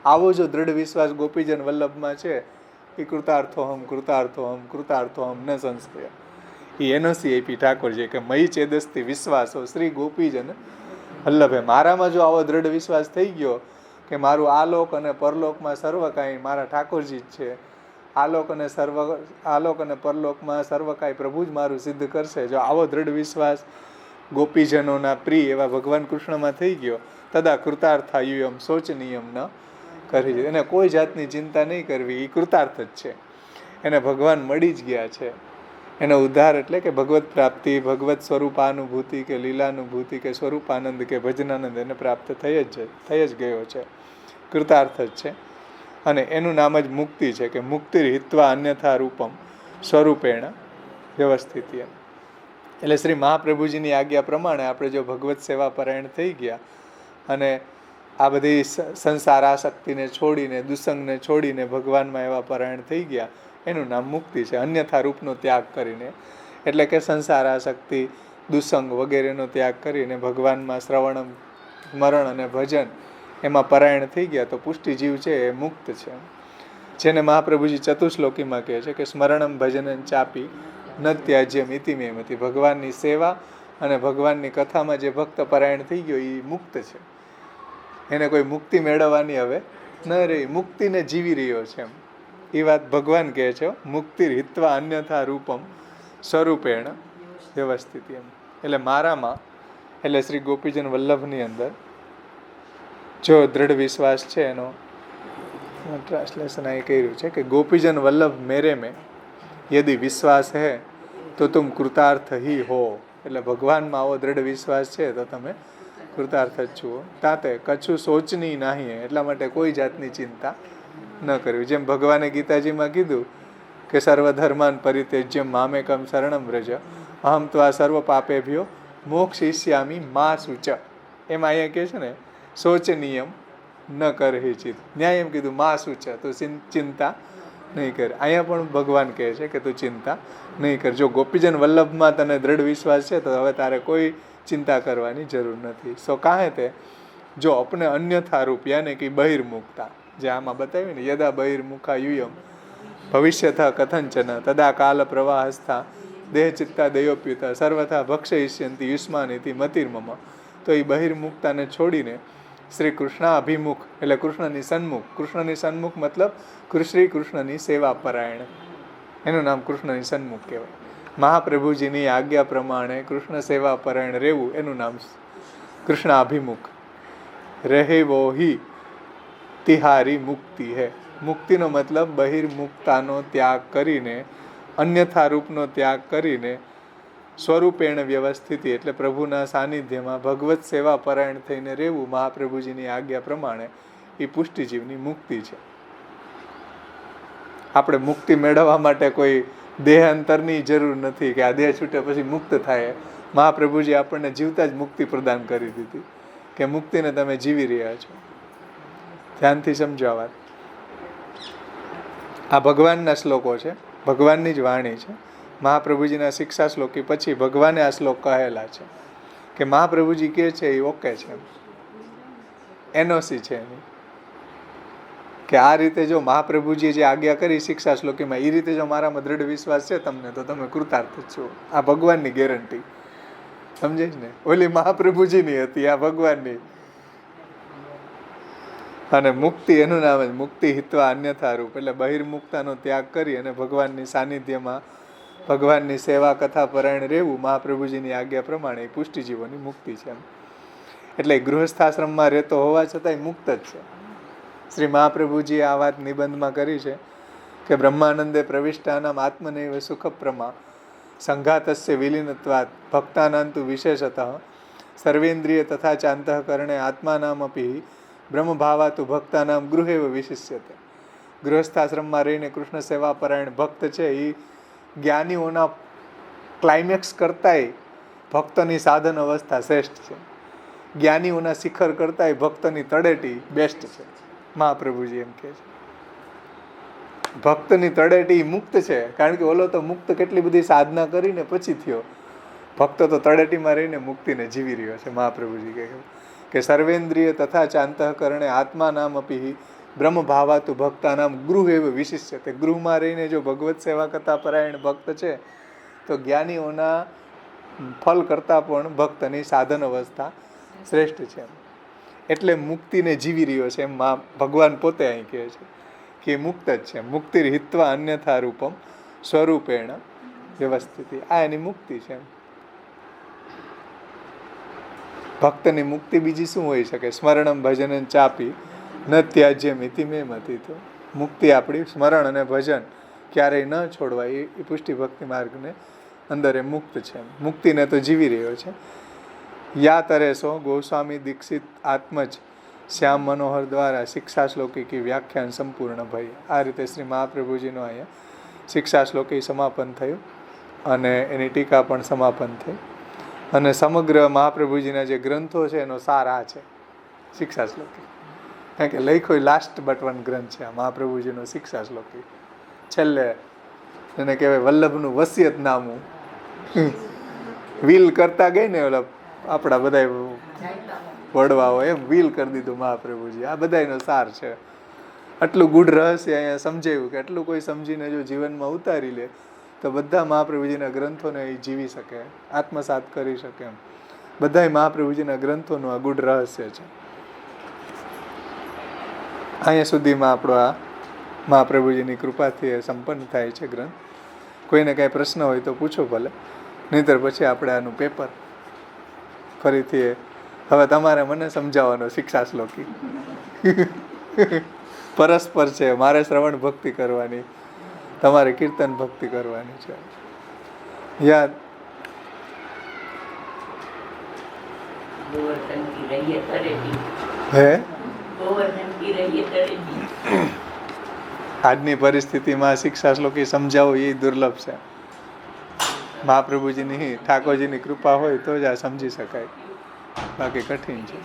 આવો જો દ્રઢ વિશ્વાસ ગોપીજન વલ્લભમાં છે એ કૃતાર્થોહમ કૃતાર્થોહમ કૃતાર્થોહમ ન સંશય. એ એનઓસી આપી ઠાકોરજી કે મયી ચેદસ્તી વિશ્વાસો શ્રી ગોપીજન વલ્લભે. મારામાં જો આવો દ્રઢ વિશ્વાસ થઈ ગયો કે મારું આલોક અને પરલોકમાં સર્વ કાંઈ મારા ઠાકોરજી જ છે, આલોક અને પરલોકમાં સર્વ કાંઈ પ્રભુ જ મારું સિદ્ધ કરશે. જો આવો દ્રઢ વિશ્વાસ ગોપીજનોના પ્રિય એવા ભગવાન કૃષ્ણમાં થઈ ગયો તદા કૃતાર્થાયુયમ શોચનીયમ ન કરી. એને કોઈ જાતની ચિંતા નહીં કરવી, એ કૃતાર્થ જ છે. એને ભગવાન મળી જ ગયા છે. એનો ઉદ્ધાર એટલે કે ભગવત પ્રાપ્તિ, ભગવત સ્વરૂપાનુભૂતિ કે લીલાનુભૂતિ કે સ્વરૂપાનંદ કે ભજનાનંદ એને પ્રાપ્ત થઈ જ ગયો છે. કૃતાર્થ જ છે. અને એનું નામ જ મુક્તિ છે કે મુક્તિ હિત્વા અન્યથા રૂપમ સ્વરૂપેણ વ્યવસ્થિત. એટલે શ્રી મહાપ્રભુજીની આજ્ઞા પ્રમાણે આપણે જો ભગવત સેવા પરાયણ થઈ ગયા અને આ બધી સંસારાસક્તિને છોડીને દુસંગને છોડીને ભગવાનમાં એવા પરાયણ થઈ ગયા એનું નામ મુક્તિ છે. અન્યથા રૂપનો ત્યાગ કરીને એટલે કે સંસારાસક્તિ દુસંગ વગેરેનો ત્યાગ કરીને ભગવાનમાં શ્રવણમ સ્મરણ અને ભજન એમાં પરાયણ થઈ ગયા તો પુષ્ટિ જીવ છે એ મુક્ત છે. જેને મહાપ્રભુજી ચતુશ્લોકીમાં કહે છે કે સ્મરણમ ભજનં ચાપી ન ત્યાજ્યમ ઇતિમેમતી. ભગવાનની સેવા અને ભગવાનની કથામાં જે ભક્ત પરાયણ થઈ ગયો એ મુક્ત છે. એને કોઈ મુક્તિ મેળવવાની હવે ન રહી, મુક્તિને જીવી રહ્યો છે. એ વાત ભગવાન કહે છે મુક્તિ હિત્વા અન્યથા રૂપમ સ્વરૂપેણ વ્યવસ્થિત. એમ એટલે મારામાં એટલે શ્રી ગોપીજન વલ્લભની અંદર જો દ્રઢ વિશ્વાસ છે એનો ટ્રાન્સલેશન અહીં કર્યું છે કે ગોપીજન વલ્લભ મેરે મેં યદિ વિશ્વાસ હે તો તુમ કૃતાર્થ હી હો. એટલે ભગવાનમાં આવો દ્રઢ વિશ્વાસ છે તો તમે કૃતાર્થ જ છો. તાતે કછું સોચની નહીં, એટલા માટે કોઈ જાતની ચિંતા ન કરવી. જેમ ભગવાને ગીતાજીમાં કીધું કે સર્વધર્માન પરિત્યજ્ય મામેકમ શરણમ વ્રજ અહમ ત્વા સર્વ પાપેભ્યો મોક્ષિષ્યામિ મા શુચ. એમાં અહીંયા કહે છે ને શોચનીયમ ન કરહી ચિત. ન્યાય એમ કીધું મા શુચ, તું ચિંતા નહીં કર. અહીંયા પણ ભગવાન કહે છે કે તું ચિંતા નહીં કર. જો ગોપીજન વલ્લભમાં તને દ્રઢ વિશ્વાસ છે તો હવે તારે કોઈ ચિંતા કરવાની જરૂર નથી. સો કાહે તે જો અપને અન્યથા રૂપ યાને કે બહિર્મુખતા જે આમાં બતાવ્યું ને યદા બહિર્મુખા યુયમ ભવિષ્યથા કથંચન તદા કાલ પ્રવાહસ્થા દેહ ચિત્તા દયોપ્યુતા સર્વથા ભક્ષયિષ્યંતિ યુષ્માનિતિ મતિર્મમ. તો એ બહિર્મુખતાને છોડીને શ્રી કૃષ્ણાભિમુખ એટલે કૃષ્ણની સન્મુખ. કૃષ્ણની સન્મુખ મતલબ શ્રી કૃષ્ણની સેવા પરાયણ, એનું નામ કૃષ્ણની સન્મુખ કહેવાય. મહાપ્રભુજીની આજ્ઞા પ્રમાણે કૃષ્ણ સેવા પરાયણ રહેવું એનું નામ કૃષ્ણાભિમુખ. રહેવો હિ તિહારી મુક્તિ હે. મુક્તિનો મતલબ બહિર્મુખતાનો ત્યાગ કરીને અન્યથા રૂપનો ત્યાગ કરીને સ્વરૂપેણ વ્યવસ્થિત એટલે પ્રભુના સાનિધ્યમાં ભગવત સેવા પરાયણ થઈને રહેવું મહાપ્રભુજીની આજ્ઞા પ્રમાણે એ પુષ્ટિજીવની મુક્તિ છે. આપણે મુક્તિ મેળવવા માટે કોઈ દેહાંતરની જરૂર નથી કે આ દેહ છૂટે પછી મુક્ત થાય. મહાપ્રભુજી આપણને જીવતા જ મુક્તિ પ્રદાન કરી દીધી કે મુક્તિને તમે જીવી રહ્યા છો. ધ્યાનથી સમજો આ વાત. આ ભગવાનના શ્લોકો છે, ભગવાનની જ વાણી છે. મહાપ્રભુજીના શિક્ષા શ્લોકી પછી ભગવાને આ શ્લોક કહેલા છે કે મહાપ્રભુજી કહે છે એ ઓકે છે, એનઓસી છે એની કે આ રીતે જો મહાપ્રભુજીએ જે આજ્ઞા કરી શિક્ષા શ્લોકીમાં એ રીતે જો મારામાં દ્રઢ વિશ્વાસ છે તમને તો તમે કૃતાર્થ છો. આ ભગવાનની ગેરંટી સમજે ને. ઓલી મહાપ્રભુજીની હતી, આ ભગવાનની. અને મુક્તિ એનું નામ જ મુક્તિ હિત્વા અન્યથા રૂપ, એટલે બહિર્મુક્તાનો ત્યાગ કરી અને ભગવાનની સાનિધ્યમાં ભગવાનની સેવા કથા પરાયણ રહેવું મહાપ્રભુજીની આજ્ઞા પ્રમાણે એ પુષ્ટિજીવોની મુક્તિ છે. એટલે ગૃહસ્થાશ્રમમાં રહેતો હોવા છતાંય મુક્ત જ છે. શ્રી મહાપ્રભુજીએ આ વાત નિબંધમાં કરી છે કે બ્રહ્માનંદે પ્રવિષ્ટાનામ આત્મનૈવ સુખપ્રમા સંઘાતસ્ય વિલીનત્વાત ભક્તાનાંતુ વિશેષતઃ સર્વેન્દ્રિય તથા ચાંતઃકરણે આત્માનામપી બ્રહ્મભાવાતુ ભક્તાનામ ગૃહેવ વિશિષ્યતે. ગૃહસ્થાશ્રમમાં રહીને કૃષ્ણ સેવા પરાયણ ભક્ત છે એ જ્ઞાનીઓના ક્લાઇમેક્સ કરતાંય ભક્તની સાધન અવસ્થા શ્રેષ્ઠ છે. જ્ઞાનીઓના શિખર કરતાંય ભક્તની તળેટી બેસ્ટ છે. મહાપ્રભુજી એમ કહે છે ભક્તની તળેટી મુક્ત છે, કારણ કે ઓલો તો મુક્ત કેટલી બધી સાધના કરીને પછી થયો, ભક્ત તો તળેટીમાં રહીને મુક્તિને જીવી રહ્યો છે. મહાપ્રભુજી કહે કે સર્વેન્દ્રિય તથા ચાંતઃકરણે આત્મા નામ અપી બ્રહ્મ ભાવાતુ ભક્તાનામ ગૃહ એવ વિશિષ્ય. તે ગૃહમાં રહીને જો ભગવત સેવા કરતા પરાયણ ભક્ત છે તો જ્ઞાનીઓના ફલ કરતાં પણ ભક્તની સાધન અવસ્થા શ્રેષ્ઠ છે. એટલે મુક્તિને જીવી રહ્યો છે એમ ભગવાન પોતે અહીં કહે છે કે મુક્ત જ છે. મુક્તિ હિત્વા અન્યથા રૂપમ સ્વરૂપેણ વ્યવસ્થિતિ. આ એની મુક્તિ છે. ભક્તની મુક્તિ બીજી શું હોઈ શકે? સ્મરણમ ભજન ચાપી ન ત્યાજ્ય મિતિ મેં મતી. તો મુક્તિ આપણી સ્મરણ અને ભજન ક્યારેય ન છોડવા એ પુષ્ટિ ભક્તિ માર્ગને અંદર એ મુક્ત છે. મુક્તિને તો જીવી રહ્યો છે. યા તરેસો ગોસ્વામી દીક્ષિત આત્મજ શ્યામ મનોહર દ્વારા શિક્ષા શ્લોકી કી વ્યાખ્યાન સંપૂર્ણ ભઈ. આ રીતે શ્રી મહાપ્રભુજીનો અહીંયા શિક્ષા શ્લોકી સમાપન થયું અને એની ટીકા પણ સમાપન થઈ. અને સમગ્ર મહાપ્રભુજીના જે ગ્રંથો છે એનો સાર આ છે શિક્ષા શ્લોકી. કારણ કે લખ્યો લાસ્ટ બટ વન ગ્રંથ છે આ મહાપ્રભુજીનો શિક્ષા શ્લોકી. છેલ્લે એને કહેવાય વલ્લભનું વસિયતનામું વિલ કરતા ગઈ ને ઓલા આપણા બધા વડવાઓ એમ વિલ કરી દીધું મહાપ્રભુજી. આ બધાનો સાર છે. આટલું ગૂઢ રહસ્ય અહીંયા સમજાયું કે આટલું કોઈ સમજીને જો જીવનમાં ઉતારી લે તો બધા મહાપ્રભુજીના ગ્રંથોને એ જીવી શકે, આત્મસાત કરી શકે. એમ બધાય મહાપ્રભુજીના ગ્રંથોનું આ ગૂઢ રહસ્ય છે. અહીંયા સુધીમાં આપણો આ મહાપ્રભુજીની કૃપાથી સંપન્ન થાય છે ગ્રંથ. કોઈને કાંઈ પ્રશ્ન હોય તો પૂછો ભલે, નહીંતર પછી આપણે આનું પેપર ફરીથી હવે તમારે મને સમજાવવાનો શિક્ષા શ્લોકી પરસ્પર છે. મારે શ્રવણ ભક્તિ કરવાની, તમારે કીર્તન ભક્તિ કરવાની છે. યાદ હે આજની પરિસ્થિતિમાં શિક્ષા શ્લોકી સમજાવો એ દુર્લભ છે. મહાપ્રભુજીની ઠાકોરજીની કૃપા હોય તો જ આ સમજી શકાય, બાકી કઠિન છે.